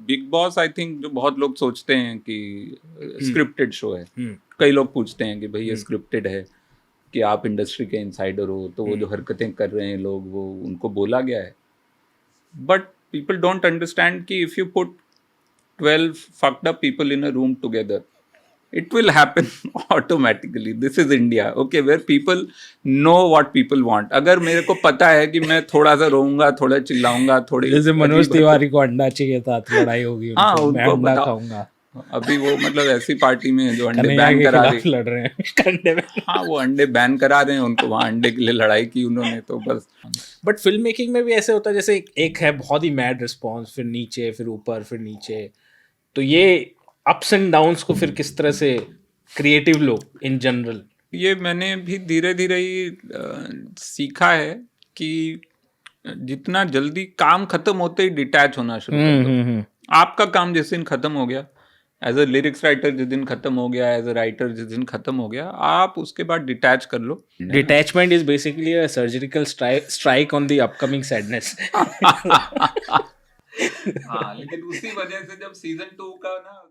Big boss I think जो बहुत लोग सोचते हैं कि स्क्रिप्टेड शो है, कई लोग पूछते हैं कि भाई ये स्क्रिप्टेड है कि आप इंडस्ट्री के इनसाइडर हो, तो वो जो हरकतें कर रहे हैं लोग वो उनको बोला गया है. बट पीपल डोंट अंडरस्टैंड कि if you put 12 fucked up people in a room together, it will happen automatically. This is India, okay, where people know what people want. अगर मेरे को पता है कि मैं थोड़ा सा रोऊंगा, थोड़ा चिल्लाऊंगा, थोड़ी जैसे मनोज तिवारी को अंडा चाहिए था तो लड़ाई होगी हाँ, मैं उनको अंडा बताओ. खाऊंगा. अभी वो मतलब ऐसी पार्टी में है जो अंडे कन्हैया बैन के करा खिलाफ रही. लड़ रहे हैं कंडे में. हाँ, वो अंडे बैन करा रहे हैं, उनको वहाँ अंडे के लिए लड़ाई की उन्होंने, तो बस. बट फिल्म मेकिंग में भी ऐसे होता है जैसे एक है बहुत ही मैड रिस्पॉन्स, फिर नीचे, फिर ऊपर, फिर नीचे. तो ये अप्स एंड डाउन्स को फिर किस तरह से क्रिएटिव लोग इन जनरल. ये मैंने भी धीरे धीरे ही सीखा है कि जितना जल्दी काम खत्म होते ही डिटैच होना शुरू कर दो. आपका काम जिस दिन खत्म हो गया, एज अ लिरिक्स राइटर जिस दिन खत्म हो गया, एज अ राइटर जिस दिन खत्म हो गया, आप उसके बाद डिटैच कर लो. Detachment is basically a surgical strike on the upcoming sadness. हाँ, लेकिन उसी वजह से जब सीजन 2 का ना,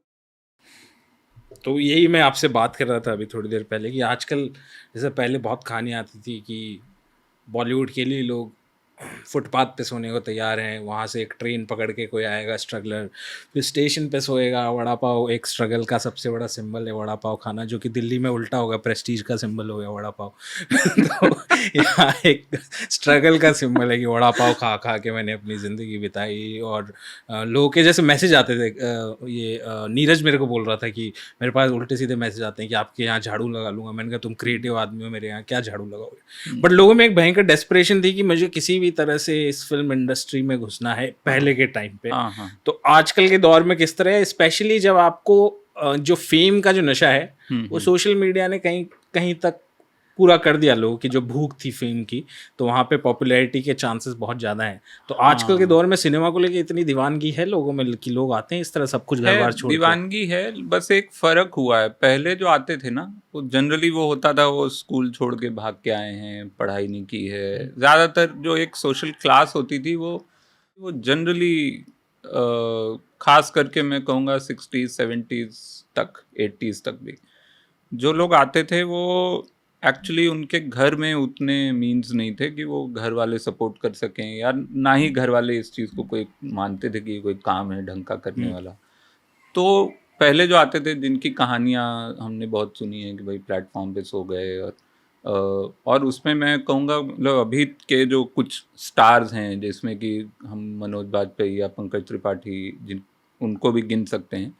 तो यही मैं आपसे बात कर रहा था अभी थोड़ी देर पहले कि आजकल जैसे पहले बहुत कहानियाँ आती थी कि बॉलीवुड के लिए लोग फुटपाथ पे सोने को तैयार हैं, वहाँ से एक ट्रेन पकड़ के कोई आएगा स्ट्रगलर, फिर स्टेशन पे सोएगा. वड़ा पाव एक स्ट्रगल का सबसे बड़ा सिंबल है, वड़ा पाव खाना, जो कि दिल्ली में उल्टा होगा, प्रेस्टीज का सिंबल हो गया वड़ा पाव. तो यहाँ एक स्ट्रगल का सिंबल है कि वड़ा पाव खा खा के मैंने अपनी ज़िंदगी बिताई. और लोगों के जैसे मैसेज आते थे, ये नीरज मेरे को बोल रहा था कि मेरे पास उल्टे सीधे मैसेज आते हैं कि आपके यहाँ झाड़ू लगा लूँगा. मैंने कहा तुम क्रिएटिव आदमी हो, मेरे यहाँ क्या झाड़ू लगाओगे. बट लोगों में एक भयंकर डेस्परेशन थी कि मुझे किसी भी तरह से इस फिल्म इंडस्ट्री में घुसना है पहले के टाइम पे. तो आजकल के दौर में किस तरह है, स्पेशली जब आपको जो फेम का जो नशा है वो सोशल मीडिया ने कहीं कहीं तक पूरा कर दिया लोगों की जो भूख थी फेम की, तो वहाँ पे पॉपुलैरिटी के चांसेस बहुत ज़्यादा हैं. तो आजकल के दौर में सिनेमा को लेके इतनी दीवानगी है लोगों में कि लोग आते हैं इस तरह सब कुछ घर बार छोड़ के. दीवानगी है, बस एक फ़र्क हुआ है. पहले जो आते थे ना, वो जनरली वो होता था वो स्कूल छोड़ के भाग के आए हैं, पढ़ाई नहीं की है. ज़्यादातर जो एक सोशल क्लास होती थी वो जनरली खास करके मैं कहूँगा 60s 70s तक, 80s तक भी जो लोग आते थे वो एक्चुअली उनके घर में उतने मीन्स नहीं थे कि वो घर वाले सपोर्ट कर सकें, या ना ही घर वाले इस चीज़ को कोई मानते थे कि कोई काम है ढंग का करने वाला. तो पहले जो आते थे जिनकी कहानियाँ हमने बहुत सुनी है कि भाई प्लेटफॉर्म पे सो गए, और उसमें मैं कहूँगा मतलब अभी के जो कुछ स्टार्स हैं जिसमें कि हम मनोज बाजपेयी या पंकज त्रिपाठी जिन उनको भी गिन सकते हैं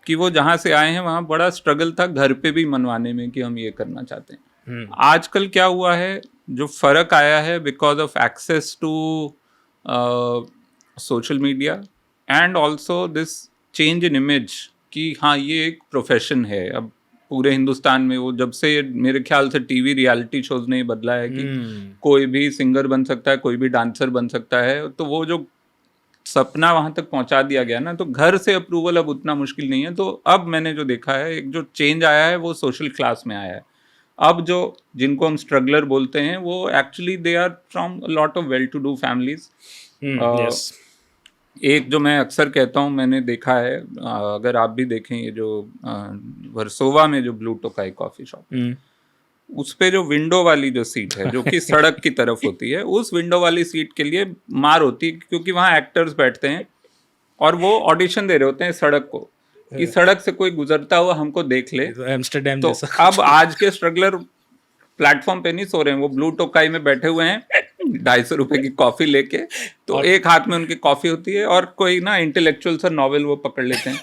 कि वो जहाँ से आए हैं वहाँ बड़ा स्ट्रगल था घर पे भी मनवाने में कि हम ये करना चाहते हैं. आजकल क्या हुआ है, जो फ़र्क आया है because of access to social media and also this change in image कि हाँ ये एक प्रोफेशन है. अब पूरे हिंदुस्तान में वो जब से मेरे ख्याल से टीवी रियलिटी शोज ने बदला है कि कोई भी सिंगर बन सकता है, कोई भी डांसर बन सकता है. तो वो जो सपना वहाँ तक पहुँचा दिया गया ना, तो घर से अप्रूवल अब उतना मुश्किल नहीं है. तो अब मैंने जो देखा है एक जो चेंज आया है वो सोशल क्लास में आया है. अब जो जिनको हम स्ट्रगलर बोलते हैं वो actually they are from lot of well to do families. एक जो मैं अक्सर कहता हूँ, मैंने देखा है, अगर आप भी देखें ये जो वर्सोवा में जो ब्लू टोकाई कॉफ़ी शॉप, उस पे जो विंडो वाली जो सीट है जो कि सड़क की तरफ होती है, उस विंडो वाली सीट के लिए मार होती है क्योंकि वहाँ एक्टर्स बैठते हैं और वो ऑडिशन दे रहे होते हैं सड़क को कि सड़क से कोई गुजरता हुआ हमको देख ले. तो अब आज के स्ट्रगलर प्लेटफॉर्म पे नहीं सो रहे हैं, वो ब्लू टोकाई में बैठे हुए हैं 250 रुपए की कॉफी लेके. तो एक हाथ में उनकी कॉफी होती है और कोई ना इंटेलेक्चुअल सा नॉवेल वो पकड़ लेते हैं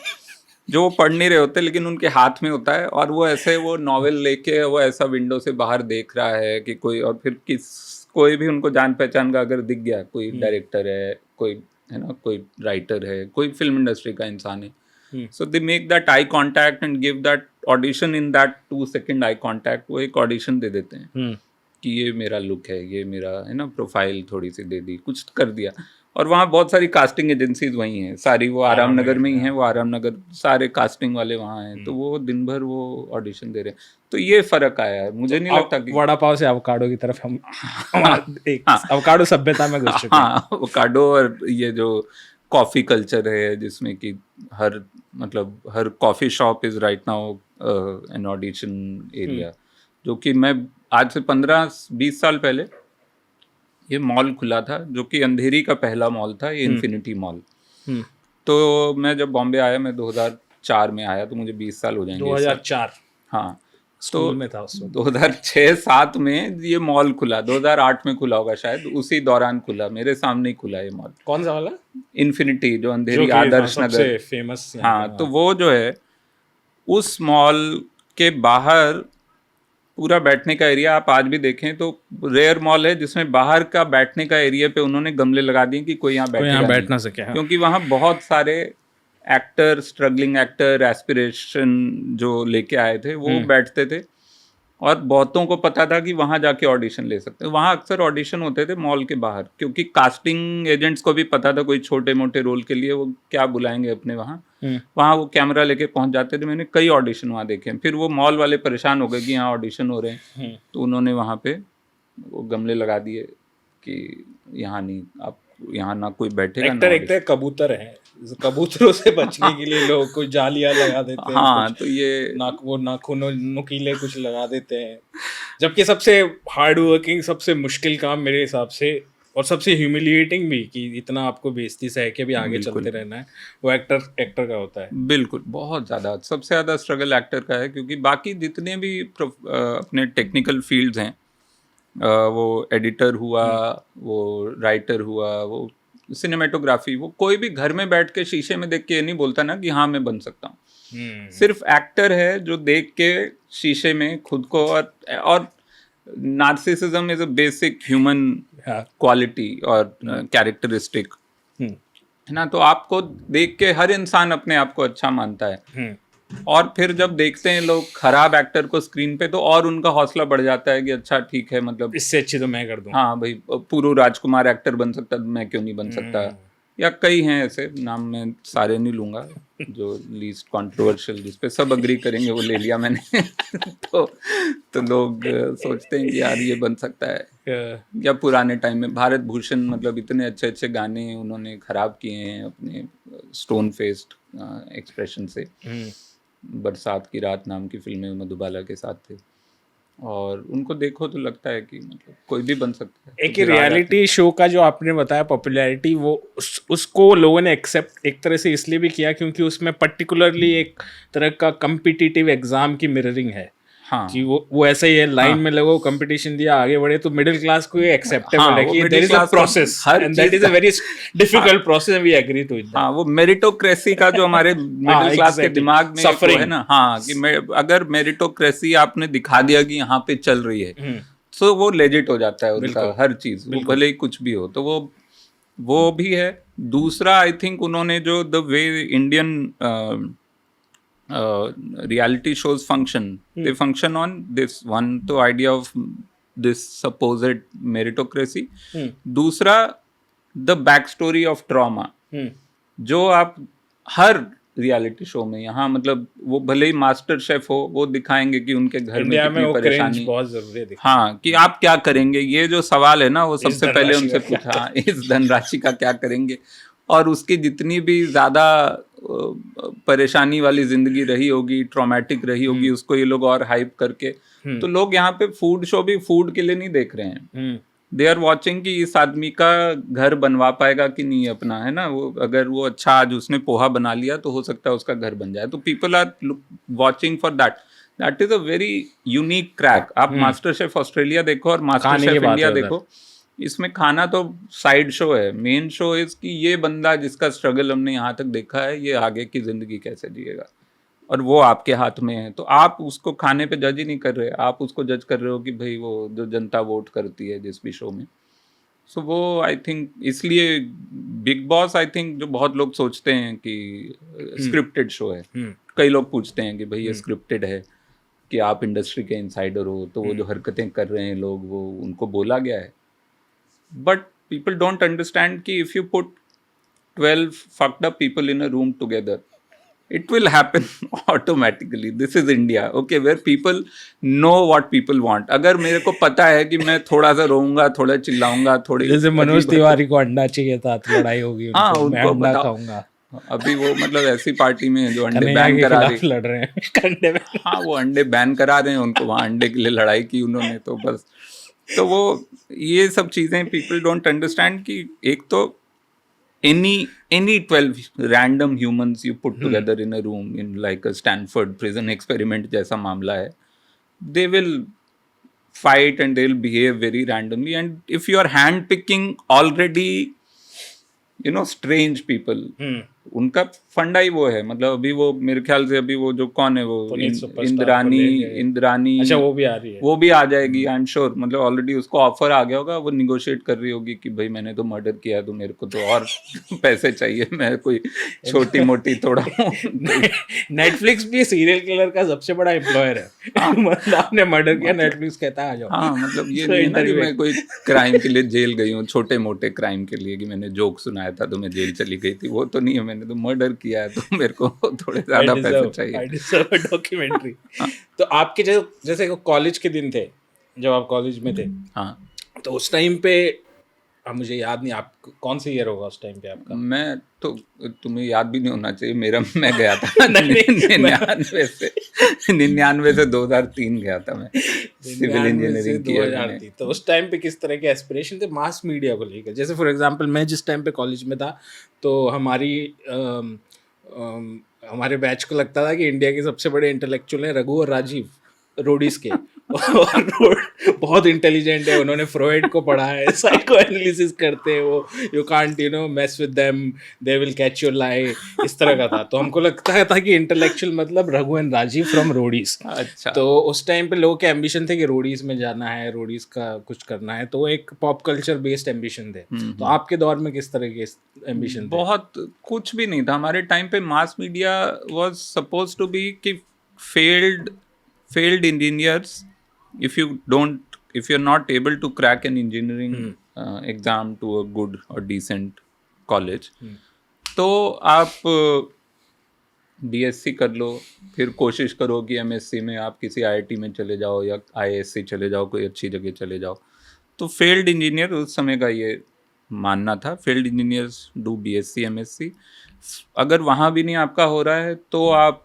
जो वो पढ़ नहीं रहे होते लेकिन उनके हाथ में होता है, और वो ऐसे वो नॉवेल लेके वो ऐसा विंडो से बाहर देख रहा है कि कोई, और फिर कोई भी उनको जान पहचान का अगर दिख गया, कोई डायरेक्टर है, कोई है ना, कोई राइटर है, कोई फिल्म इंडस्ट्री का इंसान है, so they make that eye contact and give that audition in that 2-second eye contact. वो एक ऑडिशन दे देते हैं कि ये मेरा लुक है, ये मेरा है ना, प्रोफाइल थोड़ी सी दे दी, कुछ कर दिया. और वहाँ बहुत सारी कास्टिंग एजेंसीज वहीं हैं सारी, वो आराम नगर में ही हैं, वो आराम नगर सारे कास्टिंग वाले वहाँ हैं. तो वो दिन भर वो ऑडिशन दे रहे हैं. तो ये फर्क आया है. मुझे नहीं लगता कि वड़ा पाव से अवकाडो की तरफ हम एक अवकाडो सभ्यता में घुस चुके हैं. हाँ, अवकाडो और ये जो कॉफ़ी कल्चर है जिसमें कि हर coffee shop is right now an audition area, जो कि मैं आज से 15-20 साल पहले ये मॉल खुला था, जो कि अंधेरी का पहला मॉल था, ये इन्फिनिटी मॉल। तो मैं जब बॉम्बे आया, मैं 2004 में आया, तो मुझे 20 साल हो जाएंगे 2004? हाँ, स्कूल में था उस वक्त। 2006-07 में ये मॉल खुला, 2008 में खुला होगा शायद, उसी दौरान खुला, मेरे सामने ही खुला ये मॉल। कौन सा वाला? इन्फिनिटी, जो अंधेरी जो कि आदर्श सबसे नगर। फेमस। हाँ, तो वो जो है उस मॉल के बाहर पूरा बैठने का एरिया, आप आज भी देखें तो रेयर मॉल है जिसमें बाहर का बैठने का एरिया पे उन्होंने गमले लगा दिए कि कोई यहाँ बैठेगा बैठ नहीं, ना सके। हाँ। क्योंकि वहाँ बहुत सारे एक्टर, स्ट्रगलिंग एक्टर, एस्पिरेशन जो लेके आए थे वो बैठते थे, और बहुतों को पता था कि वहाँ जाके ऑडिशन ले सकते हैं। वहाँ अक्सर ऑडिशन होते थे मॉल के बाहर, क्योंकि कास्टिंग एजेंट्स को भी पता था कोई छोटे मोटे रोल के लिए वो क्या बुलाएंगे अपने वहाँ। वहाँ वो कैमरा लेके पहुँच जाते थे। मैंने कई ऑडिशन वहाँ देखे। फिर वो मॉल वाले परेशान हो गए कि यहाँ ऑडिशन हो रहे हैं, तो उन्होंने वहाँ पे वो गमले लगा दिए कि यहाँ नहीं, आप यहाँ ना कोई बैठेगा। एक्टर कबूतर है, कबूतरों से बचने के लिए लोग कुछ जालियां लगा देते हैं। हाँ, तो ये नाखून नुकीले कुछ लगा देते हैं, जबकि सबसे हार्ड वर्किंग, सबसे मुश्किल काम मेरे हिसाब से, और सबसे ह्यूमिलिएटिंग भी, कि इतना आपको बेइज्जती सह के भी आगे चलते रहना है, वो एक्टर का होता है। बिल्कुल, बहुत ज़्यादा, सबसे ज़्यादा स्ट्रगल एक्टर का है, क्योंकि बाकी जितने भी अपने टेक्निकल फील्ड्स हैं, वो एडिटर हुआ, वो राइटर हुआ, वो सिनेमेटोग्राफी, वो कोई भी घर में बैठ के शीशे में देख के ये नहीं बोलता ना कि हाँ मैं बन सकता हूँ। सिर्फ एक्टर है जो देख के शीशे में खुद को, और narcissism is a basic human quality और कैरेक्टरिस्टिक है ना। तो आपको देख के हर इंसान अपने आप को अच्छा मानता है, और फिर जब देखते हैं लोग खराब एक्टर को स्क्रीन पे, तो और उनका हौसला बढ़ जाता है कि अच्छा ठीक है, मतलब इससे अच्छी तो मैं कर दूं। हाँ भाई, पूरू राजकुमार एक्टर बन सकता, मैं क्यों नहीं बन सकता। या कई हैं ऐसे, नाम मैं सारे नहीं लूंगा, जो लीस्ट कंट्रोवर्शियल, जिस पे सब अग्री करेंगे वो ले लिया मैंने। तो लोग सोचते हैं कि यार ये बन सकता है। या पुराने टाइम में भारत भूषण, मतलब इतने अच्छे अच्छे गाने उन्होंने खराब किए हैं अपने स्टोन फेस्ड एक्सप्रेशन से। बरसात की रात नाम की फिल्म में मधुबाला के साथ थे, और उनको देखो तो लगता है कि मतलब कोई भी बन सकता है। एक रियलिटी शो का जो आपने बताया पॉपुलैरिटी, वो उसको लोगों ने एक्सेप्ट एक तरह से इसलिए भी किया क्योंकि उसमें पर्टिकुलरली एक तरह का कम्पिटिटिव एग्जाम की मिररिंग है। हाँ, कि वो ऐसा ही है, लाइन में लगो, कंपटीशन दिया, आगे बढ़े, तो मिडिल क्लास को ये एक्सेप्टेबल है कि there is a process and that is a very difficult process and we agree to it. हाँ, वो मेरिटोक्रेसी का जो हमारे मिडिल क्लास के दिमाग में एक है ना, हाँ, कि अगर मेरिटोक्रेसी आपने दिखा दिया कि यहाँ पे चल रही है, तो वो लेजिट हो जाता है उनका हर चीज, भले ही कुछ भी हो। तो वो भी है। दूसरा, आई थिंक उन्होंने जो the way Indian reality shows function, they function on this one, तो idea of this supposed meritocracy। दूसरा, the backstory of trauma, जो आप हर रियलिटी शो में यहाँ, मतलब वो भले ही मास्टर शेफ हो, वो दिखाएंगे कि उनके घर में कितनी परेशानी। बहुत जरूरी है। हाँ, कि आप क्या करेंगे, ये जो सवाल है ना, वो सबसे पहले उनसे पूछा, इस धनराशि का क्या करेंगे। और उसकी जितनी भी ज़्यादा परेशानी वाली जिंदगी रही होगी, ट्रॉमेटिक रही होगी, उसको ये लोग और हाइप करके, तो लोग यहाँ पे फूड शो भी फूड के लिए नहीं देख रहे हैं, दे आर वॉचिंग कि इस आदमी का घर बनवा पाएगा कि नहीं अपना, है ना। वो अगर वो अच्छा आज उसने पोहा बना लिया तो हो सकता है उसका घर बन जाए। तो people are watching for that is a very unique crack. आप मास्टर शेफ ऑस्ट्रेलिया देखो और मास्टर शेफ इंडिया देखो, इसमें खाना तो साइड शो है, मेन शो इज कि ये बंदा जिसका स्ट्रगल हमने यहाँ तक देखा है, ये आगे की जिंदगी कैसे जिएगा, और वो आपके हाथ में है। तो आप उसको खाने पे जज ही नहीं कर रहे, आप उसको जज कर रहे हो कि भाई वो जो जनता वोट करती है जिस भी शो में। सो वो आई थिंक इसलिए बिग बॉस, आई थिंक जो बहुत लोग सोचते हैं कि स्क्रिप्टेड शो है, कई लोग पूछते हैं कि भाई ये स्क्रिप्टेड है कि आप इंडस्ट्री के इनसाइडर हो, तो वो जो हरकतें कर रहे हैं लोग, वो उनको बोला गया है। But people don't understand कि if you put 12 fucked up people in a room together, it will happen automatically. This is India, okay, where people know what people want. अगर मेरे को पता है कि मैं थोड़ा सा रोऊंगा, थोड़ा चिल्लाऊंगा, थोड़ी जैसे मनोज तिवारी को अंडा चाहिए था तो लड़ाई होगी हाँ उनको, मैं उनको अंडा बताओ, खाऊंगा। अभी वो मतलब ऐसी पार्टी में है जो अंडे कन्हैया बैन के करा खिलाफ रही, लड़ रहे हैं कंडे में। हाँ वो अंडे बैन करा रहे हैं, उनको वहाँ अंडे के लिए लड़ाई की उन्होंने, तो बस तो वो ये सब चीज़ें पीपल डोंट अंडरस्टैंड कि एक तो any 12 random humans you put together in a room in like a Stanford prison experiment जैसा मामला है, they will fight and they'll behave very randomly, and if you are hand picking already strange people, उनका फंडा ही वो है, मतलब अभी वो मेरे ख्याल से अभी वो जो कौन है वो पुनीत सुपरस्टार इंद्रानी को ले गए। इंद्रानी अच्छा वो भी आ रही है। वो भी आ जाएगी आई एम श्योर, मतलब ऑलरेडी उसको ऑफर आ गया होगा, वो निगोशिएट कर रही होगी कि भाई मैंने तो मर्डर किया है, तो मेरे को तो और पैसे चाहिए, मैं कोई छोटी मोटी थोड़ा नेटफ्लिक्स भी सीरियल किलर का सबसे बड़ा एम्प्लॉयर है। मतलब आपने मर्डर किया, नेटफ्लिक्स कहता है आ जाओ। हाँ मतलब ये तो नहीं है ना कि interview मैं कोई क्राइम के लिए जेल गई हूँ, छोटे मोटे क्राइम के लिए कि मैंने जोक सुनाया था तो मैं जेल चली गई थी, वो तो नहीं है, मैंने तो मर्डर किया है तो मेरे को थोड़े ज्यादा पैसे चाहिए। I deserve a documentary। तो आपके जैसे कॉलेज के दिन थे, जब आप कॉलेज में थे, हाँ तो उस टाइम पे अब मुझे याद नहीं आप कौन सा ईयर होगा उस टाइम पे आपका। मैं तो तुम्हें याद भी नहीं होना चाहिए मेरा, मैं गया था 99 से 2003 गया था मैं सिविल इंजीनियरिंग किया मैंने। तो उस टाइम पे किस तरह के एस्पिरेशन थे मास मीडिया को लेकर? जैसे फॉर एग्जांपल मैं जिस टाइम पे कॉलेज में था तो हमारे बैच को लगता था कि इंडिया के सबसे बड़े इंटेलेक्चुअल हैं रघु और राजीव, रोडीज के। और बहुत इंटेलिजेंट है, उन्होंने फ्रॉइड को पढ़ा है, साइको एनालिसिस करते हैं वो, you can't mess with them, they will catch your lie, इस तरह का था। तो हमको लगता था कि इंटेलेक्चुअल मतलब Raghu and Rajiv from Roadies. अच्छा। तो उस टाइम पे लोगों के एम्बिशन थे कि रोडीज में जाना है, रोडीज का कुछ करना है, तो एक पॉप कल्चर बेस्ड एम्बिशन थे। तो आपके दौर में किस तरह के एम्बिशन थे? बहुत कुछ भी नहीं था हमारे टाइम पे। Mass media was suppose to be कि failed engineers, if you're not able to crack an engineering exam to a good or decent college, तो आप BSc कर लो, फिर कोशिश करो कि MSc में आप किसी IIT में चले जाओ या IISc चले जाओ, कोई अच्छी जगह चले जाओ। तो फेल्ड इंजीनियर उस समय का ये मानना था, failed engineers do BSc MSc। अगर वहाँ भी नहीं आपका हो रहा है तो आप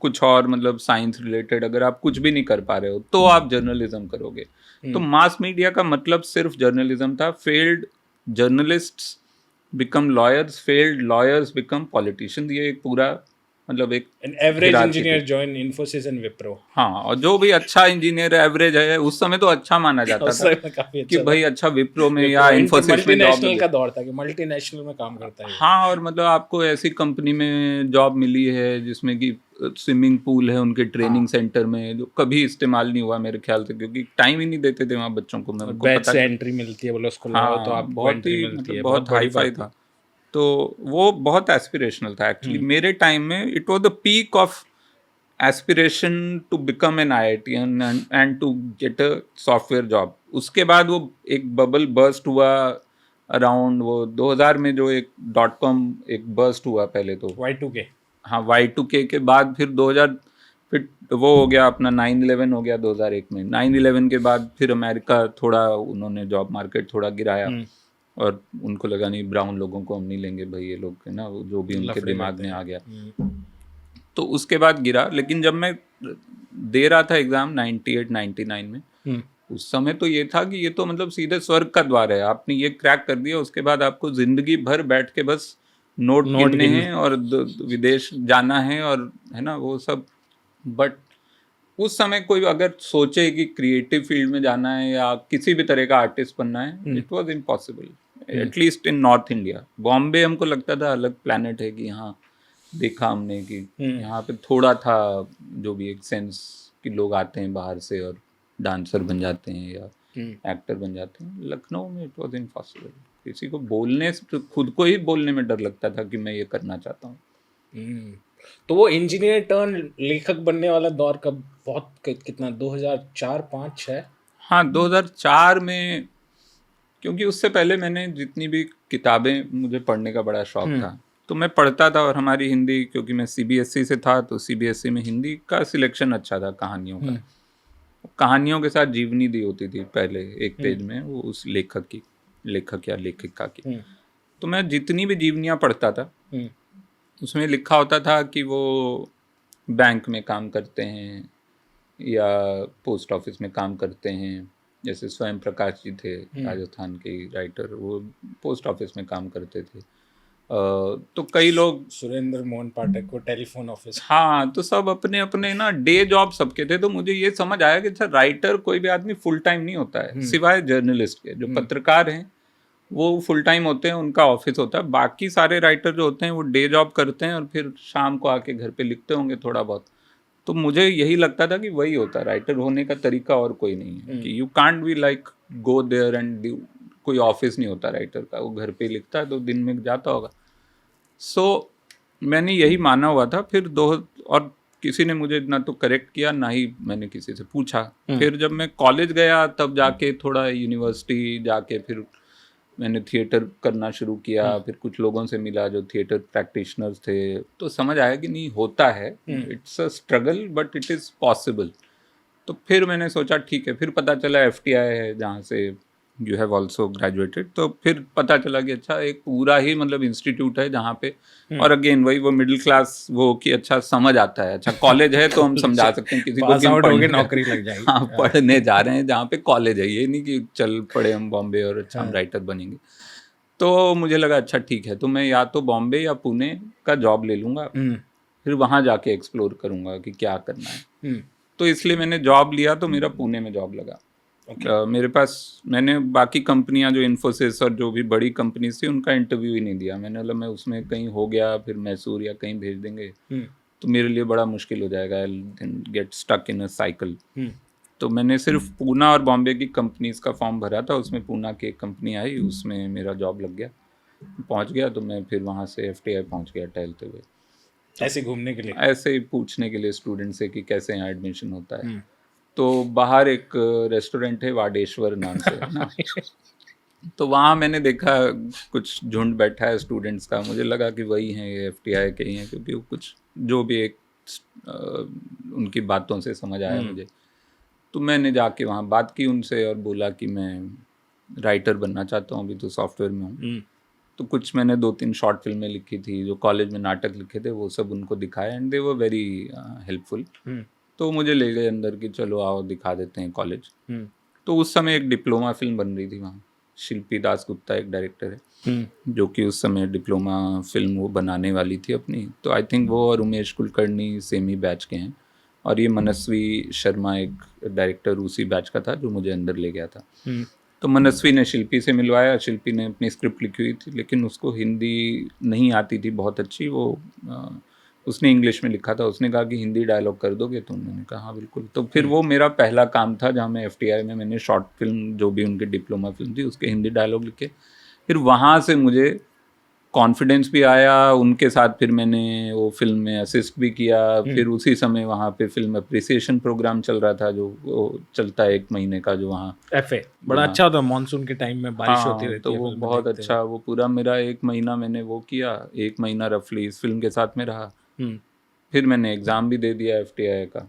कुछ और मतलब साइंस रिलेटेड, अगर आप कुछ भी नहीं कर पा रहे हो तो आप जर्नलिज्म करोगे। तो मास मीडिया का मतलब सिर्फ जर्नलिज्म था। Failed journalists become lawyers, failed lawyers become politicians. ये एक पूरा मतलब एक average engineer join Infosys and Wipro. हाँ, और जो भी अच्छा इंजीनियर एवरेज है उस समय तो अच्छा माना जाता था कि भाई अच्छा विप्रो में या इन्फोसिस में जॉब का दौर था कि मल्टीनेशनल में काम करता है। हाँ, और मतलब आपको ऐसी कंपनी में जॉब मिली है जिसमें कि स्विमिंग पूल है उनके ट्रेनिंग सेंटर में, जो कभी इस्तेमाल नहीं हुआ मेरे ख्याल से, क्योंकि टाइम ही नहीं देते थे वहाँ बच्चों को। मैं उनको पता एंट्री मिलती है, बोलो उसको लगाओ तो आप बहुत ही मतलब बहुत हाई फाई था। तो वो बहुत एस्पिरेशनल था एक्चुअली। मेरे टाइम में it was the peak of aspiration to become an IITian and to get a software job. उसके बाद वो एक बबल बर्स्ट हुआ अराउंड वो 2000 में, जो एक .com एक बर्स्ट हुआ पहले तो Y2K। हाँ, Y2K के बाद फिर 2000 फिर वो हो गया अपना 9/11 हो गया 2001 में। 9/11 के बाद फिर अमेरिका थोड़ा उन्होंने जॉब मार्केट थोड़ा गिराया और उनको लगा नहीं ब्राउन लोगों को हम नहीं लेंगे भाई, ये लोग है ना, जो भी उनके दिमाग में आ गया। तो उसके बाद गिरा। लेकिन जब मैं दे रहा था एग्जाम 98-99 में, उस समय तो ये था कि ये तो मतलब सीधे स्वर्ग का द्वार है, आपने ये क्रैक कर दिया, उसके बाद आपको जिंदगी भर बैठ के बस नोट गिनने हैं और विदेश जाना है और है ना वो सब। बट उस समय कोई अगर सोचे कि क्रिएटिव फील्ड में जाना है या किसी भी तरह का आर्टिस्ट बनना है, it was impossible, at least in north India. Bombay हमको लगता था अलग प्लैनेट है कि हाँ देखा हमने कि यहाँ पे थोड़ा था जो भी एक सेंस कि लोग आते हैं बाहर से और डांसर बन जाते हैं या एक्टर बन जाते हैं। लखनऊ में इट वाज इम्पॉसिबल। किसी को बोलने से, खुद को ही बोलने में डर लगता था कि मैं ये करना चाहता हूँ। तो वो इंजीनियर टर्न लेखक बनने वाला दौर कब, बहुत कितना 2004-05-06? हाँ 2004 में, क्योंकि उससे पहले मैंने जितनी भी किताबें, मुझे पढ़ने का बड़ा शौक था, तो मैं पढ़ता था, और हमारी हिंदी, क्योंकि मैं सीबीएसई से था, तो सीबीएसई में हिंदी का सिलेक्शन अच्छा था कहानियों का। कहानियों के साथ जीवनी दी होती थी पहले एक पेज में, वो उस लेखक या लेखिका की। तो मैं जितनी भी जीवनियाँ पढ़ता था उसमें लिखा होता था कि वो बैंक में काम करते हैं या पोस्ट ऑफिस में काम करते हैं। जैसे स्वयं प्रकाश जी थे, राजस्थान के राइटर, वो पोस्ट ऑफिस में काम करते थे। तो कई लोग, सुरेंद्र मोहन पाठक को टेलीफोन ऑफिस। हाँ, तो सब अपने अपने ना डे जॉब सबके थे। तो मुझे ये समझ आया कि अच्छा, राइटर कोई भी आदमी फुल टाइम नहीं होता है, सिवाय जर्नलिस्ट के। जो पत्रकार हैं वो फुल टाइम होते हैं, उनका ऑफिस होता है। बाकी सारे राइटर जो होते हैं वो डे जॉब करते हैं और फिर शाम को आके घर पे लिखते होंगे थोड़ा बहुत। तो मुझे यही लगता था कि वही होता है राइटर होने का तरीका, और कोई नहीं है। कि you can't be like go there and कोई ऑफिस नहीं होता राइटर का, वो घर पे लिखता है तो दिन में जाता होगा। सो मैंने यही माना हुआ था। फिर और किसी ने मुझे ना तो करेक्ट किया, ना ही मैंने किसी से पूछा। फिर जब मैं कॉलेज गया तब जाके थोड़ा यूनिवर्सिटी जाके फिर मैंने थिएटर करना शुरू किया। फिर कुछ लोगों से मिला जो थिएटर प्रैक्टिशनर्स थे, तो समझ आया कि नहीं, होता है, it's a struggle but it is possible. तो फिर मैंने सोचा ठीक है। फिर पता चला एफटीआई है जहाँ से यू हैव ऑल्सो ग्रेजुएटेड। तो फिर पता चला कि अच्छा, एक पूरा ही मतलब इंस्टीट्यूट है जहाँ पे, और अगेन वही वो मिडिल क्लास वो कि अच्छा समझ आता है, अच्छा कॉलेज है तो हम समझा सकते हैं किसी को कि हम पढ़ने नौकरी लग जाएगी। हाँ, पढ़ने जा रहे हैं जहाँ पे कॉलेज है। ये नहीं कि चल पढ़े हम बॉम्बे और अच्छा हम राइटर बनेंगे। तो मुझे लगा अच्छा ठीक है, तो मैं या तो बॉम्बे या पुणे का जॉब ले लूँगा, फिर वहाँ जाके एक्सप्लोर करूँगा कि क्या करना है। तो इसलिए मैंने जॉब लिया, तो मेरा पुणे में जॉब लगा। मेरे पास, मैंने बाकी कंपनियां जो इन्फोसिस और जो भी बड़ी कंपनीज थी उनका इंटरव्यू ही नहीं दिया। मैंने बोला मैं उसमें कहीं हो गया फिर मैसूर या कहीं भेज देंगे तो मेरे लिए बड़ा मुश्किल हो जाएगा, I get stuck in a cycle. तो मैंने सिर्फ पूना और बॉम्बे की कंपनीज का फॉर्म भरा था, उसमें पूना की एक कंपनी आई, उसमें मेरा जॉब लग गया, पहुंच गया। तो मैं फिर वहाँ से एफटीआई पहुंच गया टहलते हुए, ऐसे घूमने के लिए, ऐसे ही पूछने के लिए स्टूडेंट से कि कैसे यहाँ एडमिशन होता है। तो बाहर एक रेस्टोरेंट है वाडेश्वर नाम से, है ना। तो वहाँ मैंने देखा कुछ झुंड बैठा है स्टूडेंट्स का, मुझे लगा कि वही हैं, ये एफटीआई के ही हैं, क्योंकि वो कुछ जो भी एक उनकी बातों से समझ आया मुझे। तो मैंने जाके वहाँ बात की उनसे और बोला कि मैं राइटर बनना चाहता हूँ, अभी तो सॉफ्टवेयर में हूँ। तो कुछ मैंने 2-3 शॉर्ट फिल्में लिखी थी, जो कॉलेज में नाटक लिखे थे, वो सब उनको दिखाया and they were very helpful. तो मुझे ले गए अंदर कि चलो आओ दिखा देते हैं कॉलेज। तो उस समय एक डिप्लोमा फिल्म बन रही थी वहाँ, शिल्पी दासगुप्ता एक डायरेक्टर है जो कि उस समय डिप्लोमा फिल्म वो बनाने वाली थी अपनी। तो आई थिंक वो और उमेश कुलकर्णी सेम ही बैच के हैं, और ये मनस्वी शर्मा एक डायरेक्टर उसी बैच का था जो मुझे अंदर ले गया था। तो मनस्वी ने शिल्पी से मिलवाया, शिल्पी ने अपनी स्क्रिप्ट लिखी हुई थी लेकिन उसको हिंदी नहीं आती थी बहुत अच्छी, वो उसने इंग्लिश में लिखा था। उसने कहा कि हिंदी डायलॉग कर दोगे, तो मैंने कहा हाँ बिल्कुल। तो फिर वो मेरा पहला काम था जहाँ मैं एफटीआई में मैंने शॉर्ट फिल्म जो भी उनकी डिप्लोमा फिल्म थी उसके हिंदी डायलॉग लिखे। फिर वहाँ से मुझे कॉन्फिडेंस भी आया उनके साथ, फिर मैंने वो फिल्म में असिस्ट भी किया। फिर उसी समय वहाँ पे फिल्म अप्रिसिएशन प्रोग्राम चल रहा था जो वो चलता है 1 महीने का, जो वहाँ एफए बड़ा अच्छा होता है, मानसून के टाइम में बारिश होती रहती तो है, वो फिल्म बहुत देखते अच्छा, वो पूरा मेरा 1 महीना मैंने वो किया, 1 महीना रफली इस फिल्म के साथ में रहा। फिर मैंने एग्ज़ाम भी दे दिया एफटीआई का,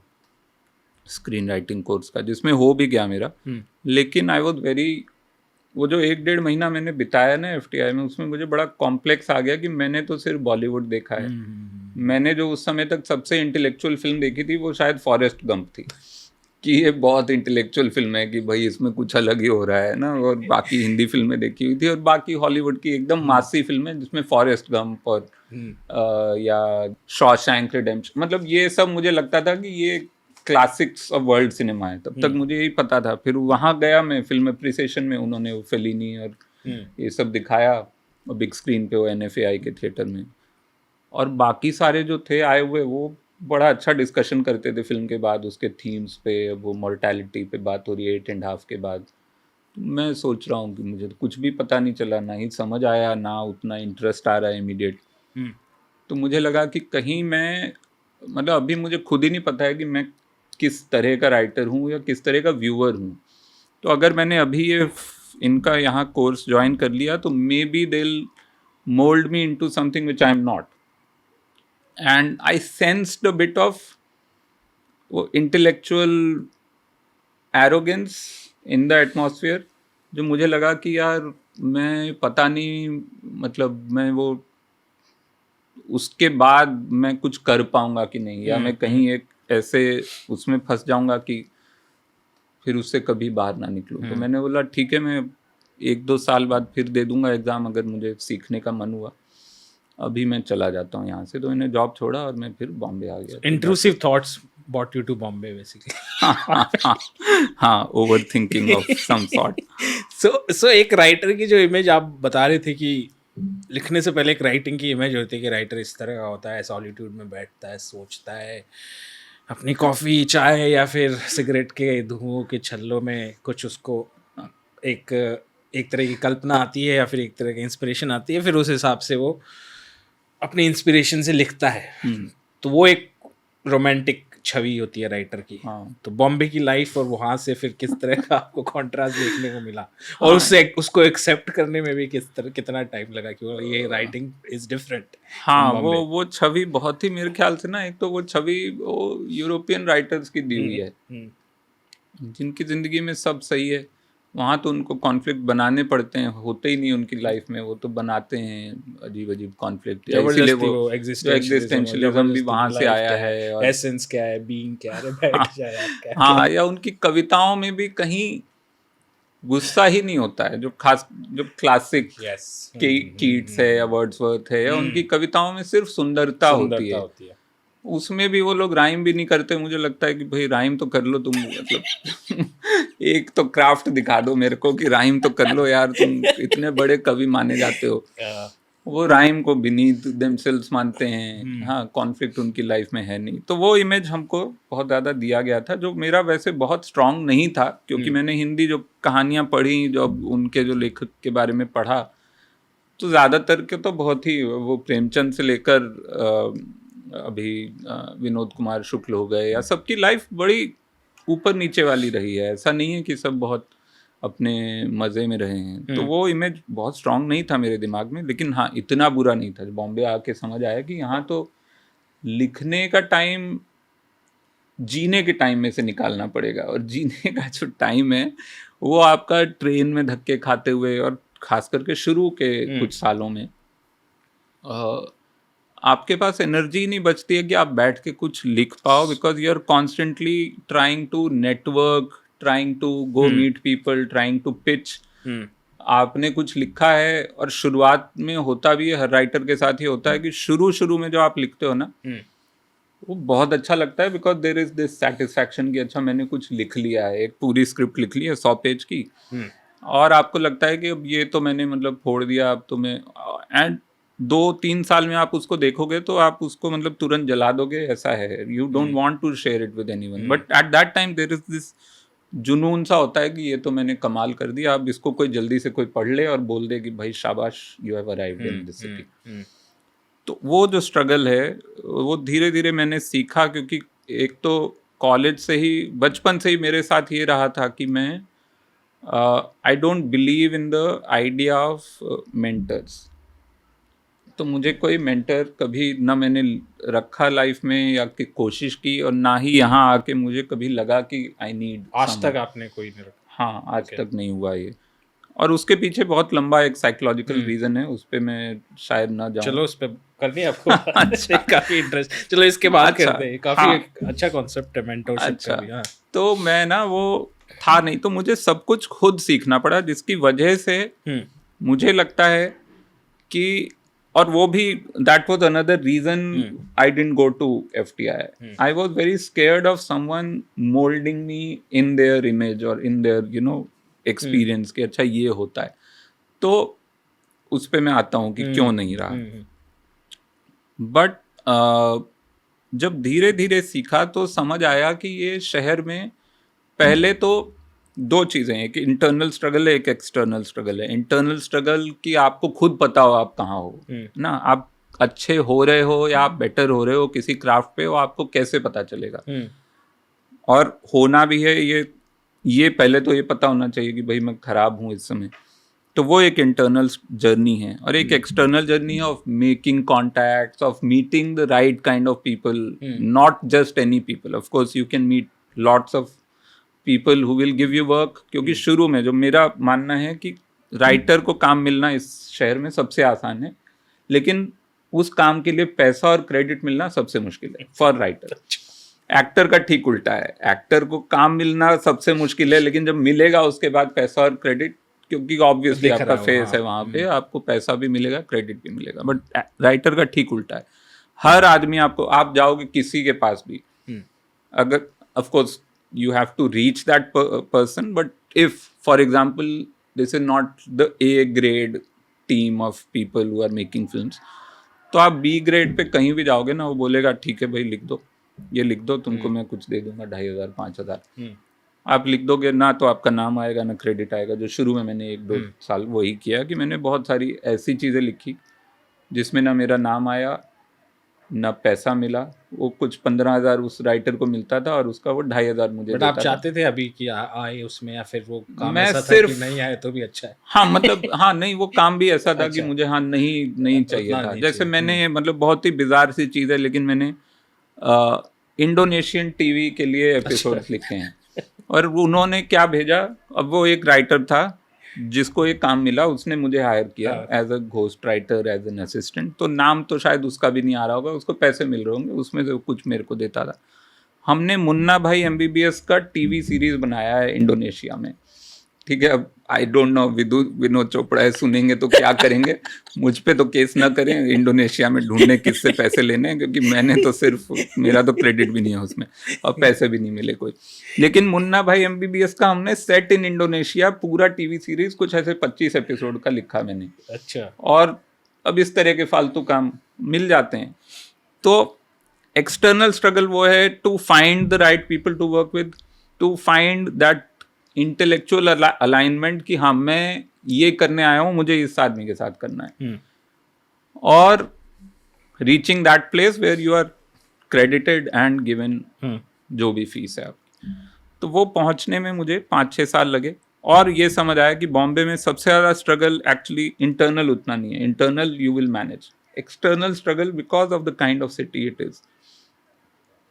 स्क्रीन राइटिंग कोर्स का, जिसमें हो भी गया मेरा। लेकिन आई वॉज वेरी, वो जो 1-1.5 महीना मैंने बिताया ना एफटीआई में, उसमें मुझे बड़ा कॉम्प्लेक्स आ गया कि मैंने तो सिर्फ बॉलीवुड देखा है। मैंने जो उस समय तक सबसे इंटेलेक्चुअल फिल्म देखी थी वो शायद फॉरेस्ट गंप थी, कि ये बहुत इंटेलेक्चुअल फिल्म है कि भाई इसमें कुछ अलग ही हो रहा है ना। और बाकी हिंदी फिल्में देखी हुई थी और बाकी हॉलीवुड की एकदम मासी फिल्में जिसमें फॉरेस्ट गंप और या शॉशैंक रिडेम्पशन, मतलब ये सब मुझे लगता था कि ये क्लासिक्स ऑफ वर्ल्ड सिनेमा है। तब तक मुझे यही पता था। फिर वहाँ गया मैं फिल्म अप्रिसिएशन में, उन्होंने वो फेलिनी और ये सब दिखाया और बिग स्क्रीन पे वो NFAI के थिएटर में, और बाकी सारे जो थे आए हुए वो बड़ा अच्छा डिस्कशन करते थे फिल्म के बाद उसके थीम्स पे। वो मॉर्टैलिटी पे बात हो रही है 8.5 के बाद। तो मैं सोच रहा हूँ कि मुझे तो कुछ भी पता नहीं चला, ना ही समझ आया, ना उतना इंटरेस्ट आ रहा है इमीडिएट। तो मुझे लगा कि कहीं मैं, मतलब अभी मुझे खुद ही नहीं पता है कि मैं किस तरह का राइटर हूँ या किस तरह का व्यूअर हूँ। तो अगर मैंने अभी ये इनका यहाँ कोर्स ज्वाइन कर लिया तो मे बी दिल mold me into something which I am not. And I sensed a bit of intellectual arrogance in the atmosphere, जो मुझे लगा कि यार मैं पता नहीं, मतलब मैं वो उसके बाद मैं कुछ कर पाऊंगा कि नहीं, या मैं कहीं एक ऐसे उसमें फंस जाऊंगा कि फिर उससे कभी बाहर ना निकलूं। तो मैंने बोला ठीक है, मैं 1-2 साल बाद फिर दे दूंगा एग्ज़ाम, अगर मुझे सीखने का मन हुआ। अभी मैं चला जाता हूँ यहाँ से। तो मैंने जॉब छोड़ा और मैं फिर बॉम्बे आ गया। Intrusive thoughts brought you to Bombay basically. हाँ, over thinking of some sort. So एक राइटर की जो इमेज आप बता रहे थे कि लिखने से पहले एक राइटिंग की इमेज होती है कि राइटर इस तरह का होता है, सॉलिट्यूड में बैठता है, सोचता है, अपनी कॉफ़ी चाय या फिर सिगरेट के धुओं के छल्लों में कुछ उसको एक तरह की कल्पना आती है या फिर एक तरह की इंस्पिरेशन आती है, फिर उस हिसाब से वो अपनी इंस्पिरेशन से लिखता है। तो वो एक रोमांटिक छवि होती है राइटर की। तो बॉम्बे की लाइफ और वहाँ से फिर किस तरह का आपको कॉन्ट्रास्ट देखने को मिला, और उसको एक्सेप्ट करने में भी कितना टाइम लगा कि ये राइटिंग इज डिफरेंट? हाँ, वो छवि बहुत ही, मेरे ख्याल से ना, एक तो वो छवि वो यूरोपियन राइटर्स की दी हुई है, जिनकी जिंदगी में सब सही है। वहाँ तो उनको कॉन्फ्लिक्ट बनाने पड़ते हैं, होते ही नहीं उनकी लाइफ में, वो तो बनाते हैं अजीब अजीब कॉन्फ्लिक्ट। इसीलिए वो एग्जिस्टेंशियलिज्म भी वहाँ से आया है। और एसेंस क्या है, बीइंग क्या है, बैठ जाए आप क्या। हाँ, या उनकी कविताओं में भी कहीं गुस्सा ही नहीं होता है, जो क्लासिक कीट्स है या वर्ड्सवर्थ है, या उनकी कविताओं में सिर्फ सुंदरता होती है। उसमें भी वो लोग राइम भी नहीं करते। मुझे लगता है कि भाई राइम तो कर लो तुम, मतलब एक तो क्राफ्ट दिखा दो मेरे को कि राइम तो कर लो यार, तुम इतने बड़े कवि माने जाते हो। वो राइम को beneath themselves मानते हैं। हाँ, कॉन्फ्लिक्ट उनकी लाइफ में है नहीं। तो वो इमेज हमको बहुत ज़्यादा दिया गया था, जो मेरा वैसे बहुत स्ट्रांग नहीं था, क्योंकि मैंने हिंदी जो कहानियाँ पढ़ी, जो उनके जो लेखक के बारे में पढ़ा, तो ज़्यादातर के तो बहुत ही, वो प्रेमचंद से लेकर अभी विनोद कुमार शुक्ल हो गए, या सबकी लाइफ बड़ी ऊपर नीचे वाली रही है। ऐसा नहीं है कि सब बहुत अपने मज़े में रहे हैं। तो वो इमेज बहुत स्ट्रांग नहीं था मेरे दिमाग में। लेकिन हाँ, इतना बुरा नहीं था। बॉम्बे आके समझ आया कि यहाँ तो लिखने का टाइम जीने के टाइम में से निकालना पड़ेगा, और जीने का जो टाइम है वो आपका ट्रेन में धक्के खाते हुए, और खास करके शुरू के कुछ सालों में आपके पास एनर्जी नहीं बचती है कि आप बैठ के कुछ लिख पाओ, because you are constantly trying to network, trying to go meet people, trying to pitch. आपने कुछ लिखा है, और शुरुआत में होता भी है, हर राइटर के साथ ही होता है कि शुरू में जो आप लिखते हो ना, वो बहुत अच्छा लगता है, because there is this satisfaction कि अच्छा मैंने कुछ लिख लिया है, एक पूरी स्क्रिप्ट लिख ली है 100 पेज की, और आपको लगता है कि अब ये तो मैंने मतलब फोड़ दिया, अब तो मैं, एंड 2-3 साल में आप उसको देखोगे तो आप उसको मतलब तुरंत जला दोगे, ऐसा है। You don't want to share it with anyone, but at that time there is this जुनून सा होता है कि ये तो मैंने कमाल कर दिया, अब इसको कोई जल्दी से कोई पढ़ ले और बोल दे कि भाई शाबाश, you have arrived in this city. तो वो जो स्ट्रगल है वो धीरे धीरे मैंने सीखा, क्योंकि एक तो कॉलेज से ही, बचपन से ही मेरे साथ ये रहा था कि मैं I don't believe in the idea of mentors. तो मुझे कोई मेंटर कभी ना मैंने रखा लाइफ में, या कि कोशिश की, और ना ही यहाँ आके मुझे कभी लगा कि आई नीड। आज तक आपने कोई नहीं रखा? हाँ, आज तक नहीं हुआ ये, और उसके पीछे बहुत लंबा एक साइकोलॉजिकल रीजन है, उस पे मैं शायद ना जाऊँ। चलो उस पे करनी है आपको। अच्छा, काफी इंटरेस्ट, चलो इसके बाद करते हैं। काफी अच्छा कॉन्सेप्ट है मेंटरशिप का भी। हाँ, तो मैं ना, वो था नहीं, तो मुझे सब कुछ खुद सीखना पड़ा, जिसकी वजह से मुझे लगता है कि, और वो भी that was another reason I didn't go to FTI। I was very scared of someone moulding me in their image और इन देयर एक्सपीरियंस कि अच्छा ये होता है। तो उस पे मैं आता हूँ कि क्यों नहीं रहा। बट जब धीरे धीरे सीखा तो समझ आया कि ये शहर में पहले तो 2 चीज़ें हैं, एक इंटरनल स्ट्रगल है, एक एक्सटर्नल स्ट्रगल है। इंटरनल स्ट्रगल कि आपको खुद पता हो आप कहाँ हो ना, आप अच्छे हो रहे हो या आप बेटर हो रहे हो किसी क्राफ्ट पे, वो आपको कैसे पता चलेगा। और होना भी है ये पहले तो ये पता होना चाहिए कि भाई मैं खराब हूँ इस समय, तो वो एक इंटरनल जर्नी है, और एक एक्सटर्नल जर्नी है of making contacts, of meeting the right kind of people, not just any people. Of course you can meet lots of people who will give you work, क्योंकि शुरू में जो मेरा मानना है कि राइटर को काम मिलना इस शहर में सबसे आसान है, लेकिन उस काम के लिए पैसा और क्रेडिट मिलना सबसे मुश्किल है फॉर राइटर. एक्टर का ठीक उल्टा है, एक्टर को काम मिलना सबसे मुश्किल है, लेकिन जब मिलेगा उसके बाद पैसा और क्रेडिट, क्योंकि ऑब्वियसली आपका फेस है वहाँ पे, आपको पैसा भी मिलेगा, क्रेडिट भी मिलेगा. बट राइटर का ठीक उल्टा है. हर आदमी आपको, आप जाओगे किसी के पास भी, अगर of course you have to reach that person, but if for example this is not the A grade team of people who are making films, तो आप B grade पे कहीं भी जाओगे ना, वो बोलेगा ठीक है भाई लिख दो, ये लिख दो, तुमको मैं कुछ दे दूंगा 2500 5000. आप लिख दोगे ना तो आपका नाम आएगा ना क्रेडिट आएगा. जो शुरू में मैंने 1-2 साल वही किया कि मैंने बहुत सारी ऐसी चीज़ें लिखी जिसमें ना मेरा नाम आया ना पैसा मिला. वो कुछ 15,000 उस राइटर को मिलता था और उसका वो 2,500 मुझे देता था. आप चाहते थे अभी कि आए उसमें, या फिर वो काम मैं ऐसा सिर्फ था कि नहीं आए तो भी अच्छा है? हाँ मतलब हाँ नहीं, वो काम भी ऐसा था कि मुझे हाँ नहीं चाहिए था. जैसे मैंने मतलब बहुत ही बिजार सी चीज़ है, लेकिन मैंने इंडोनेशियन टीवी के लिए एपिसोड्स लिखे हैं. और उन्होंने क्या भेजा, अब वो एक राइटर था जिसको एक काम मिला, उसने मुझे हायर किया as a ghost writer, as an assistant. तो नाम तो शायद उसका भी नहीं आ रहा होगा, उसको पैसे मिल रहे होंगे, उसमें से कुछ मेरे को देता था. हमने मुन्ना भाई MBBS का टीवी सीरीज बनाया है इंडोनेशिया में. ठीक है, अब आई डोंट नो विनोद चोपड़ा सुनेंगे तो क्या करेंगे, मुझ पे तो केस ना करें. इंडोनेशिया में ढूंढने किससे पैसे लेने हैं, क्योंकि मैंने तो सिर्फ, मेरा तो क्रेडिट भी नहीं है उसमें और पैसे भी नहीं मिले कोई. लेकिन मुन्ना भाई MBBS का हमने सेट इन इंडोनेशिया पूरा टीवी सीरीज कुछ ऐसे 25 एपिसोड का लिखा मैंने. अच्छा. और अब इस तरह के फालतू काम मिल जाते हैं. तो एक्सटर्नल स्ट्रगल वो है to find the right people to work with, to find that intellectual alignment कि हाँ मैं ये करने आया हूँ, मुझे इस आदमी के साथ करना है. और reaching that place where you are credited and given जो भी फीस है आपकी. तो वो पहुंचने में मुझे 5-6 साल लगे. और ये समझ आया कि बॉम्बे में सबसे ज़्यादा स्ट्रगल एक्चुअली इंटरनल उतना नहीं है. Internal you will manage, external struggle because of the kind of city it is.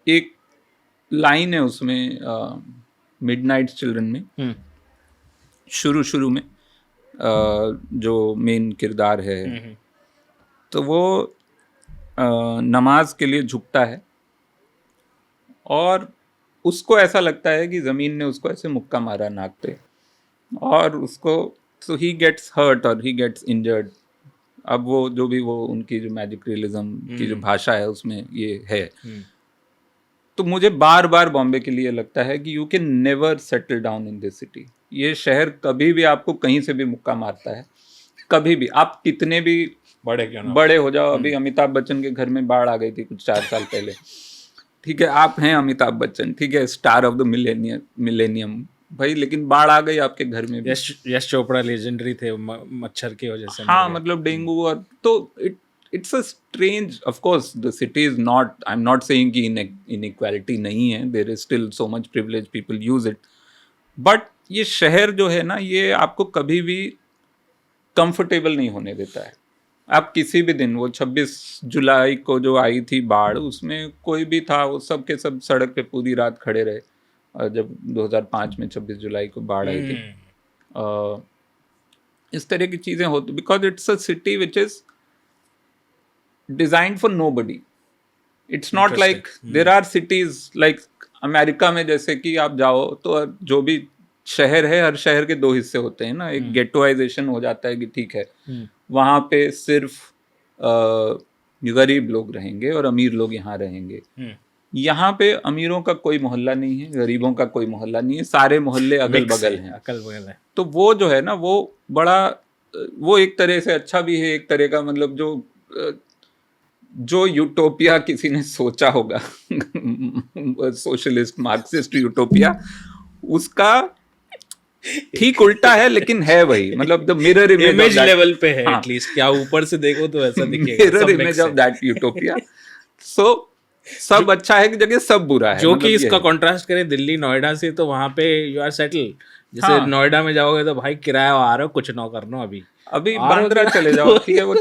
एक लाइन है उसमें मिडनाइट चिल्ड्रन में, शुरू में जो मेन किरदार है, तो वो नमाज के लिए झुकता है और उसको ऐसा लगता है कि ज़मीन ने उसको ऐसे मुक्का मारा नाक पे, और उसको सो ही गेट्स हर्ट और ही गेट्स इंजर्ड. अब वो जो भी वो उनकी जो मैजिक रियलिज्म की जो भाषा है उसमें ये है. तो मुझे बार बार बॉम्बे के लिए लगता है कि you can never settle down in this city. ये शहर कभी भी आपको कहीं से भी मुक्का मारता है, कभी भी. आप कितने भी बड़े हो जाओ. अभी अमिताभ बच्चन के घर में बाढ़ आ गई थी कुछ 4 साल पहले. ठीक है, आप हैं अमिताभ बच्चन, ठीक है, स्टार ऑफ द मिलेनियम भाई, लेकिन बाढ़ आ गई आपके घर में. यश चोपड़ा लेजेंडरी थे मच्छर की वजह से. हाँ मतलब डेंगू. और तो it's a strange, of course the city is not, I'm not saying कि inequality नहीं है, there is still so much privilege, people use it, but ये शहर जो है ना, ये आपको कभी भी कंफर्टेबल नहीं होने देता है. आप किसी भी दिन, वो 26 जुलाई को जो आई थी बाढ़, उसमें कोई भी था, वो सब के सब सड़क पे पूरी रात खड़े रहे. जब 2005 में 26 जुलाई को बाढ़ आई थी, इस तरह की चीज़ें होती, because it's a city which is designed for nobody. It's not like there are cities like America में, जैसे कि आप जाओ तो जो भी शहर है, हर शहर के 2 हिस्से होते हैं ना. एक गेटोइजेशन हो जाता है कि ठीक है वहाँ पे सिर्फ गरीब लोग रहेंगे और अमीर लोग यहाँ रहेंगे. यहाँ पे अमीरों का कोई मोहल्ला नहीं है, गरीबों का कोई मोहल्ला नहीं है, सारे मोहल्ले अगल बगल हैं. तो वो जो है ना, वो बड़ा, वो एक तरह से अच्छा भी है, एक तरह का मतलब जो यूटोपिया किसी ने सोचा होगा सोशलिस्ट मार्क्सिस्ट यूटोपिया, उसका ठीक उल्टा है, लेकिन है वही. मतलब द मिरर इमेज लेवल पे है एटलीस्ट. क्या ऊपर से देखो तो ऐसा दिखेगा, mirror image of that utopia. So सब अच्छा है कि जगह सब बुरा है. जो कि इसका कॉन्ट्रास्ट करें दिल्ली नोएडा से, तो वहाँ पे यू आर सेटल. जैसे हाँ। नोएडा में जाओगे तो भाई किराया आ रहा हो कुछ ना करना अभी अभी आ रहे हो बांद्रा क्या? चले जाओ, ठीक है, वो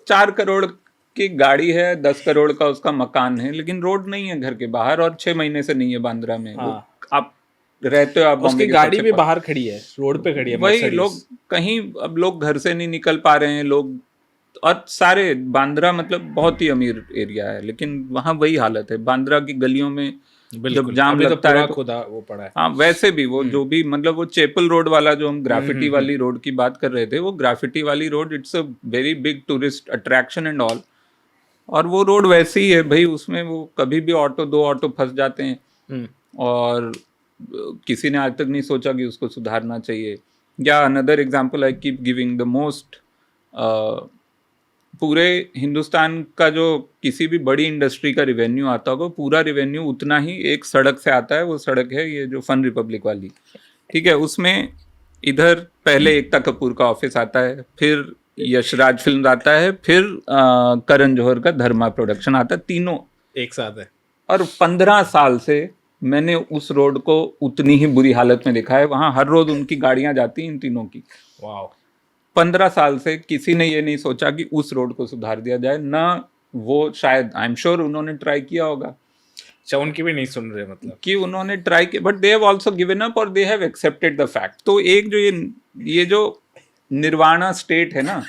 4 करोड़ की गाड़ी है, 10 करोड़ का उसका मकान है, लेकिन रोड नहीं है घर के बाहर, और 6 महीने से नहीं है बांद्रा में। वो हाँ, आप रहते हो, आप उसकी बॉम्बे के गाड़ी सबसे भी बाहर खड़ी है, रोड पे खड़ी है, वही मर्सिडीज। लोग कहीं, अब लोग घर से नहीं निकल पा रहे हैं लोग, और सारे बांद्रा मतलब बहुत ही अमीर एरिया है, लेकिन वहाँ वही हालत है बांद्रा की गलियों में। जब बिल्कुल, जाम अभी तो लगता पूरा है तो खुदा वो पड़ा है। हाँ, वैसे भी वो जो भी मतलब वो चेपल रोड वाला जो हम ग्राफिटी हम्म। वाली रोड की बात कर रहे थे, वो ग्राफिटी वाली road it's a very big tourist attraction and all, और वो रोड वैसे ही है भाई, उसमें वो कभी भी दो ऑटो फंस जाते हैं, हम्म। और किसी ने आज तक नहीं सोचा कि उसको सुधारना चाहिए। या another example I keep giving, the most, पूरे हिंदुस्तान का जो किसी भी बड़ी इंडस्ट्री का रिवेन्यू आता होगा, पूरा रिवेन्यू उतना ही एक सड़क से आता है। वो सड़क है ये जो फन रिपब्लिक वाली, ठीक है। उसमें इधर पहले एकता कपूर का ऑफिस आता है, फिर यशराज फिल्म आता है, फिर करण जौहर का धर्मा प्रोडक्शन आता है, तीनों एक साथ है। और 15 साल से मैंने उस रोड को उतनी ही बुरी हालत में देखा है। वहां हर रोज उनकी गाड़ियां जाती हैं, इन तीनों की। वाह। 15 साल से किसी ने ये नहीं सोचा कि उस रोड को सुधार दिया जाए ना। वो शायद आई एम श्योर उन्होंने ट्राई किया होगा अच्छा, उनकी भी नहीं सुन रहे मतलब। कि उन्होंने ट्राई किया, but they have also given up और they have accepted the fact. तो एक जो ये जो निर्वाणा स्टेट है ना,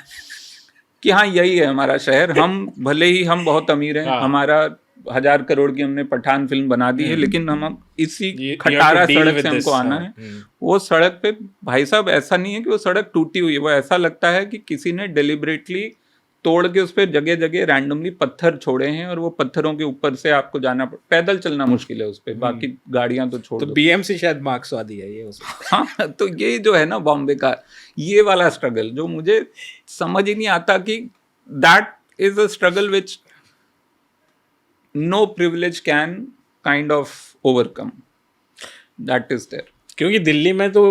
कि हाँ यही है हमारा शहर, हम भले ही हम बहुत अमीर हैं, हाँ। हमारा 1000 करोड़ की हमने पठान फिल्म बना दी है, लेकिन हम इसी You have to खटारा deal सड़क with से हमको this, आना हाँ। है। वो सड़क पे भाई साहब ऐसा नहीं है कि वो सड़क टूटी हुई है, वो ऐसा लगता है कि किसी ने डेलिबरेटली तोड़ के उस पर जगह जगह रैंडमली पत्थर छोड़े हैं, और वो पत्थरों के ऊपर से आपको जाना पैदल चलना मुश्किल है उस पर, बाकी गाड़ियां तो छोड़ तो दो। बीएमसी शायद मार्क्सवादी है ये उसमें। हाँ, तो ये जो है ना बॉम्बे का ये वाला स्ट्रगल, जो मुझे समझ ही नहीं आता कि that is a struggle which no privilege can kind of overcome. That is there. क्योंकि दिल्ली में तो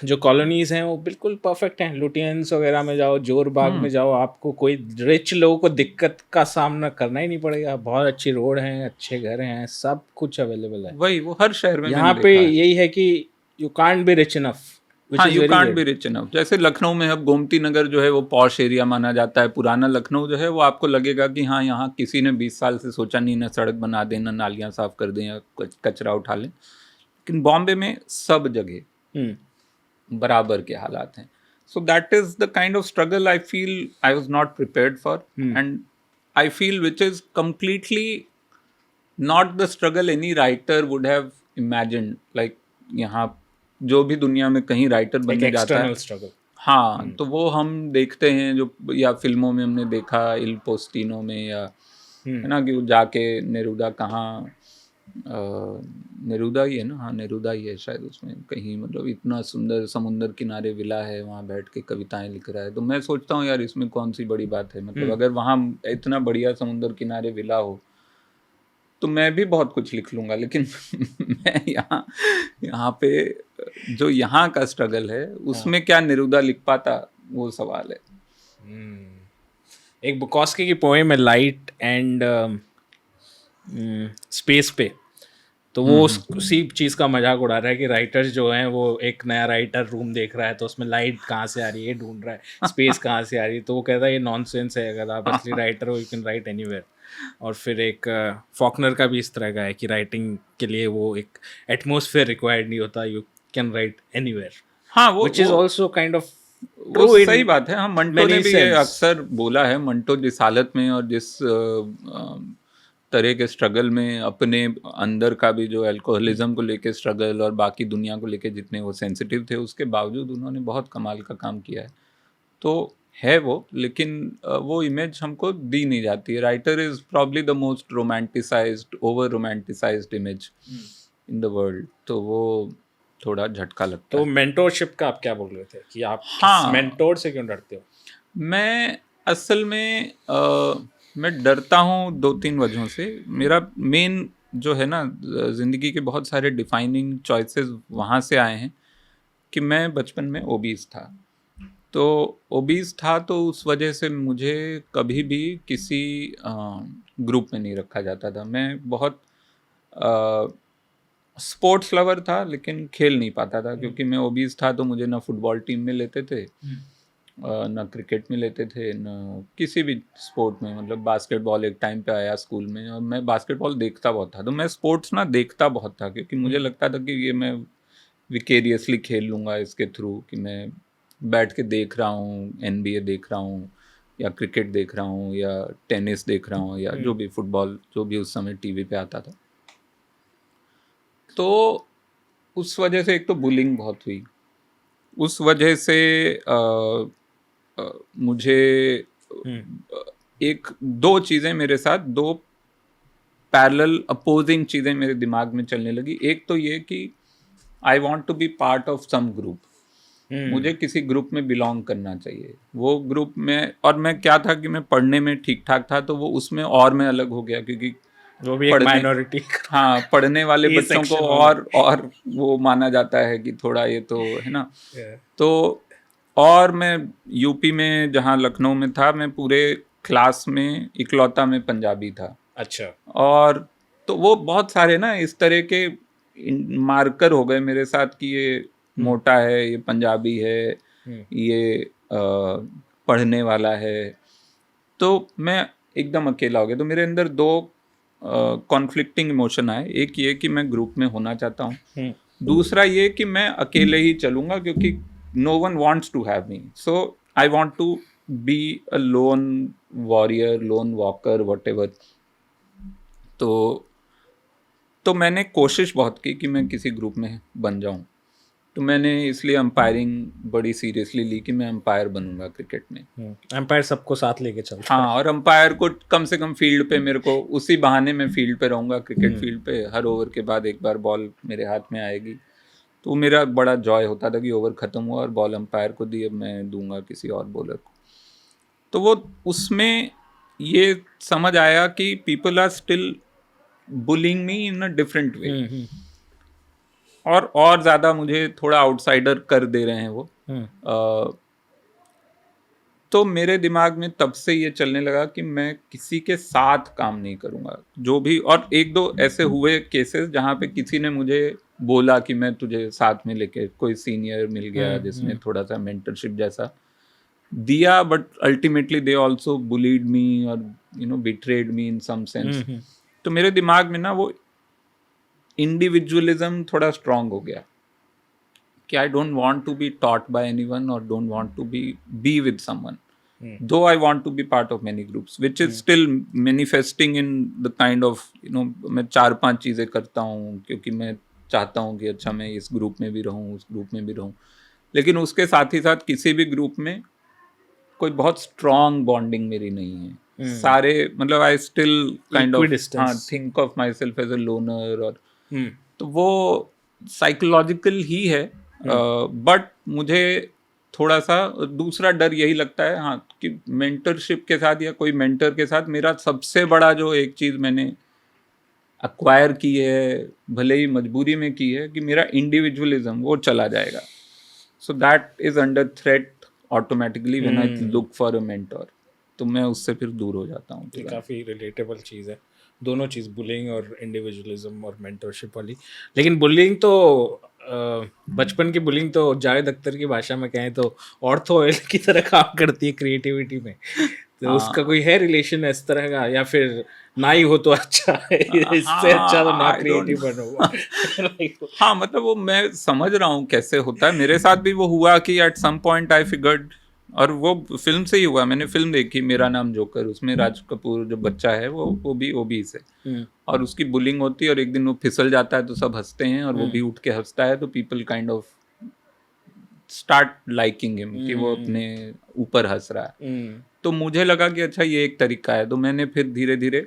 जो कॉलोनीज हैं वो बिल्कुल परफेक्ट हैं। लुटियंस वगैरह में जाओ, जोर बाग में जाओ, आपको कोई रिच लोगों को दिक्कत का सामना करना ही नहीं पड़ेगा। बहुत अच्छी रोड हैं, अच्छे घर हैं, सब कुछ अवेलेबल है। वही वो हर शहर में यहाँ मैंने पे देखा है। यही है कि you can't be rich enough, हाँ, you can't be rich enough. जैसे लखनऊ में अब गोमती नगर जो है वो पॉश एरिया माना जाता है, पुराना लखनऊ जो है वो आपको लगेगा कि हाँ यहाँ किसी ने 20 साल से सोचा नहीं, ना सड़क बना दें, ना नालियाँ साफ कर दें, या कचरा उठा लें। लेकिन बॉम्बे में सब जगह बराबर के हालात हैं। So that is the kind of struggle I feel I was not prepared for, and I feel which is completely not the struggle any writer would have imagined. Like यहाँ जो भी दुनिया में कहीं राइटर बनने जाता है, स्ट्रगल। हाँ, तो वो हम देखते हैं जो, या फिल्मों में हमने देखा, इल पोस्टिनो में, या है ना कि वो जाके नेरूदा कहाँ, नेरूदा ही है ना, हाँ नेरूदा ही है शायद, उसमें कहीं मतलब इतना सुंदर समुंदर किनारे विला है, वहाँ बैठ के कविताएं लिख रहा है। तो मैं सोचता हूँ यार इसमें कौन सी बड़ी बात है, मतलब अगर वहाँ इतना बढ़िया समुंदर किनारे विला हो तो मैं भी बहुत कुछ लिख लूँगा। लेकिन मैं यहाँ पे जो यहाँ का स्ट्रगल है उसमें क्या नेरूदा लिख पाता, वो सवाल है। एक बुकॉस्की की पोएम है लाइट एंड स्पेस पे, तो वो उसी चीज़ का मजाक उड़ा रहा है कि राइटर्स जो हैं वो एक नया राइटर रूम देख रहा है तो उसमें लाइट कहाँ से आ रही है ढूंढ रहा है, स्पेस कहाँ से आ रही है। तो वो कहता है ये नॉनसेंस है, अगर आप असली राइटर हो यू कैन राइट एनीवेयर। और फिर एक फॉकनर का भी इस तरह का है कि राइटिंग के लिए वो एक एटमॉस्फेयर रिक्वायर्ड नहीं होता, यू कैन राइट एनीवेयर। हाँ, वो which is also kind of वो सही बात है। हाँ, मंटो ने भी ये अक्सर बोला है। मंटो जिस हालत में और जिस तरह के स्ट्रगल में, अपने अंदर का भी जो अल्कोहलिज्म को लेके स्ट्रगल और बाकी दुनिया को लेके जितने वो सेंसिटिव थे, उसके बावजूद उन्होंने बहुत कमाल का काम किया है। तो है वो, लेकिन वो इमेज हमको दी नहीं जाती है। Writer is probably the most romanticised, over romanticised image in the world. तो वो थोड़ा झटका लगता है। तो मेंटोरशिप का आप क्या बोल रहे थे कि आप मेंटोर से क्यों डरते हो? मैं असल में मैं डरता हूँ 2-3 वजहों से। मेरा मेन जो है ना, ज़िंदगी के बहुत सारे डिफाइनिंग चॉइसेस वहाँ से आए हैं कि मैं बचपन में ओबीस था। तो ओबीस था तो उस वजह से मुझे कभी भी किसी ग्रुप में नहीं रखा जाता था। मैं बहुत स्पोर्ट्स लवर था लेकिन खेल नहीं पाता था क्योंकि मैं ओबीज था, तो मुझे ना फुटबॉल टीम में लेते थे, ना क्रिकेट में लेते थे, ना किसी भी स्पोर्ट में। मतलब बास्केटबॉल एक टाइम पे आया स्कूल में और मैं बास्केटबॉल देखता बहुत था, तो मैं स्पोर्ट्स ना देखता बहुत था क्योंकि मुझे लगता था कि ये मैं विकेरियसली खेल लूँगा इसके थ्रू, कि मैं बैठ के देख रहा हूँ, NBA देख रहा हूँ या क्रिकेट देख रहा हूँ या टेनिस देख रहा हूँ या जो भी फुटबॉल जो भी उस समय टीवी पे आता था। तो उस वजह से एक तो बुलिंग बहुत हुई, उस वजह से मुझे एक दो चीज़ें मेरे साथ, दो पैरेलल अपोजिंग चीज़ें मेरे दिमाग में चलने लगी। एक तो ये कि I want to be part of some group, मुझे किसी ग्रुप में बिलोंग करना चाहिए। वो ग्रुप में, और मैं क्या था कि मैं पढ़ने में ठीक ठाक था, तो वो उसमें और मैं अलग हो गया क्योंकि वो भी एक माइनॉरिटी, हाँ, पढ़ने वाले A बच्चों को section वाला। और वो माना जाता है कि थोड़ा ये तो है ना। तो और मैं यूपी में जहाँ लखनऊ में था, मैं पूरे क्लास में इकलौता में पंजाबी था। अच्छा। और तो वो बहुत सारे ना इस तरह के मार्कर हो गए मेरे साथ कि ये मोटा है, ये पंजाबी है, ये पढ़ने वाला है, तो मैं एकदम अकेला हो गया। तो मेरे अंदर दो कॉन्फ्लिक्टिंग इमोशन आए। एक ये कि मैं ग्रुप में होना चाहता हूँ, दूसरा ये कि मैं अकेले ही चलूँगा क्योंकि no one wants to have me, so I want to be a lone warrior, lone walker, whatever. तो मैंने कोशिश बहुत की कि मैं किसी ग्रुप में बन जाऊं। तो मैंने इसलिए अंपायरिंग बड़ी सीरियसली ली कि मैं अंपायर बनूंगा क्रिकेट में। एम्पायर सबको साथ लेके चलता हाँ, और अंपायर को कम से कम फील्ड पे, मेरे को उसी बहाने में फील्ड पे रहूंगा, क्रिकेट फील्ड पे हर ओवर के बाद एक बार बॉल मेरे हाथ में आएगी, तो मेरा बड़ा जॉय होता था कि ओवर ख़त्म हुआ और बॉल अंपायर को दी, अब मैं दूंगा किसी और बॉलर को। तो वो उसमें ये समझ आया कि people are still bullying me in a different way, और ज़्यादा मुझे थोड़ा आउटसाइडर कर दे रहे हैं वो। तो मेरे दिमाग में तब से ये चलने लगा कि मैं किसी के साथ काम नहीं करूँगा जो भी। और एक दो ऐसे हुए केसेस जहाँ पे किसी ने मुझे बोला कि मैं तुझे साथ में लेके, कोई सीनियर मिल गया जिसने थोड़ा सा मेंटरशिप जैसा दिया, but ultimately they also bullied me और बिट्रेड मी इन सम सेंस। तो मेरे दिमाग में ना वो इंडिविजुअलिज्म थोड़ा स्ट्रांग हो गया कि I don't want to be taught by anyone और don't want to be with someone, though I want to be part of many groups, which is still manifesting in the kind of मैं 4-5 चीज़ें करता हूँ क्योंकि मैं चाहता हूँ कि अच्छा मैं इस ग्रुप में भी रहूँ, उस ग्रुप में भी रहूँ, लेकिन उसके साथ ही साथ किसी भी ग्रुप में कोई बहुत स्ट्रॉन्ग बॉन्डिंग मेरी नहीं है। सारे मतलब I still kind of think of myself as a loner, और तो वो साइकोलॉजिकल ही है। बट मुझे थोड़ा सा दूसरा डर यही लगता है, हाँ, कि मेंटरशिप के साथ या कोई मेंटर के साथ मेरा सबसे बड़ा जो एक चीज़ मैंने अक्वायर की है, भले ही मजबूरी में की है, कि मेरा इंडिविजुअलिज्म वो चला जाएगा। So that is under threat automatically when I look for a mentor, तो मैं उससे फिर दूर हो जाता हूँ। ये काफ़ी रिलेटेबल चीज़ है, दोनों चीज़, बुलिंग और इंडिविजुअलिज्म और मेंटरशिप वाली। लेकिन बुलिंग तो बचपन की बुलिंग तो जावेद अख्तर की भाषा में कहें तो ऑर्थो ऑयल की तरह काम करती है क्रिएटिविटी में। तो उसका कोई है रिलेशन इस तरह का, या फिर ना ही हो तो अच्छा है, इससे अच्छा तो ना क्रिएटिव बनो। हाँ, मतलब वो मैं समझ रहा हूँ कैसे होता है। मेरे साथ भी वो हुआ कि at some point I figured, और वो फिल्म से ही हुआ। मैंने फिल्म देखी मेरा नाम जोकर, उसमें राज कपूर जो बच्चा है वो भी ओबी से, और उसकी बुलिंग होती है और एक दिन वो फिसल जाता है तो सब हंसते हैं और वो भी उठ के हंसता है, तो people kind of start liking him कि वो अपने ऊपर हंस रहा है। तो मुझे लगा कि अच्छा ये एक तरीका है, तो मैंने फिर धीरे धीरे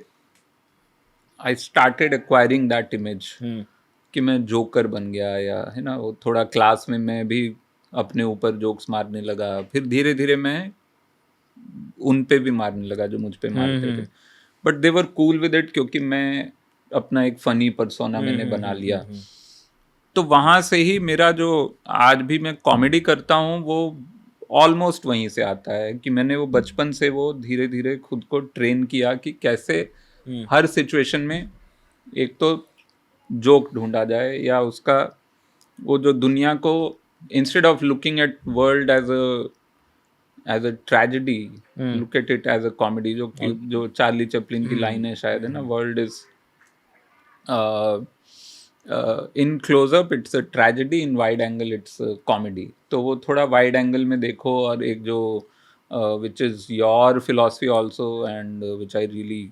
I started acquiring that image कि मैं जोकर बन गया, या है ना, वो थोड़ा क्लास में मैं भी अपने ऊपर जोक्स मारने लगा। फिर धीरे धीरे मैं उन पे भी मारने लगा जो मुझ पे मारते थे, but they were cool with it क्योंकि मैं अपना एक फनी पर्सोना मैंने बना लिया। तो वहाँ से ही मेरा जो आज भी मैं कॉमेडी करता हूँ वो ऑलमोस्ट वहीं से आता है कि मैंने वो बचपन से वो धीरे धीरे खुद को ट्रेन किया कि कैसे हर सिचुएशन में एक तो जोक ढूंढा जाए, या उसका वो जो दुनिया को instead of looking at world as a tragedy, look at it as a comedy, जो चार्ली चैपलिन की लाइन है शायद, है ना, world is in close up it's a tragedy, in wide angle it's comedy. तो वो थोड़ा वाइड एंगल में देखो, और एक जो which is your philosophy also, and which I really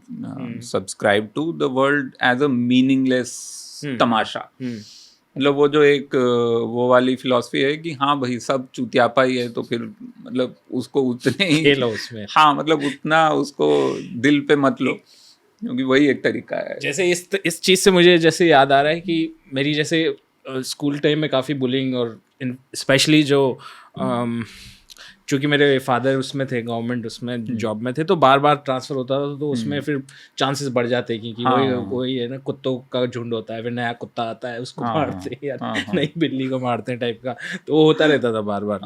subscribe to, the world as a meaningless तमाशा। मतलब वो जो एक वो वाली फिलॉसफी है कि हाँ भाई सब चूतियापा ही है, तो फिर मतलब उसको उतने ही खेलो उसमें, हाँ मतलब उतना उसको दिल पे मत लो, क्योंकि वही एक तरीका है। जैसे इस चीज़ से मुझे जैसे याद आ रहा है कि मेरी जैसे स्कूल टाइम में काफ़ी बुलिंग, और स्पेशली जो चूँकि मेरे फादर उसमें थे, गवर्नमेंट उसमें जॉब में थे, तो बार बार ट्रांसफ़र होता था, तो उसमें फिर चांसेस बढ़ जाते हैं कि वही है ना, कुत्तों का झुंड होता है, फिर नया कुत्ता आता है उसको मारते हैं, या नई बिल्ली को मारते हैं टाइप का, तो वो होता रहता था बार बार।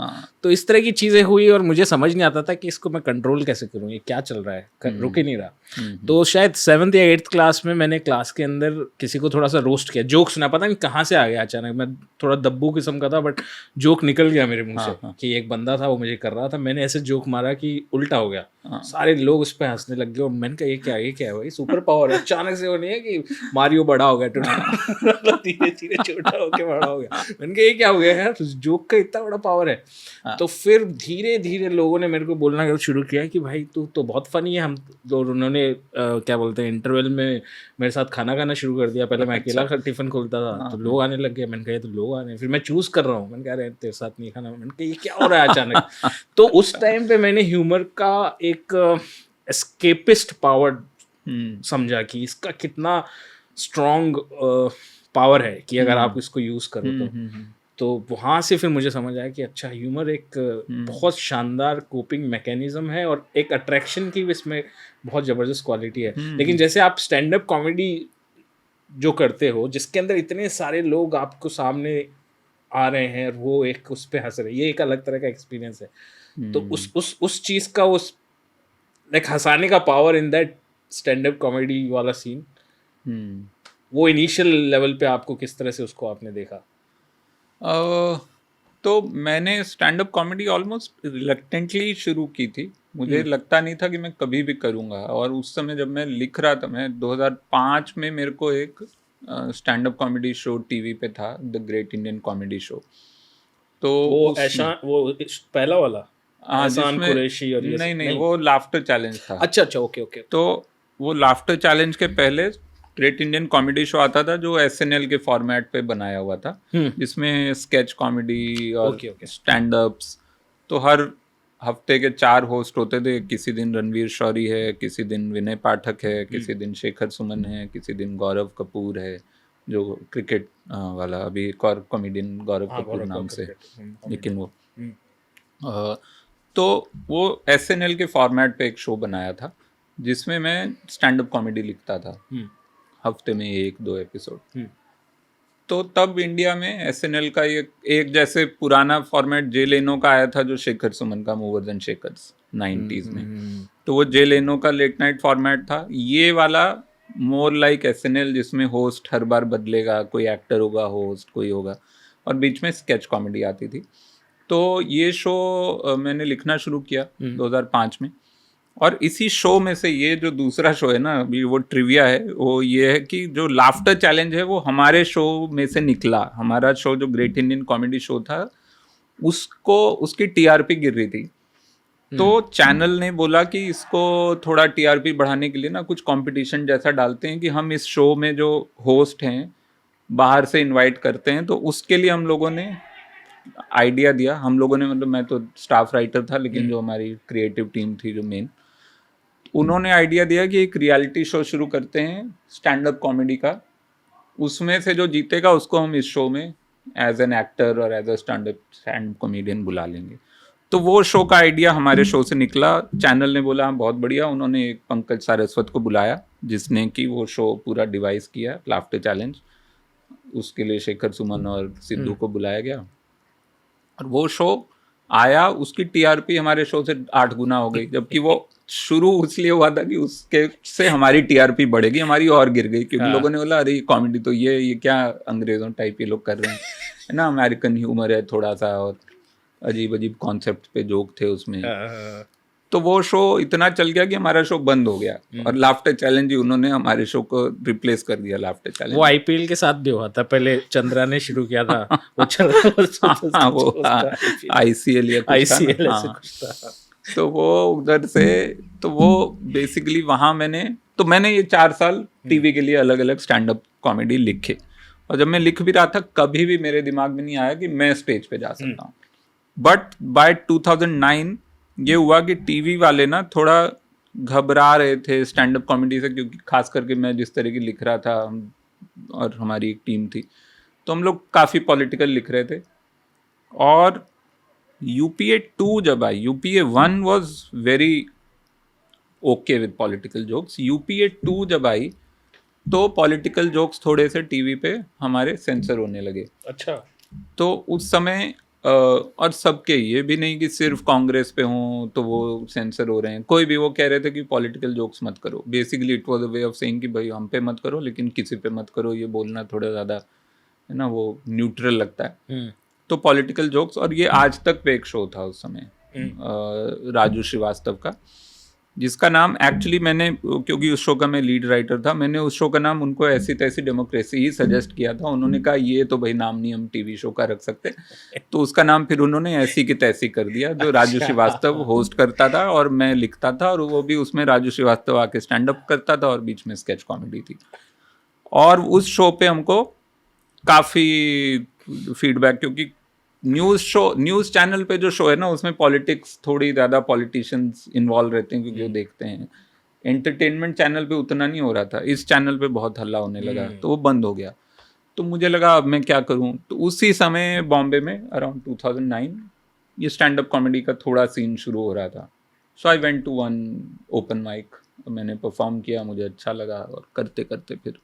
तो इस तरह की चीज़ें हुई, और मुझे समझ नहीं आता था कि इसको मैं कंट्रोल कैसे करूँ, ये क्या चल रहा है, रुक ही नहीं रहा। तो शायद 7th या 8th क्लास में मैंने क्लास के अंदर किसी को थोड़ा सा रोस्ट किया, जोक सुना, पता नहीं कहाँ से आ गया अचानक, मैं थोड़ा दब्बू किस्म का था, बट जोक निकल गया मेरे मुंह से कि एक बंदा था वो मुझे कर रहा था, मैंने ऐसे जोक मारा कि उल्टा हो गया, सारे लोग उस पर हंसने लग गए, और मैंने कहा ये क्या है भाई, सुपर पावर है, अचानक से वो नहीं है कि मारियो बड़ा हो गया, धीरे धीरे छोटा होकर बड़ा हो गया, मैंने कहा ये क्या हो गया यार, जोक का इतना बड़ा पावर है। तो फिर धीरे धीरे लोगों ने मेरे को बोलना शुरू किया कि भाई तू तो बहुत फनी है, हम तो, उन्होंने क्या बोलते हैं, इंटरवल में मेरे साथ खाना खाना शुरू कर दिया, पहले मैं अकेला टिफिन खोलता था, तो लोग आने लग गए, मैंने कहा तो लोग आने, फिर मैं चूज कर रहा हूँ, मैंने कहा तेरे साथ नहीं खाना, मैंने कहा ये क्या हो रहा है अचानक। तो उस टाइम पे मैंने ह्यूमर का एक एस्केपिस्ट पावर समझा कि इसका कितना स्ट्रॉन्ग पावर है कि अगर आप इसको यूज करो तो वहाँ से फिर मुझे समझ आया कि अच्छा, ह्यूमर एक बहुत शानदार कोपिंग मैकेनिज्म है, और एक अट्रैक्शन की इसमें बहुत ज़बरदस्त क्वालिटी है। लेकिन जैसे आप स्टैंड अप कॉमेडी जो करते हो, जिसके अंदर इतने सारे लोग आपको सामने आ रहे हैं और वो एक उस पर हंस रहे हैं, ये एक अलग तरह का एक्सपीरियंस है। तो उस चीज़ का, उस लाइक हंसाने का power in that stand up comedy वाला सीन, वो इनिशियल लेवल पे आपको किस तरह से उसको आपने देखा? तो मैंने stand up comedy almost reluctantly शुरू की थी, मुझे लगता नहीं था कि मैं कभी भी करूँगा। और उस समय जब मैं लिख रहा था, मैं 2005 में मेरे को एक stand up comedy show TV पे था, the great Indian comedy show. तो वो पहला वाला एहसान कुरैशी, और ये नहीं, वो लाफ्टर चैलेंज था। अच्छा, ओके। तो वो लाफ्टर चैलेंज के पहले ग्रेट इंडियन कॉमेडी शो आता था, जो SNL के फॉर्मेट पे बनाया हुआ था, जिसमें स्केच कॉमेडी और स्टैंड अप्स, तो हर हफ्ते के 4 होस्ट होते थे। किसी दिन रणवीर शौरी है, किसी दिन विनय पाठक है, किसी दिन शेखर सुमन है, किसी दिन गौरव कपूर है, जो क्रिकेट वाला, अभी एक और कॉमेडियन गौरव कपूर नाम से, लेकिन वो तो वो SNL के फॉर्मेट पे एक शो बनाया था, जिसमें मैं स्टैंड अप कॉमेडी लिखता था, हफ्ते में 1-2 एपिसोड। तो तब इंडिया में SNL का एक जैसे पुराना फॉर्मेट जे लेनो का आया था, जो शेखर सुमन का मोर देन शेखर्स 90s में, तो वो जे लेनो का लेट नाइट फॉर्मेट था। ये वाला मोर लाइक SNL, जिसमें होस्ट हर बार बदलेगा, कोई एक्टर होगा होस्ट, कोई होगा, और बीच में स्केच कॉमेडी आती थी। तो ये शो मैंने लिखना शुरू किया 2005 में। और इसी शो में से ये जो दूसरा शो है ना, अभी वो ट्रिविया है, वो ये है कि जो लाफ्टर चैलेंज है वो हमारे शो में से निकला। हमारा शो जो ग्रेट इंडियन कॉमेडी शो था, उसकी TRP गिर रही थी, तो चैनल ने बोला कि इसको थोड़ा TRP बढ़ाने के लिए ना कुछ कंपटीशन जैसा डालते हैं, कि हम इस शो में जो होस्ट हैं बाहर से इनवाइट करते हैं। तो उसके लिए हम लोगों ने आइडिया दिया, हम लोगों ने मतलब मैं तो स्टाफ राइटर था, लेकिन जो हमारी क्रिएटिव टीम थी जो मेन, उन्होंने आइडिया दिया कि एक रियलिटी शो शुरू करते हैं स्टैंड अप कॉमेडी का, उसमें से जो जीतेगा उसको हम इस शो में एज एन एक्टर और as a stand up comedian बुला लेंगे। तो वो शो का आइडिया हमारे शो से निकला। चैनल ने बोला बहुत बढ़िया, उन्होंने एक पंकज सारस्वत को बुलाया, जिसने कि वो शो पूरा डिवाइस किया, लाफ्टर चैलेंज। उसके लिए शेखर सुमन और सिद्धू को बुलाया गया, और वो शो आया, उसकी टीआरपी हमारे शो से 8 गुना हो गई, जबकि वो शुरू इसलिए हुआ था कि उसके से हमारी टीआरपी बढ़ेगी, हमारी और गिर गई, क्योंकि लोगों ने बोला अरे कॉमेडी तो ये क्या अंग्रेजों टाइप ये लोग कर रहे हैं, है ना, अमेरिकन ह्यूमर है थोड़ा सा, और अजीब अजीब कॉन्सेप्ट पे जोक थे उसमें। तो वो शो इतना चल गया कि हमारा शो बंद हो गया, और लाफ्टर चैलेंज ही उन्होंने हमारे शो को रिप्लेस कर दिया, लाफ्टर चैलेंज। वो आईपीएल के साथ भी हुआ था, पहले चंद्रा ने शुरू किया था वो चल वो आईसीएल या आईसीएल ऐसे कुछ था। तो वो उधर से, तो वो बेसिकली वहाँ मैंने ये 4 साल टीवी के लिए अलग अलग स्टैंड अप कॉमेडी लिखे, और जब मैं लिख भी रहा था कभी भी मेरे दिमाग में नहीं आया कि मैं स्टेज पे जा सकता हूँ। बट बाय 2009 ये हुआ कि टीवी वाले ना थोड़ा घबरा रहे थे स्टैंड अप कॉमेडी से, क्योंकि खास करके मैं जिस तरह की लिख रहा था और हमारी एक टीम थी, तो हम लोग काफ़ी पॉलिटिकल लिख रहे थे। और यूपीए 2 जब आई, UPA 1 was very okay with political jokes, UPA 2 जब आई तो पॉलिटिकल जोक्स थोड़े से टीवी पे हमारे सेंसर होने लगे। अच्छा। तो उस समय और सबके, ये भी नहीं कि सिर्फ कांग्रेस पे हों तो वो सेंसर हो रहे हैं, कोई भी, वो कह रहे थे कि पॉलिटिकल जोक्स मत करो। Basically it was a way of saying कि भाई हम पे मत करो लेकिन किसी पे मत करो, ये बोलना थोड़ा ज़्यादा, है ना, वो न्यूट्रल लगता है। तो पॉलिटिकल जोक्स, और ये आज तक पे एक शो था उस समय राजू श्रीवास्तव का, जिसका नाम एक्चुअली मैंने, क्योंकि उस शो का मैं लीड राइटर था, मैंने उस शो का नाम उनको ऐसी तैसी डेमोक्रेसी ही सजेस्ट किया था। उन्होंने कहा ये तो भाई नाम नहीं हम टीवी शो का रख सकते, तो उसका नाम फिर उन्होंने ऐसी की तैसी कर दिया, जो राजू श्रीवास्तव होस्ट करता था और मैं लिखता था, और वो भी उसमें राजू श्रीवास्तव आके स्टैंड अप करता था और बीच में स्केच कॉमेडी थी। और उस शो पे हमको काफ़ी फीडबैक, क्योंकि न्यूज़ चैनल पे जो शो है ना उसमें पॉलिटिक्स, थोड़ी ज़्यादा पॉलिटिशियंस इन्वॉल्व रहते हैं क्योंकि वो देखते हैं। एंटरटेनमेंट चैनल पे उतना नहीं हो रहा था, इस चैनल पे बहुत हल्ला होने लगा, तो वो बंद हो गया। तो मुझे लगा अब मैं क्या करूं, तो उसी समय बॉम्बे में अराउंड 2009 ये स्टैंड अप कॉमेडी का थोड़ा सीन शुरू हो रहा था। So I went to one open mic, मैंने परफॉर्म किया, मुझे अच्छा लगा, और करते करते फिर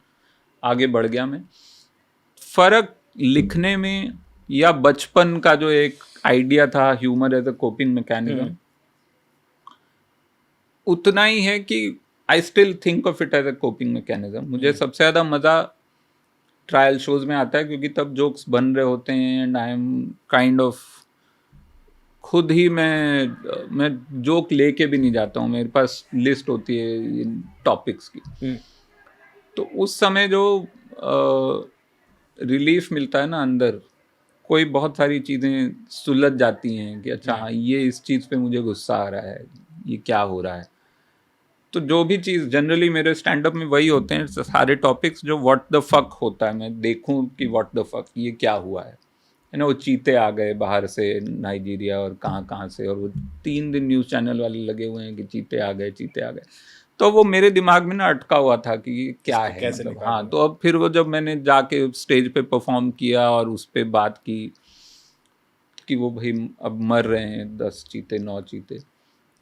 आगे बढ़ गया मैं। फ़र्क लिखने में या बचपन का जो एक आइडिया था humour as a coping mechanism, उतना ही है कि I still think of it as a coping mechanism. मुझे सबसे ज़्यादा मज़ा ट्रायल शोज में आता है, क्योंकि तब जोक्स बन रहे होते हैं and I am kind of, खुद ही मैं जोक लेके भी नहीं जाता हूँ, मेरे पास लिस्ट होती है टॉपिक्स की। तो उस समय जो रिलीफ मिलता है ना अंदर, कोई बहुत सारी चीज़ें सुलझ जाती हैं कि अच्छा हाँ ये इस चीज़ पे मुझे गुस्सा आ रहा है, ये क्या हो रहा है। तो जो भी चीज़ जनरली मेरे स्टैंड अप में वही होते हैं सारे टॉपिक्स, जो व्हाट द फक होता है, मैं देखूं कि व्हाट द फक ये क्या हुआ है ना। वो चीते आ गए बाहर से नाइजीरिया और कहाँ से, और वो 3 दिन न्यूज़ चैनल वाले लगे हुए हैं कि चीते आ गए। तो वो मेरे दिमाग में ना अटका हुआ था कि ये क्या है, मतलब हाँ। तो अब फिर वो जब मैंने जाके स्टेज पे परफॉर्म किया और उस पर बात की कि वो भाई अब मर रहे हैं 10 चीते 9 चीते,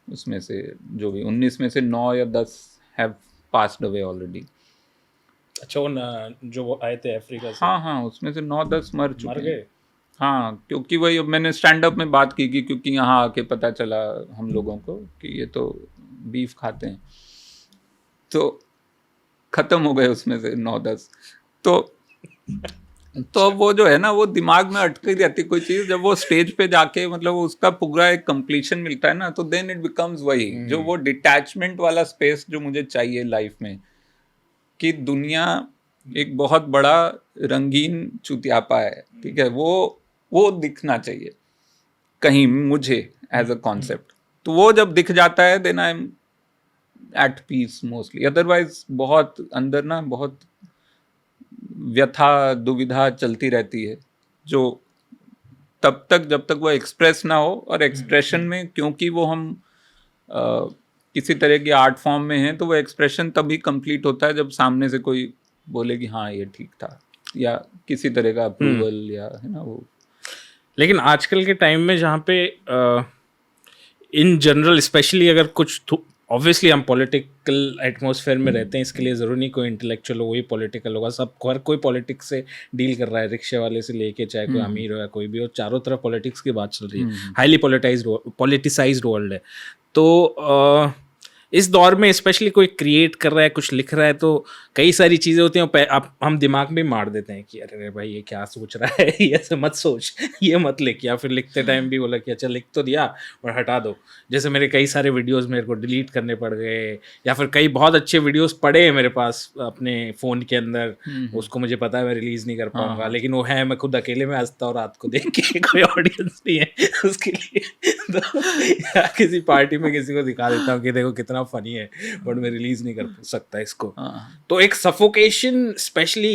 उसमें से जो भी 19 में से 9 या 10 हैव पास्ड अवे ऑलरेडी। अच्छा, जो वो आए थे अफ्रीका से? हाँ, उसमें से 9-10 मर चुके हैं। हाँ, क्योंकि वही अब मैंने स्टैंड अप में बात की क्योंकि यहाँ आके पता चला हम लोगों को कि ये तो बीफ खाते हैं, तो ख़त्म हो गए उसमें से 9-10। तो अब वो जो है ना, वो दिमाग में अटकी रहती कोई चीज़, जब वो स्टेज पे जाके मतलब उसका पूरा एक कंप्लीशन मिलता है ना, तो देन इट बिकम्स वही जो वो डिटैचमेंट वाला स्पेस जो मुझे चाहिए लाइफ में, कि दुनिया एक बहुत बड़ा रंगीन चुतियापा है, ठीक है, वो दिखना चाहिए कहीं मुझे एज अ कॉन्सेप्ट। तो वो जब दिख जाता है then I am at peace mostly. Otherwise बहुत अंदर ना बहुत व्यथा दुविधा चलती रहती है, जो तब तक जब तक वो एक्सप्रेस ना हो। और एक्सप्रेशन में क्योंकि वो हम किसी तरह की आर्ट फॉर्म में हैं, तो वो एक्सप्रेशन तभी कंप्लीट होता है जब सामने से कोई बोले कि हाँ ये ठीक था, या किसी तरह का अप्रूवल, या है ना वो। लेकिन आजकल के टाइम में जहाँ पे इन जनरल स्पेशली अगर कुछ ऑब्वियसली हम पॉलिटिकल एटमॉस्फेयर में रहते हैं, इसके लिए ज़रूरी नहीं कोई इंटेलेक्चुअल हो वही पॉलिटिकल होगा। सब हर कोई पॉलिटिक्स से डील कर रहा है, रिक्शे वाले से लेके चाहे कोई अमीर हो या कोई भी हो, चारों तरफ पॉलिटिक्स की बात चल रही है। हाईली पॉलिटिसाइज्ड वर्ल्ड है। तो इस दौर में स्पेशली कोई क्रिएट कर रहा है, कुछ लिख रहा है, तो कई सारी चीज़ें होती हैं आप हम दिमाग में मार देते हैं कि अरे भाई ये क्या सोच रहा है, ये ऐसे मत सोच, ये मत लिख। या फिर लिखते टाइम भी बोला कि अच्छा लिख तो दिया और हटा दो। जैसे मेरे कई सारे वीडियोस मेरे को डिलीट करने पड़ गए, या फिर कई बहुत अच्छे वीडियोस पड़े हैं मेरे पास अपने फ़ोन के अंदर, उसको मुझे पता है मैं रिलीज़ नहीं कर पाऊंगा, लेकिन वो है, मैं खुद अकेले में हंसता हूँ रात को देख के, कोई ऑडियंस नहीं है उसके लिए। तो या किसी पार्टी में किसी को दिखा देता हूँ कि देखो कितना फनी है, बट मैं रिलीज नहीं कर सकता इसको। तो एक सफोकेशन स्पेशली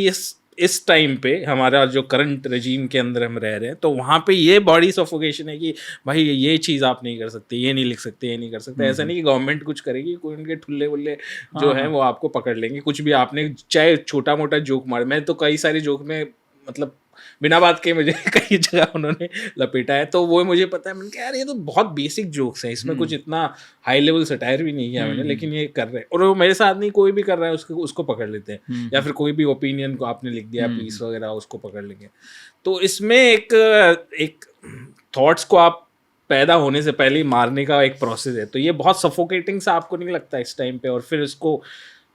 इस टाइम पे हमारा जो करंट रजीम के अंदर हम रह रहे हैं, तो वहाँ पे ये बॉडी सफोकेशन है कि भाई ये चीज़ आप नहीं कर सकते, ये नहीं लिख सकते, ये नहीं कर सकते। ऐसा नहीं कि गवर्नमेंट कुछ करेगी, कोई उनके ठुल्ले वुल्ले जो हैं वो आपको पकड़ लेंगे। कुछ भी आपने चाहे छोटा मोटा जोक मार, मैं तो कई सारे जोक में मतलब बिना बात के मुझे कई जगह उन्होंने लपेटा है, तो वो मुझे पता है। मैंने कहा यार ये तो बहुत बेसिक जोक्स हैं, इसमें कुछ इतना हाई लेवल सटायर भी नहीं किया मैंने, लेकिन ये कर रहे हैं। और वो मेरे साथ नहीं, कोई भी कर रहा है उसको पकड़ लेते हैं। या फिर कोई भी ओपिनियन को आपने लिख दिया पीस वगैरह, उसको पकड़ लेंगे। तो इसमें एक थॉट्स को आप पैदा होने से पहले ही मारने का एक प्रोसेस है। तो ये बहुत सफोकेटिंग सा आपको नहीं लगता इस टाइम पे? और फिर इसको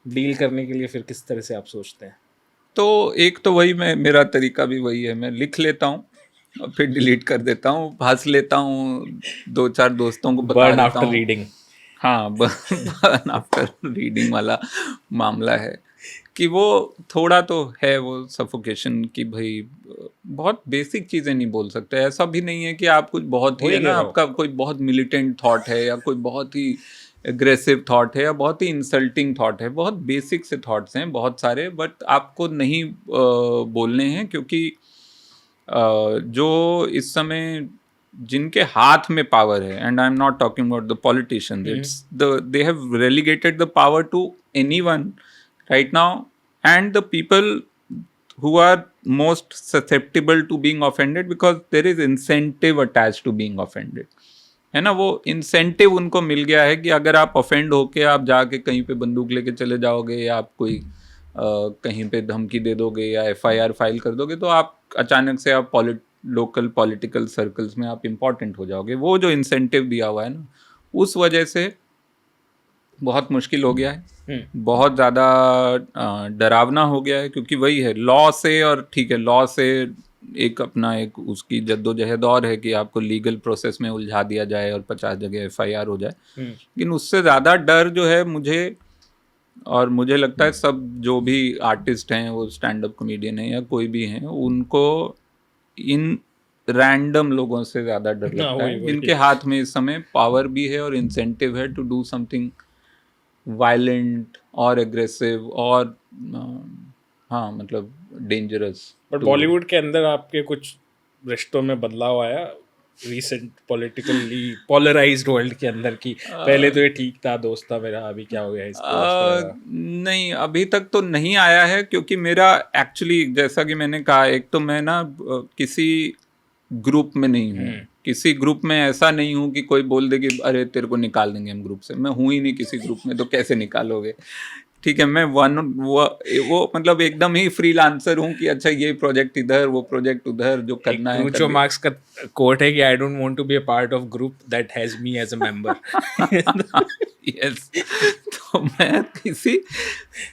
डील करने के लिए फिर किस तरह से आप सोचते हैं? तो एक तो वही, मेरा तरीका भी वही है, मैं लिख लेता हूँ और फिर डिलीट कर देता हूँ, हंस लेता हूँ, 2-4 दोस्तों को बता देता आफ्टर हूँ। रीडिंग। हाँ, बर्न आफ्टर रीडिंग वाला मामला है कि वो थोड़ा तो है वो सफोकेशन की। भाई बहुत बेसिक चीज़ें नहीं बोल सकते। ऐसा भी नहीं है कि आप कुछ बहुत ही है ना, आपका कोई बहुत मिलिटेंट थॉट है या कोई बहुत ही एग्रेसिव थॉट है या बहुत ही इंसल्टिंग थॉट है। बहुत बेसिक से थॉट्स हैं बहुत सारे, बट आपको नहीं बोलने हैं, क्योंकि जो इस समय जिनके हाथ में पावर है, and I am not talking about the politicians, it's they have relegated the power to anyone right now, and the people who are most susceptible to being offended, because there is incentive attached to being offended, है ना। वो incentive उनको मिल गया है कि अगर आप offend होके आप जाके कहीं पे बंदूक लेके चले जाओगे, या आप कोई कहीं पे धमकी दे दोगे या FIR फाइल कर दोगे, तो आप अचानक से आप लोकल पॉलिटिकल सर्कल्स में आप इम्पॉर्टेंट हो जाओगे। वो जो इंसेंटिव दिया हुआ है ना, उस वजह से बहुत मुश्किल हो गया है, बहुत ज़्यादा डरावना हो गया है। क्योंकि वही है लॉ से, और ठीक है लॉ से एक अपना एक उसकी जद्दोजहद और है कि आपको लीगल प्रोसेस में उलझा दिया जाए और 50 जगह FIR हो जाए। लेकिन उससे ज़्यादा डर जो है मुझे लगता है सब जो भी आर्टिस्ट हैं, वो स्टैंड अप कॉमेडियन हैं या कोई भी हैं, उनको इन रैंडम लोगों से ज़्यादा डर लगता है, जिनके हाथ में इस समय पावर भी है और इंसेंटिव है टू डू समथिंग वायलेंट और एग्रेसिव और हाँ मतलब डेंजरस। बट बॉलीवुड के अंदर आपके कुछ रिश्तों में बदलाव आया रिसेंट पॉलिटिकली पोलराइज्ड वर्ल्ड के अंदर की? पहले तो ये ठीक था, दोस्त था मेरा, अभी क्या हो गया इसको? नहीं, अभी तक तो नहीं आया है, क्योंकि मेरा एक्चुअली जैसा कि मैंने कहा, एक तो मैं ना किसी ग्रुप में नहीं हूँ, किसी ग्रुप में ऐसा नहीं हूँ कि कोई बोल दे कि अरे तेरे को निकाल देंगे हम ग्रुप से। मैं हूँ ही नहीं किसी ग्रुप में, तो कैसे निकालोगे? ठीक है, मैं वो मतलब एकदम ही फ्रीलांसर हूँ कि अच्छा ये प्रोजेक्ट इधर, वो प्रोजेक्ट उधर, जो करना है। ग्रूचो मार्क्स का कोट है कि I don't want to be a part of group that has me as a member. Yes, तो मैं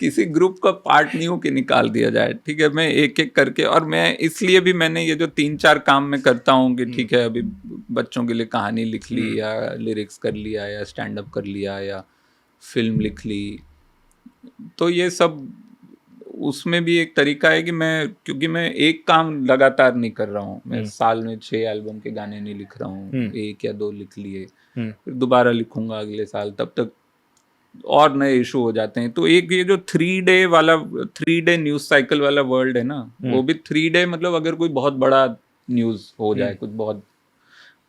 किसी ग्रुप का पार्ट नहीं हूँ कि निकाल दिया जाए। ठीक है, मैं एक एक करके, और मैं इसलिए भी मैंने ये जो 3-4 काम मैं करता हूँ कि ठीक है अभी बच्चों के लिए कहानी लिख ली, या लिरिक्स कर लिया, या स्टैंड अप कर लिया, या फिल्म लिख ली, तो ये सब उसमें भी एक तरीका है कि क्योंकि मैं एक काम लगातार नहीं कर रहा हूँ। मैं साल में 6 एल्बम के गाने नहीं लिख रहा हूँ, 1 या 2 लिख लिए, फिर दोबारा लिखूंगा अगले साल, तब तक और नए इशू हो जाते हैं। तो एक ये जो 3 डे न्यूज साइकिल वाला वर्ल्ड है ना, वो भी 3 डे मतलब अगर कोई बहुत बड़ा न्यूज हो जाए, कुछ बहुत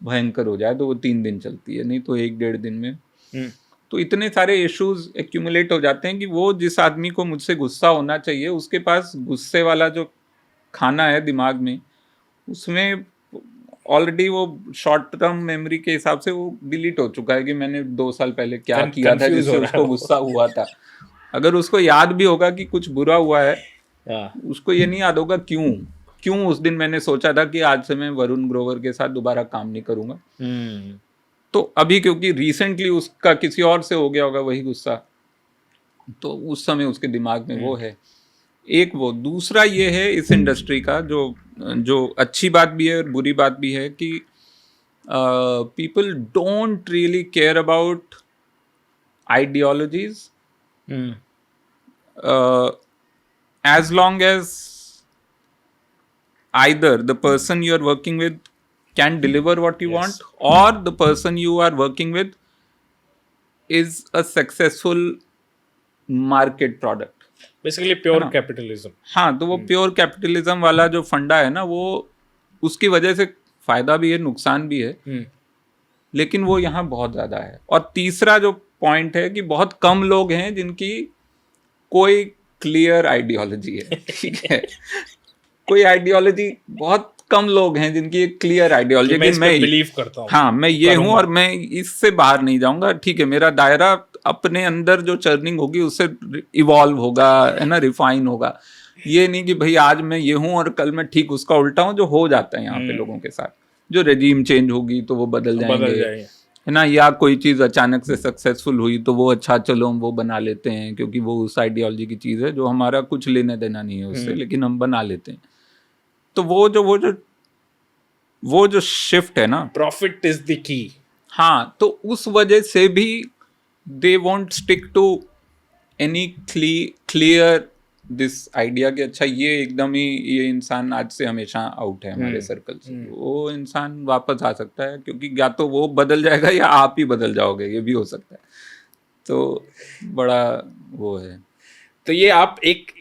भयंकर हो जाए, तो वो 3 दिन चलती है, नहीं तो 1-1.5 दिन में। तो इतने सारे इश्यूज एक्यूमुलेट हो जाते हैं कि वो जिस आदमी को मुझसे गुस्सा होना चाहिए, उसके पास गुस्से वाला जो खाना है दिमाग में, उसमें ऑलरेडी वो शॉर्ट टर्म मेमोरी के हिसाब से वो डिलीट हो चुका है कि मैंने 2 साल पहले क्या किया था confuse जिससे हो रहा है उसको वो। गुस्सा हुआ था। अगर उसको याद भी होगा कि कुछ बुरा हुआ है, हाँ, उसको ये नहीं याद होगा क्यों क्यों उस दिन मैंने सोचा था कि आज से मैं वरुण ग्रोवर के साथ दोबारा काम नहीं करूंगा। तो अभी क्योंकि रिसेंटली उसका किसी और से हो गया होगा वही गुस्सा, तो उस समय उसके दिमाग में वो है। एक वो, दूसरा ये है इस इंडस्ट्री का जो जो अच्छी बात भी है और बुरी बात भी है कि people don't really care about ideologies as long as either the person you are working with can deliver what you Yes. want, or the person you are working with is a successful market product. Basically pure ना? Capitalism. हाँ, तो वो pure capitalism वाला जो फंडा है ना, वो उसकी वजह से फायदा भी है नुकसान भी है, लेकिन वो यहाँ बहुत ज्यादा है। और तीसरा जो पॉइंट है कि बहुत कम लोग हैं जिनकी कोई क्लियर आइडियोलॉजी है। ठीक है, कोई आइडियोलॉजी, बहुत कम लोग हैं जिनकी एक क्लियर आइडियोलॉजी मैं कि इस मैं पे बिलीव करता हूँ, हाँ मैं ये हूँ करूँगा। और मैं इससे बाहर नहीं जाऊंगा। ठीक है, मेरा दायरा अपने अंदर जो चर्निंग होगी उससे इवॉल्व होगा, है ना, रिफाइन होगा। ये नहीं कि भाई आज मैं ये हूँ और कल मैं ठीक उसका उल्टा हूँ, जो हो जाता है यहाँ पे लोगों के साथ। जो रेजीम चेंज होगी तो वो बदल जाएंगे, है ना, या कोई चीज़ अचानक से सक्सेसफुल हुई तो वो अच्छा चलो हम वो बना लेते हैं क्योंकि वो उस आइडियोलॉजी की चीज़ है जो हमारा कुछ लेना देना नहीं है उससे, लेकिन हम बना लेते हैं। तो वो जो शिफ्ट है ना, प्रॉफिट इज द की। हाँ, तो उस वजह से भी they won't stick to any clear this idea कि अच्छा ये एकदम ही ये इंसान आज से हमेशा आउट है हमारे सर्कल से। वो इंसान वापस आ सकता है क्योंकि या तो वो बदल जाएगा या आप ही बदल जाओगे, ये भी हो सकता है। तो बड़ा वो है। तो ये आप एक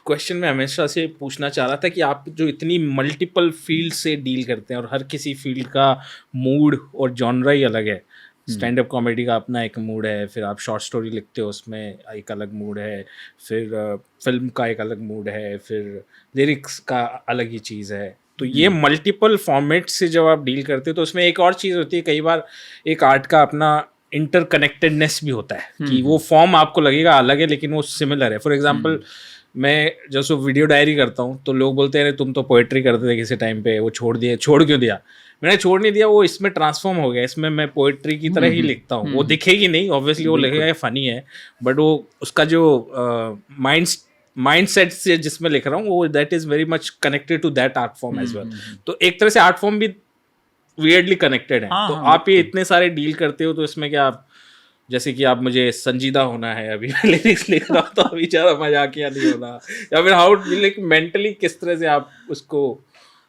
क्वेश्चन में हमेशा से पूछना चाह रहा था कि आप जो इतनी मल्टीपल फील्ड से डील करते हैं और हर किसी फील्ड का मूड और जॉनरा ही अलग है। स्टैंड अप कॉमेडी का अपना एक मूड है, फिर आप शॉर्ट स्टोरी लिखते हो उसमें एक अलग मूड है, फिर फिल्म का एक अलग मूड है, फिर लिरिक्स का अलग ही चीज़ है। तो ये मल्टीपल फॉर्मेट से जब आप डील करते हो तो उसमें एक और चीज़ होती है, कई बार एक आर्ट का अपना इंटरकनेक्टेडनेस भी होता है कि वो फॉर्म आपको लगेगा अलग है लेकिन वो सिमिलर है। फॉर एग्जांपल मैं जैसे वीडियो डायरी करता हूँ तो लोग बोलते हैं अरे तुम तो पोएट्री करते थे किसी टाइम पे, वो छोड़ दिया। छोड़ क्यों दिया? मैंने छोड़ नहीं दिया, वो इसमें ट्रांसफॉर्म हो गया, इसमें मैं पोएट्री की तरह ही लिखता हूँ। वो दिखेगी नहीं ऑब्वियसली, वो लगेगा फनी है, बट वो उसका जो माइंड सेट से जिसमें लिख रहा हूँ वो that is very much connected to that art form as well. तो एक तरह से आर्ट फॉर्म भी वियर्डली कनेक्टेड है। तो आप ये इतने सारे डील करते हो तो इसमें क्या आप, जैसे कि आप मुझे संजीदा होना है, अभी मैं लिरिक्स लिख रहा हूँ तो अभी ज़्यादा मजाकिया नहीं होना, या फिर हाउ लाइक मेंटली किस तरह से आप उसको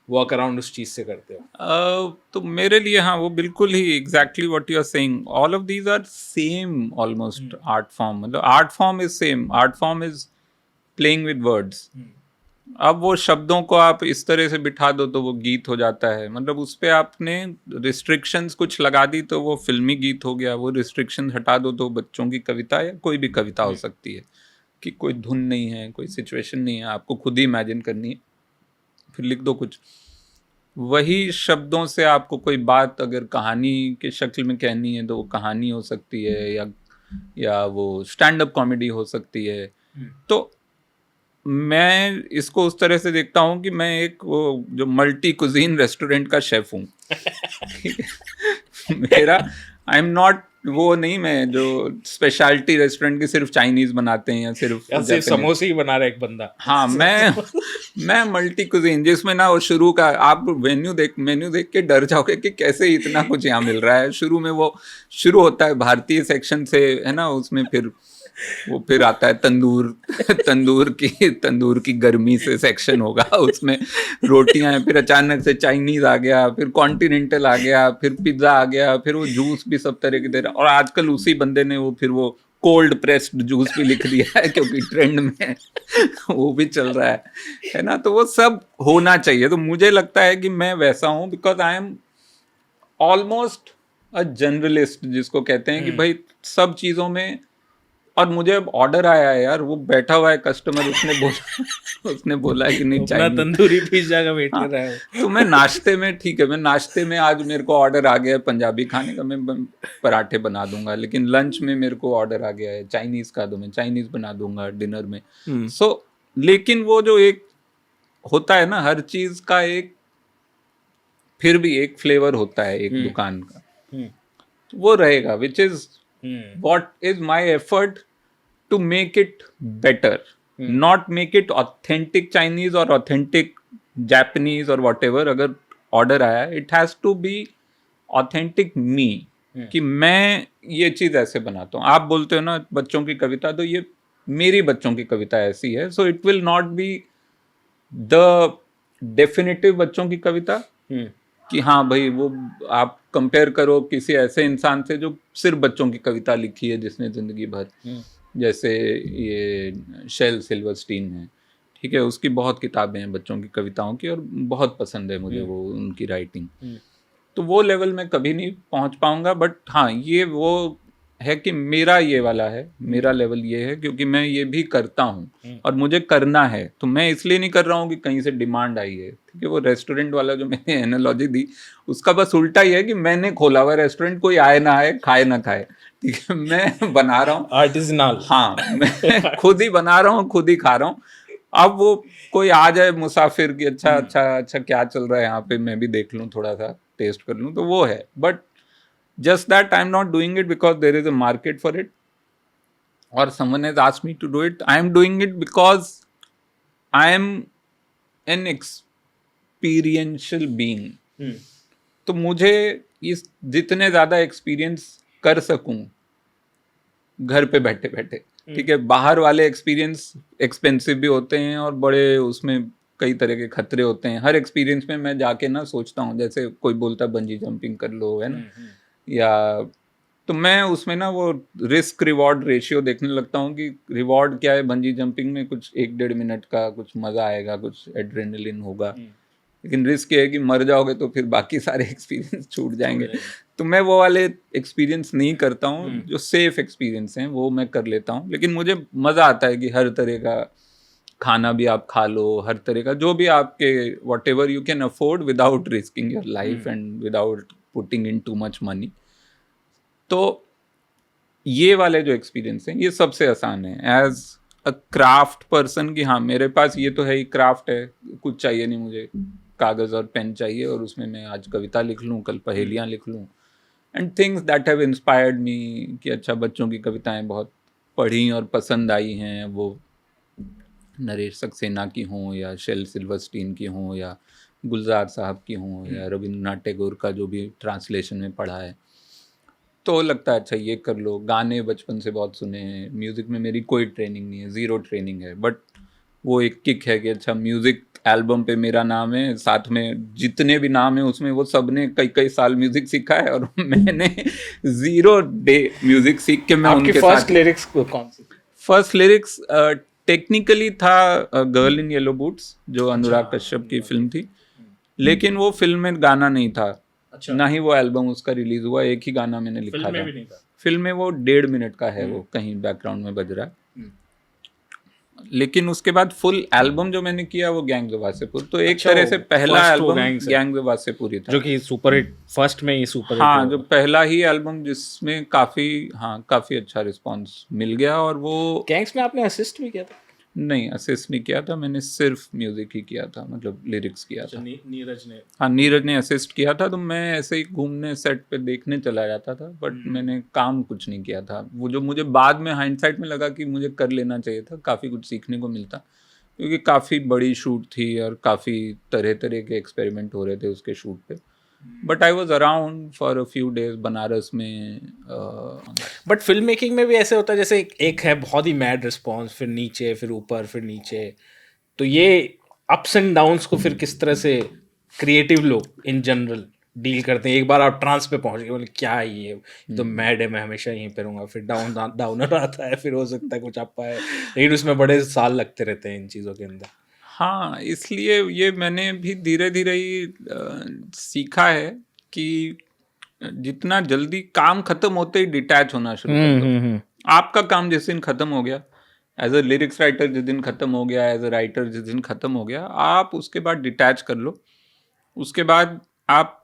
वर्क अराउंड उस चीज़ से करते हो? तो मेरे लिए हाँ वो बिल्कुल ही exactly what you are saying, all of these are same almost art form. मतलब art form is same, art form is playing with words. अब वो शब्दों को आप इस तरह से बिठा दो तो वो गीत हो जाता है। मतलब उस पर आपने रिस्ट्रिक्शंस कुछ लगा दी तो वो फिल्मी गीत हो गया। वो रिस्ट्रिक्शन हटा दो तो बच्चों की कविता या कोई भी कविता हो सकती है कि कोई धुन नहीं है, कोई सिचुएशन नहीं है, आपको खुद ही इमेजिन करनी है, फिर लिख दो कुछ। वही शब्दों से आपको कोई बात अगर कहानी के शक्ल में कहनी है तो वो कहानी हो सकती है या वो स्टैंड अप कॉमेडी हो सकती है। तो मैं इसको उस तरह से देखता हूँ कि मैं एक वो जो मल्टी कुजीन रेस्टोरेंट का शेफ हूँ। मेरा आई एम नॉट वो नहीं, मैं जो स्पेशलिटी रेस्टोरेंट की सिर्फ चाइनीज बनाते हैं या सिर्फ समोसे ही बना रहा है एक बंदा। हाँ, मैं मल्टी कुजीन, जिसमें ना वो शुरू का आप मेन्यू देख के डर जाओगे कि कैसे इतना कुछ यहाँ मिल रहा है। शुरू में वो शुरू होता है भारतीय सेक्शन से, है ना, उसमें फिर आता है तंदूर की गर्मी से सेक्शन होगा, उसमें रोटियां हैं, फिर अचानक से चाइनीज आ गया, फिर कॉन्टिनेंटल आ गया, फिर पिज्जा आ गया, फिर वो जूस भी सब तरह के दे रहा। और आजकल उसी बंदे ने वो कोल्ड प्रेस्ड जूस भी लिख दिया है क्योंकि ट्रेंड में वो भी चल रहा है ना। तो वो सब होना चाहिए। तो मुझे लगता है कि मैं वैसा हूँ because I am almost a generalist, जिसको कहते हैं कि भाई सब चीज़ों में और मुझे अब ऑर्डर आया है यार, वो बैठा हुआ है कस्टमर, उसने बोला है कि नहीं अपना चाहिए। तंदूरी पिज्जा का वेट हाँ, कर रहा है तो मैं नाश्ते में, ठीक है, मैं नाश्ते में आज मेरे को ऑर्डर आ गया है पंजाबी खाने का, मैं पराठे बना दूंगा, लेकिन लंच में मेरे को ऑर्डर आ गया है चाइनीज का, तो मैं चाइनीज बना दूंगा डिनर में। सो लेकिन वो जो एक होता है ना, हर चीज का एक फिर भी एक फ्लेवर होता है एक दुकान का, तो वो रहेगा, which is what is my effort to make it better, not make it authentic Chinese or authentic Japanese or whatever। अगर ऑर्डर आया, it has to be authentic me, कि मैं ये चीज ऐसे बनाता हूँ। आप बोलते हो ना बच्चों की कविता, तो ये मेरी बच्चों की कविता ऐसी है, so it will not be the definitive बच्चों की कविता कि हाँ भाई वो आप कंपेयर करो किसी ऐसे इंसान से जो सिर्फ बच्चों की कविता लिखी है जिसने जिंदगी भर, जैसे ये शेल सिल्वरस्टीन है, ठीक है, उसकी बहुत किताबें हैं बच्चों की कविताओं की, और बहुत पसंद है मुझे वो उनकी राइटिंग। तो वो लेवल में कभी नहीं पहुंच पाऊंगा, बट हाँ ये वो है कि मेरा ये वाला है, मेरा लेवल ये है, क्योंकि मैं ये भी करता हूँ और मुझे करना है, तो मैं इसलिए नहीं कर रहा हूँ कि कहीं से डिमांड आई है, ठीक है। वो रेस्टोरेंट वाला जो मैंने एनालॉजी दी, उसका बस उल्टा ही है कि मैंने खोला हुआ रेस्टोरेंट, कोई आए ना आए, खाए ना खाए, ठीक है, मैं बना रहा हूँ आर्टिजनल। हाँ, मैं खुद ही बना रहा हूँ, खुद ही खा रहा हूँ। अब वो कोई आ जाए मुसाफिर की, अच्छा अच्छा अच्छा क्या चल रहा है यहाँ पे, मैं भी देख लूँ, थोड़ा सा टेस्ट कर लूँ, तो वो है। But just that I'm not doing it because there is a market for it or someone has asked me to do it. I am doing it because I am an experiential being. तो मुझे इस जितने ज्यादा experience कर सकूं घर पे बैठे बैठे, ठीक है, बाहर वाले एक्सपीरियंस एक्सपेंसिव भी होते हैं और बड़े उसमें कई तरह के खतरे होते हैं। हर एक्सपीरियंस में मैं जाके ना सोचता हूँ, जैसे कोई बोलता है बंजी जंपिंग कर लो, है ना, या तो मैं उसमें ना वो रिस्क रिवॉर्ड रेशियो देखने लगता हूँ कि रिवॉर्ड क्या है बंजी जंपिंग में, कुछ 1-1.5 मिनट का कुछ मजा आएगा, कुछ एड्रेनलिन होगा, लेकिन रिस्क ये है कि मर जाओगे तो फिर बाकी सारे एक्सपीरियंस छूट जाएंगे। तो मैं वो वाले एक्सपीरियंस नहीं करता हूँ, जो सेफ एक्सपीरियंस हैं वो मैं कर लेता हूँ। लेकिन मुझे मज़ा आता है कि हर तरह का खाना भी आप खा लो, हर तरह का जो भी आपके what ever you can afford without risking your life and without putting in too much money. तो ये वाले जो एक्सपीरियंस हैं ये सबसे आसान है एज अ क्राफ्ट पर्सन, कि हाँ मेरे पास ये तो है ही, क्राफ्ट है, कुछ चाहिए नहीं मुझे, कागज़ और पेन चाहिए और उसमें मैं आज कविता लिख लूँ, कल पहेलियाँ लिख लूँ, and things that have inspired me, कि अच्छा बच्चों की कविताएं बहुत पढ़ी और पसंद आई हैं, वो नरेश सक्सेना की हों या शेल सिल्वरस्टीन की हों या गुलजार साहब की हों या रविंद्रनाथ टैगोर का जो भी ट्रांसलेशन में पढ़ा है, तो लगता है अच्छा ये कर लो। गाने बचपन से बहुत सुने हैं, म्यूज़िक में मेरी कोई ट्रेनिंग नहीं है, ज़ीरो ट्रेनिंग है, बट वो एक किक है कि अच्छा म्यूज़िक एल्बम पे मेरा नाम है, साथ में जितने भी नाम है उसमें वो सब ने कई कई साल म्यूज़िक सीखा है और मैंने 0 डे म्यूज़िक सीख के मैं उनके साथ। फर्स्ट लिरिक्स कौन सी? फर्स्ट लिरिक्स टेक्निकली था गर्ल इन येलो बूट्स, जो अनुराग कश्यप की फिल्म थी, लेकिन वो फिल्म में गाना नहीं था। अच्छा। ना ही वो एल्बम उसका रिलीज हुआ, एक ही गाना मैंने लिखा था। फिल्म में वो 1.5 मिनट का है, वो कहीं बैकग्राउंड में बज रहा है। लेकिन उसके बाद फुल एल्बम जो मैंने किया वो गैंग्स ऑफ वासेपुर, तो एक तरह से पहला एल्बम गैंग्स ऑफ वासेपुर ही था, जो कि सुपर हिट, फर्स्ट में ही सुपर हिट। हाँ, जो पहला ही एल्बम जिसमें काफी अच्छा रिस्पांस मिल गया। और वो गैंग्स में आपने असिस्ट भी किया था? नहीं, असिस्ट नहीं किया था मैंने, सिर्फ म्यूजिक ही किया था, मतलब लिरिक्स किया था। नीरज ने? हाँ, नीरज ने असिस्ट किया था, तो मैं ऐसे ही घूमने सेट पे देखने चला जाता था, बट मैंने काम कुछ नहीं किया था। वो जो मुझे बाद में हाइंडसाइट में लगा कि मुझे कर लेना चाहिए था, काफ़ी कुछ सीखने को मिलता, क्योंकि काफ़ी बड़ी शूट थी और काफ़ी तरह तरह के एक्सपेरिमेंट हो रहे थे उसके शूट पे। But I was around for a few days Banaras में। बट फिल्म मेकिंग में भी ऐसे होता है, जैसे एक है बहुत ही मैड रिस्पॉन्स, फिर नीचे, फिर ऊपर, फिर नीचे, तो ये अप्स एंड डाउन्स को फिर किस तरह से क्रिएटिव लोग इन जनरल डील करते हैं? एक बार आप ट्रांस पे पहुंच गए, बोले क्या है ये तो मैड है, मैं हमेशा यहीं पे रहूंगा, फिर डाउनर आता है, फिर हो सकता है कुछ अप आए, लेकिन उसमें बड़े साल लगते रहते हैं इन चीज़ों के अंदर। हाँ, इसलिए ये मैंने भी धीरे धीरे ही सीखा है कि जितना जल्दी काम खत्म होते ही डिटैच होना शुरू कर दो। आपका काम जिस दिन खत्म हो गया, एज अ लिरिक्स राइटर जिस दिन खत्म हो गया, एज अ राइटर जिस दिन खत्म हो गया, आप उसके बाद डिटैच कर लो। उसके बाद आप,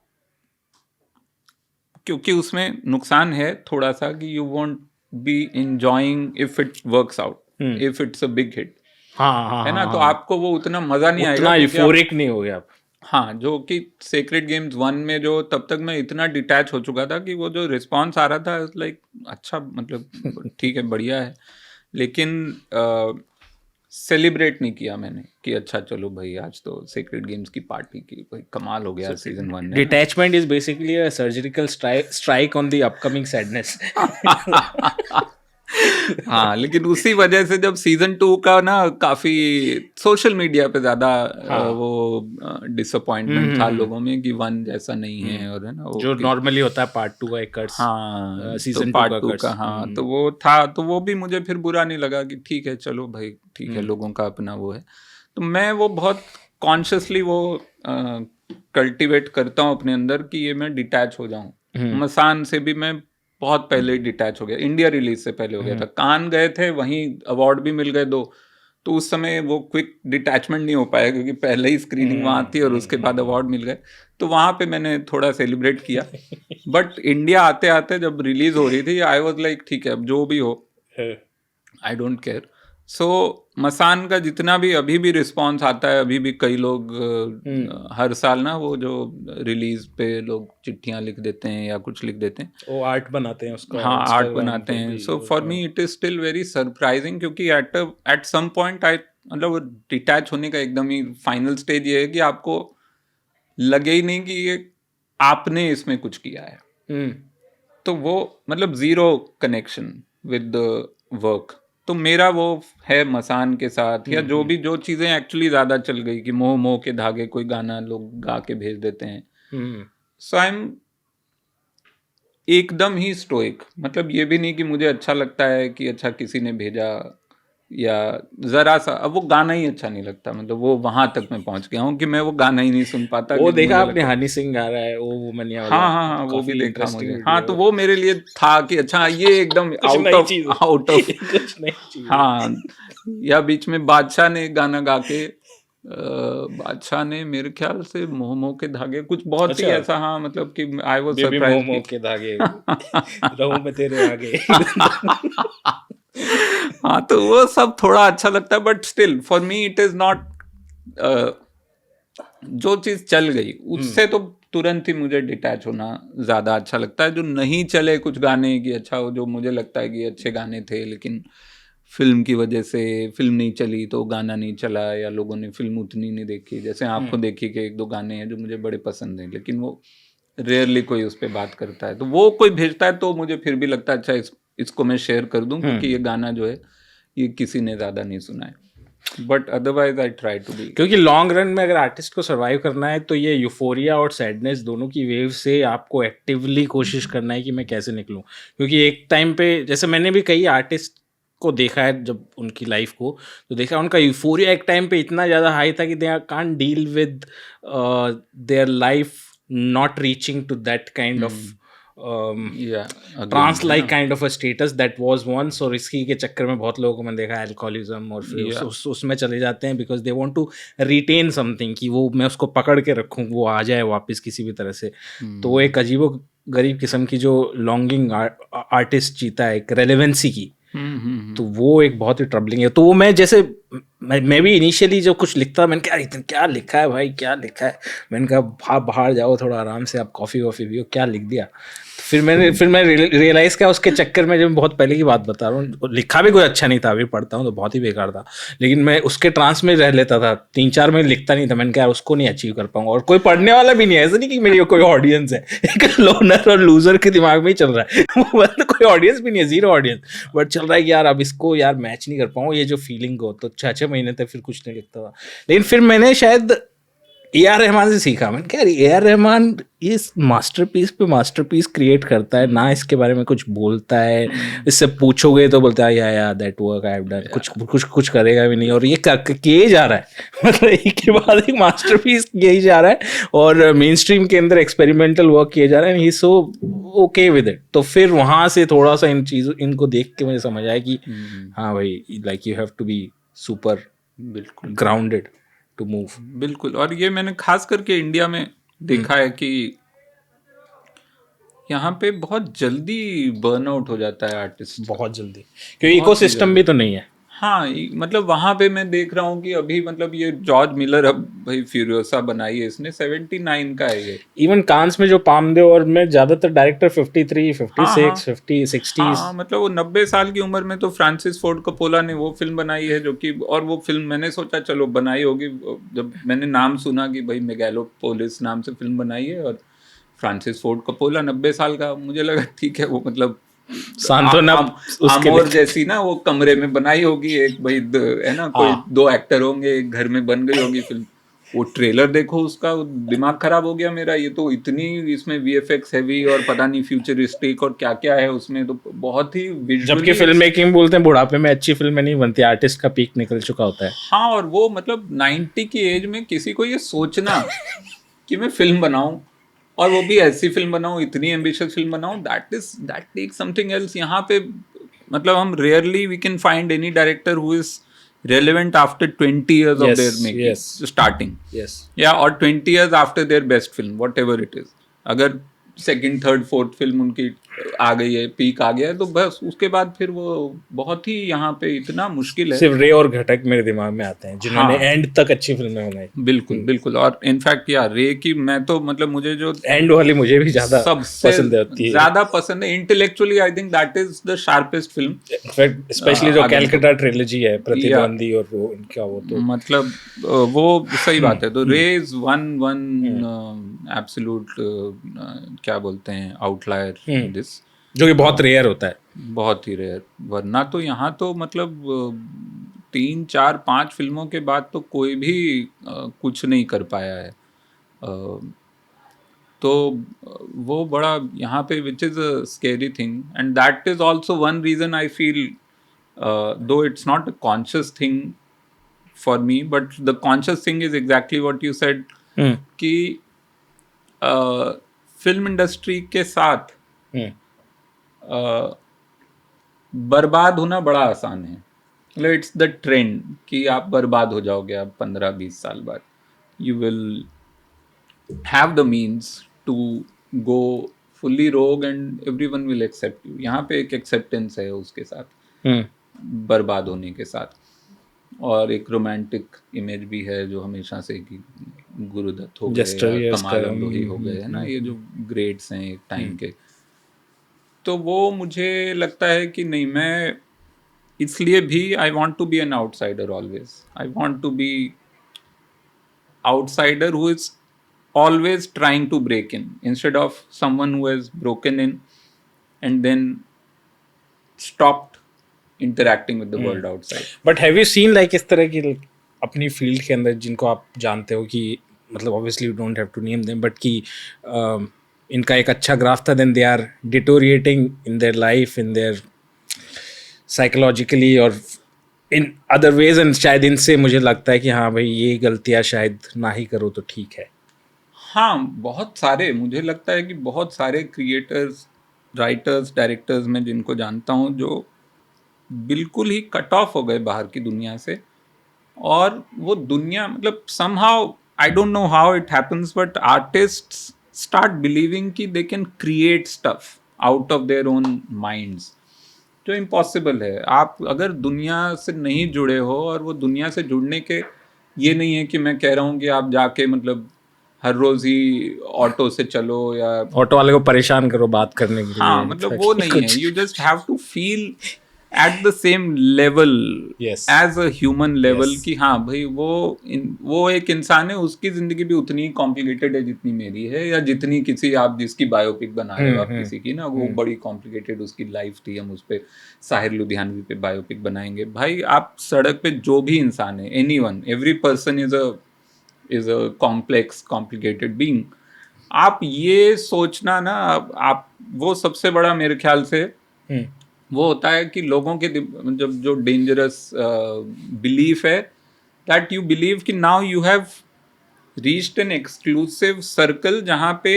क्योंकि उसमें नुकसान है थोड़ा सा कि you want B enjoying if it works out, if it's a big hit, हाँ है ना, तो आपको वो उतना मजा नहीं आएगा, उतना क्योंकि यूफोरिक नहीं हो गया आप। हाँ, जो कि सेक्रेड गेम्स 1 में जो तब तक मैं इतना डिटैच हो चुका था कि वो जो रिस्पॉन्स आ रहा था लाइक अच्छा, मतलब ठीक है, बढ़िया है, लेकिन सेलिब्रेट नहीं किया मैंने कि अच्छा चलो भाई आज तो सेक्रेड गेम्स की पार्टी की, भाई कमाल हो गया सीजन 1 में। Detachment is basically a surgical strike on the upcoming sadness. हाँ, लेकिन उसी वजह से जब सीजन 2 का ना काफी सोशल मीडिया पे ज्यादा वो डिसअपॉइंटमेंट था लोगों में कि 1 जैसा नहीं है, और है ना वो जो नॉर्मली होता है पार्ट 2 का एक कर्स। हाँ, सीजन तो 2 पार्ट का 2 कर्स। का, हाँ, तो वो था, तो वो भी मुझे फिर बुरा नहीं लगा कि ठीक है चलो भाई, ठीक है, लोगों का अपना वो है। तो मैं वो बहुत कॉन्शियसली वो कल्टीवेट करता हूँ अपने अंदर कि ये मैं डिटैच हो जाऊँ। मसान से भी मैं बहुत पहले ही डिटैच हो गया, इंडिया रिलीज से पहले हो गया था। कान गए थे, वहीं अवार्ड भी मिल गए 2, तो उस समय वो क्विक डिटैचमेंट नहीं हो पाया क्योंकि पहले ही स्क्रीनिंग वहाँ थी और उसके बाद अवार्ड मिल गए, तो वहाँ पे मैंने थोड़ा सेलिब्रेट किया। बट इंडिया आते आते जब रिलीज हो रही थी, आई वॉज लाइक ठीक है, अब जो भी हो, आई डोंट केयर। सो मसान का जितना भी अभी भी रिस्पॉन्स आता है, अभी भी कई लोग हर साल ना वो जो रिलीज पे लोग चिट्ठियां लिख देते हैं या कुछ लिख देते हैं, वो आर्ट बनाते हैं उसका। हाँ, आर्ट बनाते हैं। So for me it is still very surprising, क्योंकि एट सम पॉइंट आई, मतलब डिटैच होने का एकदम ही फाइनल स्टेज ये है कि आपको लगे ही नहीं कि ये आपने इसमें कुछ किया है। तो वो मतलब zero connection with the work. तो मेरा वो है मसान के साथ, या जो भी जो चीजें एक्चुअली ज्यादा चल गई कि मोह मोह के धागे कोई गाना लोग गा के भेज देते हैं। सो आई एम एकदम ही स्टोइक, मतलब ये भी नहीं कि मुझे अच्छा लगता है कि अच्छा किसी ने भेजा, या जरा सा, अब वो गाना ही अच्छा नहीं लगता, मतलब वो वहां तक मैं पहुंच गया हूँ कि मैं वो गाना ही नहीं सुन पाता। वो कि देखा मुझे आपने लगता हनी सिंह गा रहा है वो वुमनिया वाला? हाँ हाँ हाँ, वो भी काफी देखा इंटरेस्टिंग मुझे। हाँ, वीडियो तो है। वो मेरे लिए था कि अच्छा ये एकदम कुछ आउट नई ऑफ चीज है। आउट ऑफ कुछ नई चीज है। हाँ, या बीच में बादशाह ने गाना गा के बादशाह ने मेरे ख्याल से मोह मोह के धागे कुछ बहुत ही अच्छा। ऐसा, हाँ, मतलब कि आई वाज बेबी मोह सरप्राइज मोह के धागे रहूं मैं तेरे आगे। हाँ, तो वो सब थोड़ा अच्छा लगता है, but still for me it is not, जो चीज चल गई उससे तो तुरंत ही मुझे डिटैच होना ज्यादा अच्छा लगता है। जो नहीं चले कुछ गाने की, अच्छा जो मुझे लगता है कि अच्छे गाने थे लेकिन फिल्म की वजह से फिल्म नहीं चली तो गाना नहीं चला, या लोगों ने फिल्म उतनी नहीं देखी, जैसे आपको देखी के 1-2 गाने हैं जो मुझे बड़े पसंद हैं, लेकिन वो रेयरली कोई उस पर बात करता है, तो वो कोई भेजता है तो मुझे फिर भी लगता है अच्छा इसको मैं शेयर कर दूं, क्योंकि ये गाना जो है ये किसी ने ज्यादा नहीं सुना है। But otherwise I try to be, क्योंकि लॉन्ग रन में अगर आर्टिस्ट को सरवाइव करना है तो ये यूफोरिया और सैडनेस दोनों की वेव से आपको एक्टिवली कोशिश करना है कि मैं कैसे निकलूं। क्योंकि एक टाइम पे जैसे मैंने भी कई आर्टिस्ट को देखा है जब उनकी लाइफ को, तो देखा उनका यूफोरिया एक टाइम पे इतना ज़्यादा हाई था कि they can't deal with their life not reaching to that kind of trance like kind of a status that was once, और इसकी के चक्कर में बहुत लोगों को मैंने देखा अल्कोहलिज्म और फिर उसमें चले जाते हैं because they want to retain something कि वो मैं उसको पकड़ के रखूं, वो आ जाए वापस किसी भी तरह से। तो वो एक अजीबो गरीब किस्म की जो लॉन्गिंग आर्टिस्ट जीता है एक रेलेवेंसी की, तो वो एक बहुत ही ट्रबलिंग है। तो वो मैं जैसे मैं भी इनिशियली जो कुछ लिखता मैंने कहा इतना क्या लिखा है भाई, क्या लिखा है, मैंने कहा बाहर जाओ थोड़ा आराम से, आप कॉफ़ी वॉफ़ी पियो, क्या लिख दिया। फिर मैं रियलाइज़ किया उसके चक्कर में, जब बहुत पहले की बात बता रहा हूँ, लिखा भी कोई अच्छा नहीं था, अभी पढ़ता हूँ तो बहुत ही बेकार था, लेकिन मैं उसके ट्रांस में रह लेता था, 3-4 महीने लिखता नहीं था। मैंने कहा उसको नहीं अचीव कर पाऊंगा, और कोई पढ़ने वाला भी नहीं है, ऐसा नहीं कि मेरी कोई ऑडियंस है, एक लोनर और लूजर के दिमाग में ही चल रहा है, मतलब कोई ऑडियंस भी नहीं है, जीरो ऑडियंस, बट चल रहा है कि यार अब इसको यार मैच नहीं कर पाऊँ, ये जो फीलिंग हो। तो 6-6 महीने तक फिर कुछ नहीं लिखता था। लेकिन फिर मैंने शायद AR रहमान से सीखा मैंने, क्या AR रहमान इस मास्टरपीस पे मास्टरपीस क्रिएट करता है ना, इसके बारे में कुछ बोलता है, इससे पूछोगे तो बोलता है या that work I have done, कुछ कुछ कुछ करेगा भी नहीं, और ये किए जा रहा है मतलब एक के बाद एक मास्टरपीस किए ही जा रहा है, और मेन स्ट्रीम के अंदर एक्सपेरिमेंटल वर्क किए जा रहा है, and he so okay with it. तो फिर वहां से थोड़ा सा इन चीजों इनको देख के मुझे समझ आया कि हाँ भाई, like you have to be super बिल्कुल ग्राउंडेड टू मूव। बिल्कुल। और ये मैंने खास करके इंडिया में देखा है कि यहाँ पे बहुत जल्दी बर्नआउट हो जाता है आर्टिस्ट, बहुत जल्दी, क्योंकि इकोसिस्टम भी तो नहीं है। हाँ मतलब वहां पे मैं देख रहा हूँ कि अभी मतलब ये जॉर्ज मिलर, अब भाई फ्यूरियोसा बनाई है इसने, 79 का है ये। इवन कांस में जो पामदेव और में ज्यादातर डायरेक्टर 53, 56, 50, 60s। हाँ मतलब वो 90 साल की उम्र में तो फ्रांसिस फोर्ड कपोला ने वो फिल्म बनाई है जो कि, और वो फिल्म मैंने सोचा चलो बनाई होगी, जब मैंने नाम सुना कि भाई मेगालोपोलिस नाम से फिल्म बनाई है और फ्रांसिस फोर्ड कपोला 90 साल का, मुझे लगा ठीक है वो मतलब सांत्वना उसके आमोर जैसी ना वो कमरे में बनाई होगी एक, भाई है ना, कोई दो एक्टर होंगे एक घर में बन गई होगी फिल्म। वो ट्रेलर देखो उसका, दिमाग खराब हो गया मेरा, ये तो इतनी इसमें VFX हैवी और पता नहीं फ्यूचरिस्टिक और क्या क्या है उसमें, तो बहुत ही विजुअली, जबकि फिल्म मेकिंग बोलते हैं बुढ़ापे में अच्छी फिल्में नहीं बनती, आर्टिस्ट का पीक निकल चुका होता है। हाँ और वो मतलब 90 की एज में किसी को ये सोचना कि मैं फिल्म बनाऊं, और वो भी ऐसी फिल्म बनाऊं, इतनी एम्बिशियस फिल्म बनाऊं, दैट टेक समथिंग एल्स। यहाँ पे मतलब हम rarely we can find any director who is relevant after 20 years of their making, starting, या और 20 years after their best film, whatever it is। अगर सेकंड थर्ड फोर्थ फिल्म उनकी आ गई है, पीक आ गया है, तो बस उसके बाद फिर वो बहुत ही यहाँ पे इतना मुश्किल है। सिर्फ रे और घटक मेरे दिमाग में आते हैं जिन्होंने एंड तक अच्छी फिल्में बनाई। बिल्कुल बिल्कुल। और इनफैक्ट यार रे की मैं तो मतलब मुझे जो एंड वाली मुझे भी ज्यादा पसंद है, ज्यादा पसंद है intellectually, I think that is the sharpest film, specially जो कैलकाटा ट्रिलॉजी है, प्रतिद्वंदी और वो इनका, वो तो मतलब वो सही बात है। तो रे इज वन एब्सोल्यूट क्या बोलते हैं आउटलायर दिस, जो कि बहुत रेयर होता है, बहुत ही रेयर। वरना तो यहाँ तो मतलब 3, 4, 5 फिल्मों के बाद तो कोई भी कुछ नहीं कर पाया है। तो वो बड़ा यहाँ पे which is a scary thing, and that is also one reason I feel, though it's not a conscious thing for me, but the conscious thing is exactly what you said, कि फिल्म इंडस्ट्री के साथ बर्बाद होना बड़ा आसान है। मतलब it's the trend कि आप बर्बाद हो जाओगे अब 15-20 साल बाद, you will have the means to go fully rogue and everyone will accept you. यहाँ पे एक एक्सेप्टेंस है उसके साथ, बर्बाद होने के साथ। और एक रोमांटिक इमेज भी है जो हमेशा से, कि गुरुदत्त हो गए, कमाल लोही हो गए, है ना, ये जो ग्रेड्स हैं एक टाइम के। तो वो मुझे लगता है कि नहीं, मैं इसलिए भी I want to be an outsider always, I want to be outsider who is always trying to break in instead of someone who has broken in and then stopped interacting with the world outside. But have you seen like इस तरह की अपनी field के अंदर जिनको आप जानते हो कि मतलब obviously you don't have to name them, but कि इनका एक अच्छा ग्राफ था, then they are deteriorating in their life, in their psychologically और in other ways, and शायद इनसे मुझे लगता है कि हाँ भाई ये गलतियाँ शायद ना ही करो तो ठीक है। हाँ बहुत सारे, मुझे लगता है कि बहुत सारे क्रिएटर्स, राइटर्स, डायरेक्टर्स में जिनको जानता हूँ जो बिल्कुल ही कट ऑफ हो गए बाहर की दुनिया से, और वो दुनिया मतलब somehow, I don't know how it happens, but artists start believing कि they can create stuff out of their own minds, जो इम्पॉसिबल है। आप अगर दुनिया से नहीं जुड़े हो, और वो दुनिया से जुड़ने के ये नहीं है कि मैं कह रहा हूँ कि आप जाके मतलब हर रोज ही ऑटो से चलो या ऑटो वाले को परेशान करो बात करने के लिए, हाँ मतलब वो नहीं है। You just have to feel at the same level as a human level, कि हाँ भाई वो एक इंसान है, उसकी जिंदगी भी उतनी ही कॉम्प्लिकेटेड है जितनी मेरी है, या जितनी किसी आप जिसकी बायोपिक बना रहे हो आप किसी की ना, वो बड़ी कॉम्प्लिकेटेड उसकी लाइफ थी, हम उस पर साहिर लुधियानवी पे बायोपिक बनाएंगे। भाई आप सड़क पे जो भी इंसान है, anyone, every person is a is a complex complicated being. आप ये सोचना ना, आप वो सबसे बड़ा मेरे ख्याल से वो होता है कि लोगों के जब जो डेंजरस बिलीफ है, दैट यू बिलीव कि now you have reached an exclusive circle जहाँ पे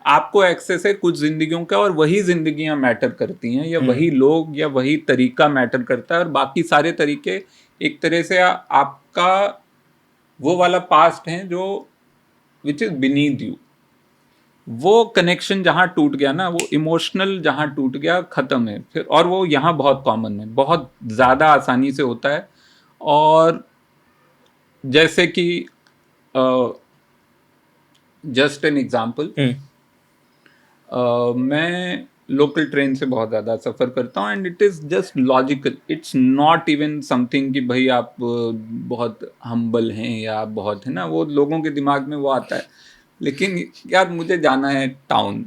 आपको एक्सेस है कुछ जिंदगियों का, और वही जिंदगियां मैटर करती हैं, या वही लोग या वही तरीका मैटर करता है, और बाकी सारे तरीके एक तरह से आपका वो वाला पास्ट है जो विच इज बीनीथ यू। वो कनेक्शन जहाँ टूट गया ना, वो इमोशनल जहाँ टूट गया, खत्म है फिर। और वो यहाँ बहुत कॉमन है, बहुत ज़्यादा आसानी से होता है। और जैसे कि जस्ट एन एग्जाम्पल, मैं लोकल ट्रेन से बहुत ज़्यादा सफ़र करता हूँ, and it is just logical, it's not even something कि भाई आप बहुत हम्बल हैं या आप बहुत, है ना, वो लोगों के दिमाग में वो आता है। लेकिन यार मुझे जाना है टाउन,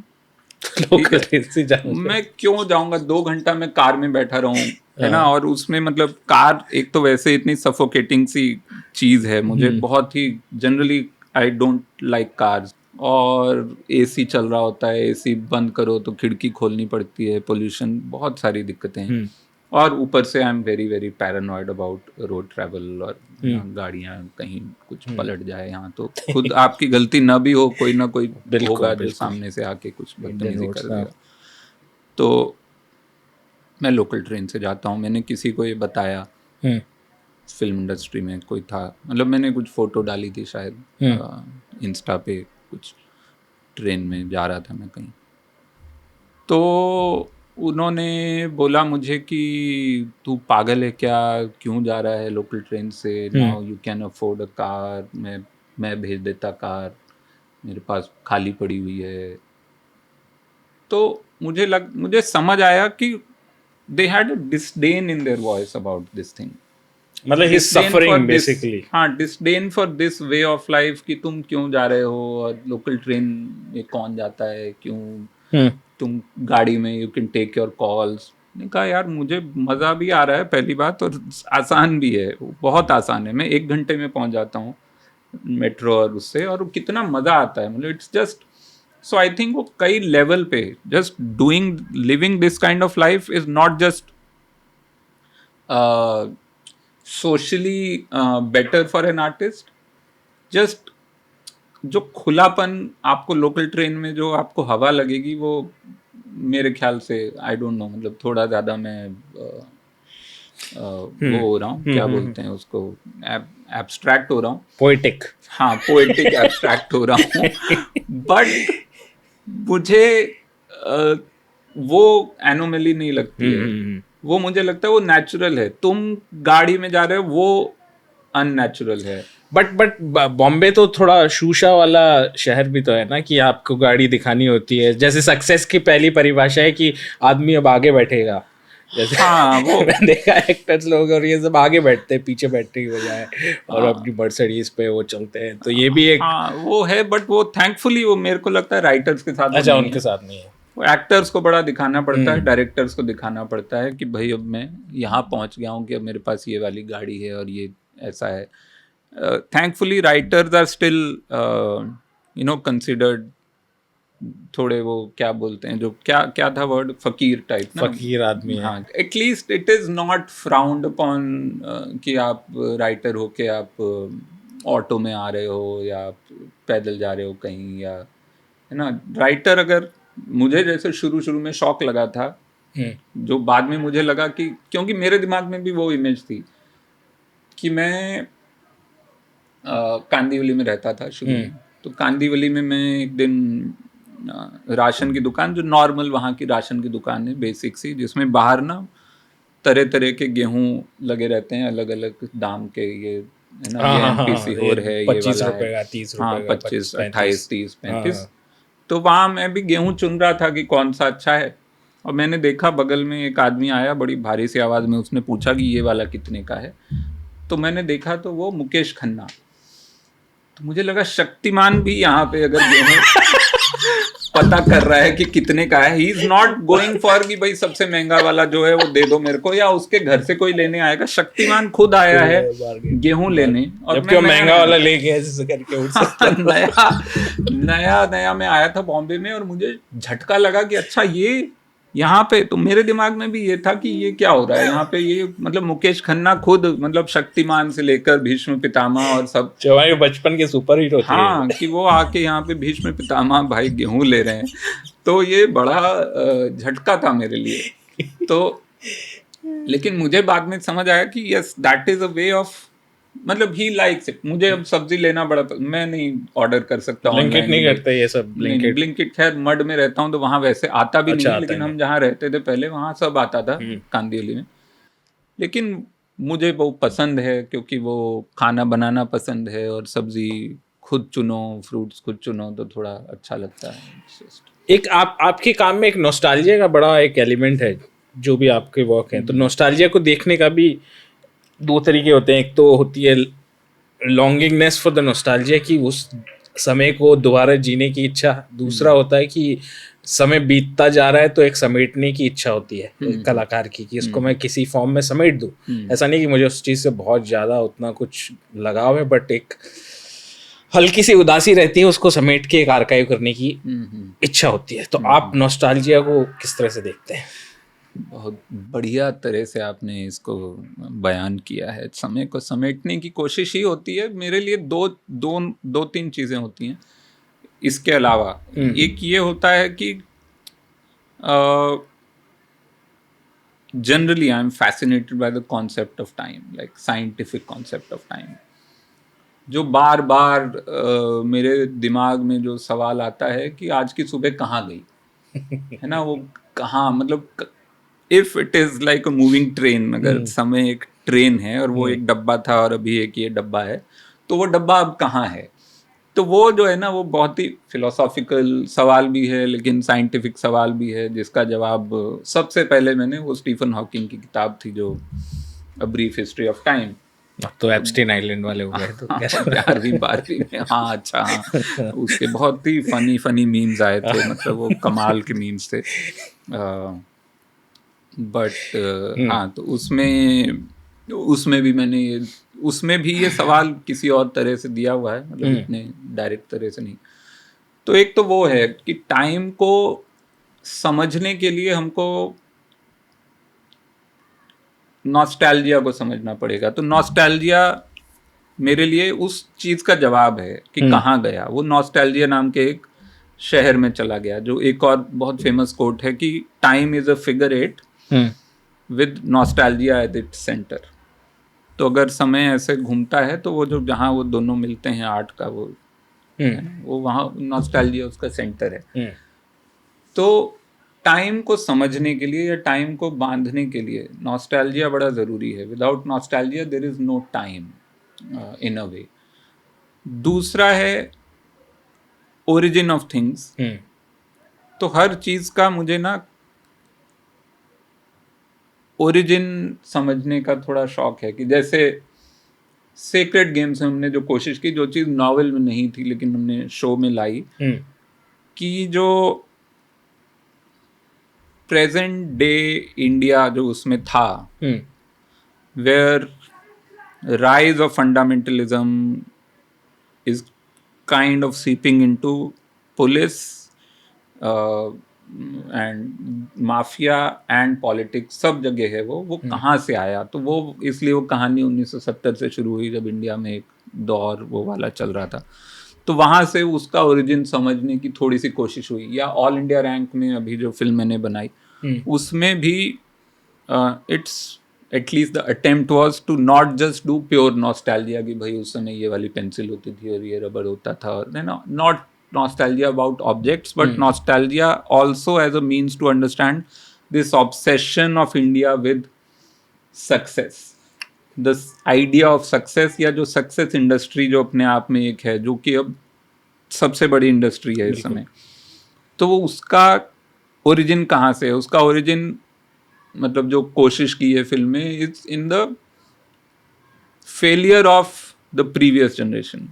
लोकल ट्रेन से जाना, मैं क्यों जाऊंगा? 2 घंटा मैं कार में बैठा रहूं, है ना, और उसमें मतलब कार एक तो वैसे इतनी सफोकेटिंग सी चीज़ है, मुझे बहुत ही generally I don't like cars. और एसी चल रहा होता है, एसी बंद करो तो खिड़की खोलनी पड़ती है, पोल्यूशन, बहुत सारी दिक्कतें हैं। और ऊपर से I am very very paranoid about road travel, और गाड़ियाँ कहीं कुछ पलट जाए यहाँ, तो खुद आपकी गलती ना भी हो, कोई ना कोई होगा जो सामने से आके कुछ बदतमीजी कर देगा। तो मैं लोकल ट्रेन से जाता हूँ। मैंने किसी को ये बताया, फिल्म इंडस्ट्री में कोई था, मतलब मैंने कुछ फ़ोटो डाली थी शायद इंस्टा पे, कुछ ट्रेन में जा रहा था मैं कहीं, तो उन्होंने बोला मुझे कि तू पागल है क्या, क्यों जा रहा है लोकल ट्रेन से, now you can afford a car, मैं भेज देता कार, मेरे पास खाली पड़ी हुई है। तो मुझे समझ आया कि they had a disdain in their voice about this thing. मतलब he's suffering basically. हाँ, disdain for this way of life कि तुम क्यों जा रहे हो, और लोकल ट्रेन में कौन जाता है, क्यों तुम गाड़ी में you can take your calls। मैंने कहा यार मुझे मज़ा भी आ रहा है पहली बात, और आसान भी है, बहुत आसान है, मैं 1 घंटे में पहुंच जाता हूँ मेट्रो और उससे, और कितना मज़ा आता है, मतलब it's just. So I think वो कई लेवल पे just doing living this kind of life is not just socially better for an artist, just जो खुलापन आपको लोकल ट्रेन में जो आपको हवा लगेगी, वो मेरे ख्याल से आई डोंट नो, मतलब थोड़ा ज़्यादा मैं वो हो रहा हूँ, क्या बोलते हैं उसको, एब्स्ट्रैक्ट हो रहा हूँ, पोएटिक, हाँ पोएटिक एब्स्ट्रैक्ट हो रहा हूँ। बट मुझे वो एनोमली नहीं लगती है, वो मुझे लगता है वो नेचुरल है। तुम गाड़ी में जा रहे हो वो अननेचुरल है। बट बॉम्बे तो थोड़ा शूशा वाला शहर भी तो है ना, कि आपको गाड़ी दिखानी होती है। जैसे सक्सेस की पहली परिभाषा है कि आदमी अब आगे बैठेगा, जैसे हाँ वो मैं देखा एक्टर्स लोग और ये सब आगे बैठते हैं पीछे बैठने की बजाय, और अपनी मर्सिडीज पे वो चलते हैं, तो ये भी एक वो है। बट वो थैंकफुली वो मेरे को लगता है राइटर्स के साथ, अच्छा उनके साथ नहीं है, वो एक्टर्स को बड़ा दिखाना पड़ता है, डायरेक्टर्स को दिखाना पड़ता है कि भाई अब मैं यहाँ पहुँच गया हूँ कि अब मेरे पास ये वाली गाड़ी है और ये ऐसा है। Thankfully writers are still you know considered थोड़े वो क्या बोलते हैं, जो क्या था वर्ड, फकीर टाइप ना, फकीर आदमी है। हाँ, at least it is not frowned upon कि आप राइटर हो के आप ऑटो में आ रहे हो या आप पैदल जा रहे हो कहीं, या है ना। राइटर अगर मुझे जैसे शुरू में शौक लगा था, जो बाद में मुझे लगा कि क्योंकि मेरे दिमाग में भी वो इमेज थी कि मैं कांदीवली में रहता था शुरू में, तो कांदीवली में मैं एक दिन राशन की दुकान, जो नॉर्मल वहाँ की राशन की दुकान है बेसिक सी, जिसमें बाहर ना तरह तरह के गेहूं लगे रहते हैं अलग अलग दाम के, ये है ना, ये एमपीसी हो रहा है, ये 25 वाला रुपए का, 30 रुपए का, 25, 28, 30, 35। तो वहाँ मैं भी गेहूं चुन रहा था कि कौन सा अच्छा है, और मैंने देखा बगल में एक आदमी आया बड़ी भारी सी आवाज़ में, उसने पूछा कि ये वाला कितने का है। तो मैंने देखा तो वो मुकेश खन्ना, तो मुझे लगा शक्तिमान भी यहाँ पे अगर गेहूं पता कर रहा है कि कितने का है. He is not going for कि भाई सबसे महंगा वाला जो है वो दे दो मेरे को, या उसके घर से कोई लेने आएगा. शक्तिमान खुद आया है गेहूं लेने, और जबकि वो महंगा वाला ले गया ऐसे करके उठ सकता नया मैं आया था बॉम्बे में, और मुझे झटका लगा कि अच्छा ये यहाँ पे, तो मेरे दिमाग में भी ये था कि ये क्या हो रहा है यहाँ पे. ये मतलब मुकेश खन्ना खुद, मतलब शक्तिमान से लेकर भीष्म पितामह और सब जो हमारे बचपन के सुपर हीरो थे. हाँ, कि वो आके यहाँ पे भीष्म पितामह भाई गेहूं ले रहे हैं. तो ये बड़ा झटका था मेरे लिए. तो लेकिन मुझे बाद में समझ आया कि yes that is a way of, मतलब ही लाइक्स इट. मुझे अब सब्जी लेना बड़ा मैं नहीं ऑर्डर कर सकता. ब्लिंकिट नहीं करते ये सब. ब्लिंकिट खैर मड में रहता हूँ तो वहां वैसे आता भी अच्छा, नहीं, लेकिन हम जहाँ रहते थे पहले वहां सब आता था कांदिवली में. लेकिन मुझे वो पसंद है क्योंकि वो खाना बनाना पसंद है, और सब्जी खुद चुनो, फ्रूट्स खुद चुनो, तो थोड़ा अच्छा लगता है. एक आपके काम में एक नॉस्टैल्जिया का बड़ा एक एलिमेंट है, जो भी आपके वर्क हैं. तो नॉस्टैल्जिया को देखने का भी दो तरीके होते हैं. एक तो होती है लॉन्गिंगनेस फॉर द नॉस्टैल्जिया, कि उस समय को दोबारा जीने की इच्छा. दूसरा होता है कि समय बीतता जा रहा है तो एक समेटने की इच्छा होती है कलाकार की, कि इसको मैं किसी फॉर्म में समेट दूं. ऐसा नहीं कि मुझे उस चीज़ से बहुत ज़्यादा उतना कुछ लगाव है, बट एक हल्की सी उदासी रहती है, उसको समेट के एक आर्काइव करने की इच्छा होती है. तो आप नॉस्टैल्जिया को किस तरह से देखते हैं? बहुत बढ़िया तरह से आपने इसको बयान किया है. समय को समेटने की कोशिश ही होती है. मेरे लिए दो तीन चीज़ें होती हैं इसके अलावा. एक ये होता है कि generally I am fascinated by the concept of time, like scientific concept of time, जो बार बार मेरे दिमाग में जो सवाल आता है कि आज की सुबह कहाँ गई है ना. वो कहाँ, मतलब if it is like a moving train, अगर समय एक ट्रेन है और वो एक डब्बा था और अभी एक ये डब्बा है, तो वो डब्बा अब कहाँ है. तो वो जो है ना, वो बहुत ही फिलोसॉफिकल सवाल भी है, लेकिन साइंटिफिक सवाल भी है, जिसका जवाब सबसे पहले मैंने वो स्टीफन हॉकिंग की किताब थी जो a brief history of time. तो एप्स्टीन आइलैंड वाले हो गए तो 11वीं में. हाँ अच्छा, हाँ उसके बहुत ही फनी मीम्स आए थे, मतलब वो कमाल के मीम्स थे. बट हाँ, तो उसमें भी मैंने उसमें भी ये सवाल किसी और तरह से दिया हुआ है, मतलब इतने डायरेक्ट तरह से नहीं. तो एक तो वो है कि टाइम को समझने के लिए हमको नॉस्टैल्जिया को समझना पड़ेगा. तो नॉस्टैल्जिया मेरे लिए उस चीज का जवाब है कि कहाँ गया. वो नॉस्टैल्जिया नाम के एक शहर में चला गया, जो एक और बहुत फेमस कोट है कि time is a figure 8 with nostalgia at its centre. तो अगर समय ऐसे घूमता है तो वो जो जहाँ वो दोनों मिलते हैं आर्ट का, वो वहाँ नॉस्टैल्जिया उसका सेंटर है. तो टाइम को समझने के लिए या टाइम को बांधने के लिए नॉस्टैल्जिया बड़ा ज़रूरी है. Without nostalgia there is no time in a way. दूसरा है ओरिजिन ऑफ थिंग्स. तो हर चीज़ का मुझे ना ओरिजिन समझने का थोड़ा शौक है. कि जैसे सेक्रेड गेम्स में हमने जो कोशिश की, जो चीज़ नॉवेल में नहीं थी लेकिन हमने शो में लाई, कि जो प्रेजेंट डे इंडिया जो उसमें था, where rise of fundamentalism is kind of seeping into police and mafia and politics, सब जगह है वो कहाँ से आया. तो वो इसलिए वो कहानी 1970 से शुरू हुई, जब इंडिया में एक दौर वो वाला चल रहा था. तो वहाँ से उसका ओरिजिन समझने की थोड़ी सी कोशिश हुई. या ऑल इंडिया रैंक में अभी जो फिल्म मैंने बनाई, उसमें भी it's at least the attempt was to not just do pure nostalgia कि भाई उस समय ये वाली पेंसिल होती थी और ये रबर होता था, और not nostalgia about objects, but nostalgia also as a means to understand this obsession of India with success. This idea of success, या जो success industry जो अपने आप में एक है, जो कि अब सबसे बड़ी इंडस्ट्री है इस समय. तो वो उसका ओरिजिन कहाँ से है? उसका ओरिजिन मतलब जो कोशिश की है फिल्म में, it's in the failure of the previous generation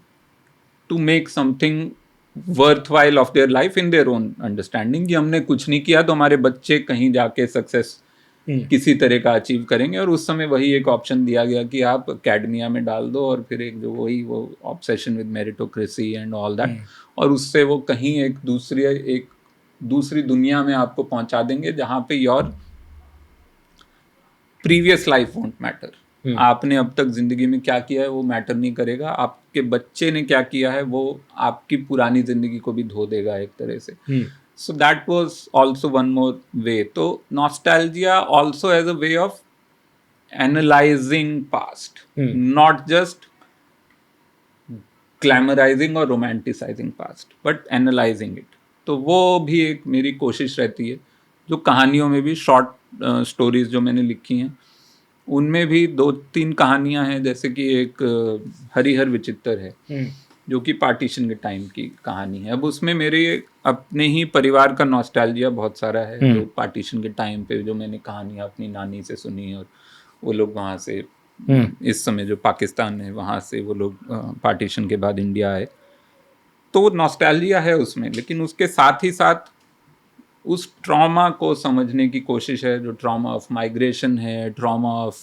to make something worthwhile of their life in their own understanding, कि हमने कुछ नहीं किया तो हमारे बच्चे कहीं जाके सक्सेस किसी तरह का अचीव करेंगे। और उस समय वही एक ऑप्शन दिया गया कि आप एकेडमिया में डाल दो, और फिर एक जो वही वो obsession with meritocracy and all that, और उससे वो कहीं एक दूसरी दुनिया में आपको पहुंचा देंगे जहाँ पे your previous life won't matter. आपने अब तक जिंदगी में क्या किया है वो मैटर नहीं करेगा, आपके बच्चे ने क्या किया है वो आपकी पुरानी जिंदगी को भी धो देगा एक तरह से। So that was also one more way. So nostalgia also as a way of analyzing past, not just glamorizing or romanticizing past, but analyzing it. तो वो भी एक मेरी कोशिश रहती है, जो कहानियों में भी शॉर्ट स्टोरीज जो मैंने लिखी हैं उनमें भी 2-3 कहानियां हैं, जैसे कि एक हरिहर विचित्र है जो कि पार्टीशन के टाइम की कहानी है। अब उसमें मेरे अपने ही परिवार का नॉस्टैल्जिया बहुत सारा है, जो पार्टीशन के टाइम पे जो मैंने कहानियाँ अपनी नानी से सुनी, और वो लोग वहाँ से इस समय जो पाकिस्तान है वहाँ से वो लोग पार्टीशन के बाद इंडिया आए, तो नॉस्टैल्जिया है उसमें। लेकिन उसके साथ ही साथ उस ट्रॉमा को समझने की कोशिश है, जो ट्रॉमा ऑफ माइग्रेशन है, trauma of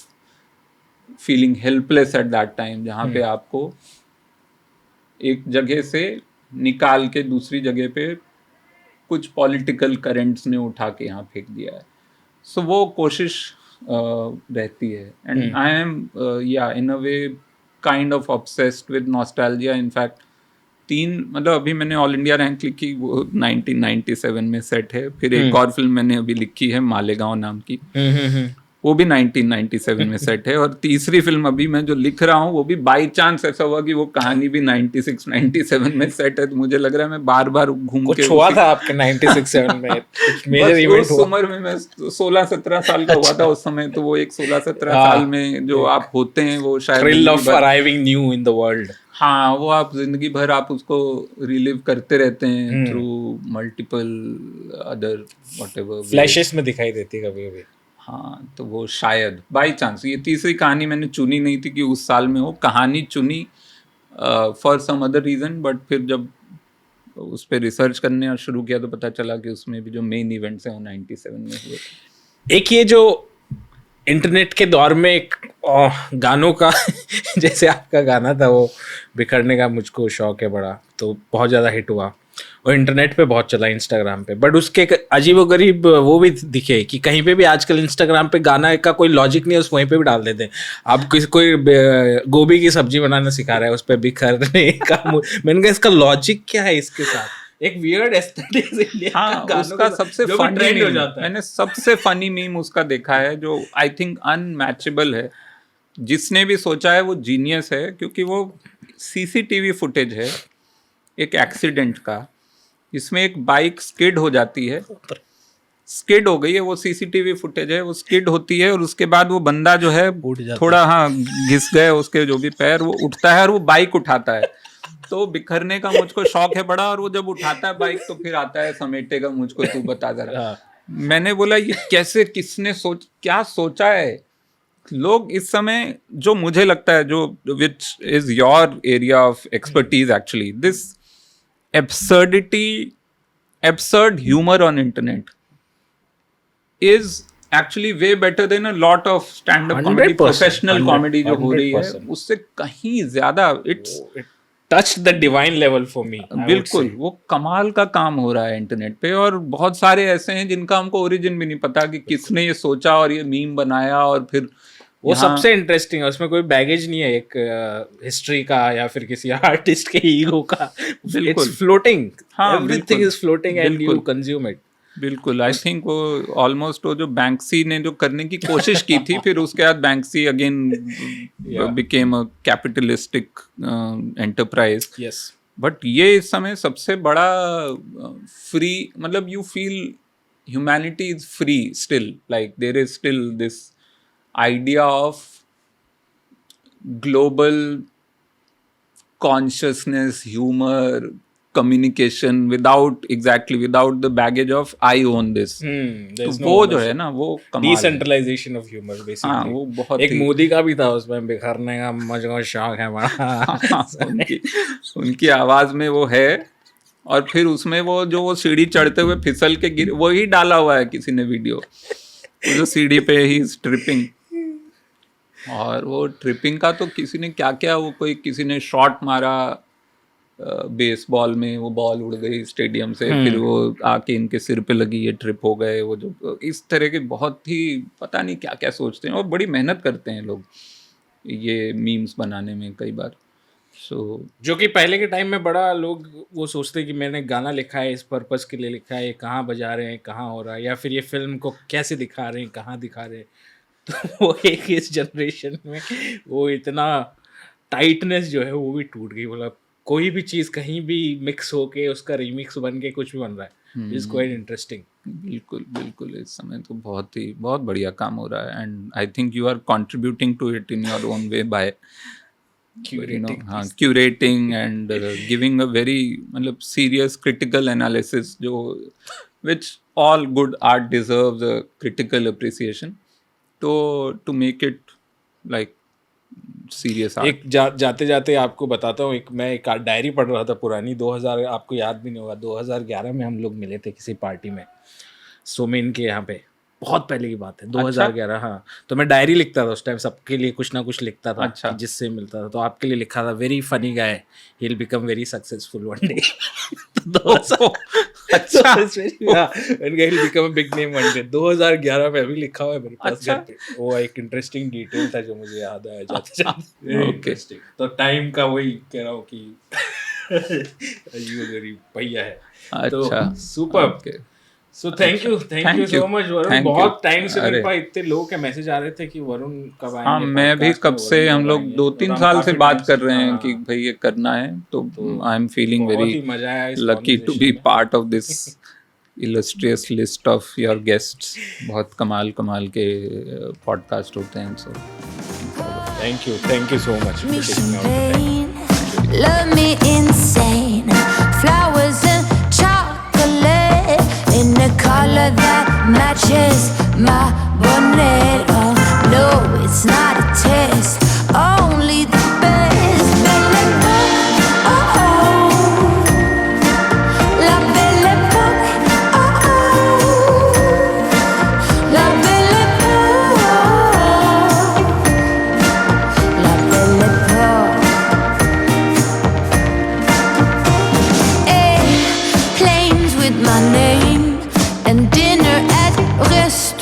feeling helpless eight that time, जहाँ पे आपको एक जगह से निकाल के दूसरी जगह पे कुछ पॉलिटिकल करेंट्स ने उठा के यहाँ फेंक दिया है। सो वो कोशिश रहती है। एंड आई एम या in a way kind of obsessed with nostalgia. In fact 3 मतलब अभी मैंने ऑल इंडिया रैंक लिखी, वो 1997 में सेट है। फिर एक और फिल्म मैंने अभी लिखी है मालेगांव नाम की, वो भी 1997 में सेट है। और तीसरी फिल्म अभी मैं जो लिख रहा हूँ वो भी बाई चांस ऐसा हुआ कि वो कहानी भी 96-97 में सेट है। तो मुझे लग रहा है मैं बार बार घूम के कुछ हुआ था आपके 96-7 में कुछ मेजर इवेंट हुआ? उस उम्र में मैं 16-17 साल का हुआ था उस समय। तो वो एक 16-17 साल में जो आप होते हैं वो शायद thrill of arriving new in the world. हाँ, वो आप जिंदगी भर आप उसको रिलीव करते रहते हैं through multiple other whatever flashes में दिखाई देती है कभी-कभी। हाँ, तो वो शायद बाई चांस, ये तीसरी कहानी मैंने चुनी नहीं थी कि उस साल में हो, कहानी चुनी for some other reason. But फिर जब उस पर रिसर्च करने और शुरू किया तो पता चला कि उसमें भी जो मेन इवेंट्स हैं वो 97 में हुए। एक ये जो इंटरनेट के दौर में एक गानों का जैसे आपका गाना था वो बिखरने का मुझको शौक है बड़ा, तो बहुत ज़्यादा हिट हुआ और इंटरनेट पे बहुत चला, इंस्टाग्राम पे। बट उसके अजीबोगरीब वो भी दिखे कि कहीं पे भी आजकल इंस्टाग्राम पे गाना का कोई लॉजिक नहीं है, उस वहीं पे भी डाल देते हैं। आप कोई गोभी की सब्जी बनाना सिखा रहा है, उस पर बिखरने का मैंने कहा इसका लॉजिक क्या है इसके साथ? एक वियर्ड एस्थेटिक्स। हाँ, उसका सबसे फनी मीम, मैंने सबसे फनी मीम उसका देखा है जो आई थिंक अनमैचेबल है। जिसने भी सोचा है वो जीनियस है, क्योंकि वो सीसीटीवी फुटेज है एक एक्सीडेंट का, जिसमें एक बाइक स्किड हो जाती है, स्किड हो गई है, वो सीसीटीवी फुटेज है, वो स्किड होती है और उसके बाद वो बंदा जो है थोड़ा घिस गए उसके जो भी पैर, वो उठता है और वो बाइक उठाता है। तो बिखरने का मुझको शौक है बड़ा, और वो जब उठाता है बाइक तो फिर आता है समेटेगा मुझको, तू बता जरा। मैंने बोला ये कैसे, किसने क्या सोचा है? लोग इस समय, जो मुझे लगता है, जो which is your area of expertise actually, this absurd humor on internet is actually way better than a lot of stand-up comedy, professional comedy जो हो रही है, उससे कहीं ज्यादा it's touched the divine level for me. बिल्कुल, वो कमाल का काम हो रहा है इंटरनेट पे। और बहुत सारे ऐसे हैं जिनका हमको ओरिजिन भी नहीं पता कि किसने ये सोचा और ये मीम बनाया, और फिर वो सबसे इंटरेस्टिंग है, उसमें कोई बैगेज नहीं है एक हिस्ट्री का या फिर किसी आर्टिस्ट के ईगो का। It's floating, everything is floating and you consume it. बिल्कुल, आई थिंक वो ऑलमोस्ट वो जो बैंक्सी ने जो करने की कोशिश की थी, फिर उसके बाद Banksy again became a capitalistic enterprise. Yes, but ये इस समय सबसे बड़ा फ्री, मतलब you feel humanity is free still, like there is still this idea of global consciousness, humor, communication without the baggage of I own this. तो वो जो है ना, वो कमाल, decentralization of humor basically। हाँ, वो बहुत एक मोदी का भी था उसमें बिखरने का मुझको शौक है बड़ा। उनकी आवाज में वो है। और फिर उसमें वो सीढ़ी चढ़ते हुए फिसल के गिर, वही डाला हुआ है किसी ने वीडियो, वो जो सीढ़ी पे ही ट्रिपिंग। और वो ट्रिपिंग का तो किसी ने क्या क्या, वो कोई किसी ने शॉट मारा बेसबॉल में, वो बॉल उड़ गई स्टेडियम से, फिर वो आके इनके सिर पे लगी, ये ट्रिप हो गए। वो जो इस तरह के बहुत ही पता नहीं क्या क्या सोचते हैं, और बड़ी मेहनत करते हैं लोग ये मीम्स बनाने में कई बार। जो कि पहले के टाइम में बड़ा लोग वो सोचते कि मैंने गाना लिखा है, इस पर्पस के लिए लिखा है, ये कहाँ बजा रहे हैं, कहाँ हो रहा है, या फिर ये फिल्म को कैसे दिखा रहे हैं, कहाँ दिखा रहे हैं। तो वो एक इस जनरेशन में वो इतना टाइटनेस जो है वो भी टूट गई। मतलब कोई भी चीज़ कहीं भी मिक्स होके उसका रीमिक्स बन के कुछ भी बन रहा है, इज क्वाइट इंटरेस्टिंग। बिल्कुल बिल्कुल, इस समय तो बहुत बढ़िया काम हो रहा है, and I think you are contributing to it in your own way by curating and giving a very मतलब serious critical analysis, जो which all good art deserves a critical appreciation, to make it like serious art. एक जाते जाते आपको बताता हूँ, मैं एक डायरी पढ़ रहा था पुरानी, 2000, आपको याद भी नहीं होगा, 2011 में हम लोग मिले थे किसी पार्टी में सोमेन के यहाँ पे, बहुत पहले की बात है, 2011। हाँ, तो मैं डायरी लिखता था उस टाइम, सबके लिए कुछ ना कुछ लिखता था। अच्छा। जिससे मिलता था, तो आपके लिए लिखा था, very funny guy, he will become very successful one day. अच्छा, will become a big name one day. 2011 में अभी लिखा हुआ है मेरे पास घर पे। वो एक इंटरेस्टिंग डिटेल था जो मुझे याद आया जाते जाते। इंटरेस्टिंग। तो टाइम का वही कह रहा हूँ कि वेरी भैया है। अच्छा, super. So thank you so much Varun. बहुत टाइम से मेरे पास इतने लोगों के मैसेज आ रहे थे कि वरुण कब आएंगे। हाँ, मैं भी कब से, हम लोग 2-3 साल से बात कर रहे हैं कि भाई ये करना है, तो I am feeling very lucky to be part of this illustrious list of your guests. बहुत कमाल के पॉडकास्ट होते हैं। So thank you so much. Love me insane, flowers and chocolate in a color that matches my bonnet. Oh no, it's not a test, only the best. Belle Époque, oh oh, la Belle Époque, oh oh, la Belle Époque, la Belle Époque. Airplanes with my name and dinner at restaurants.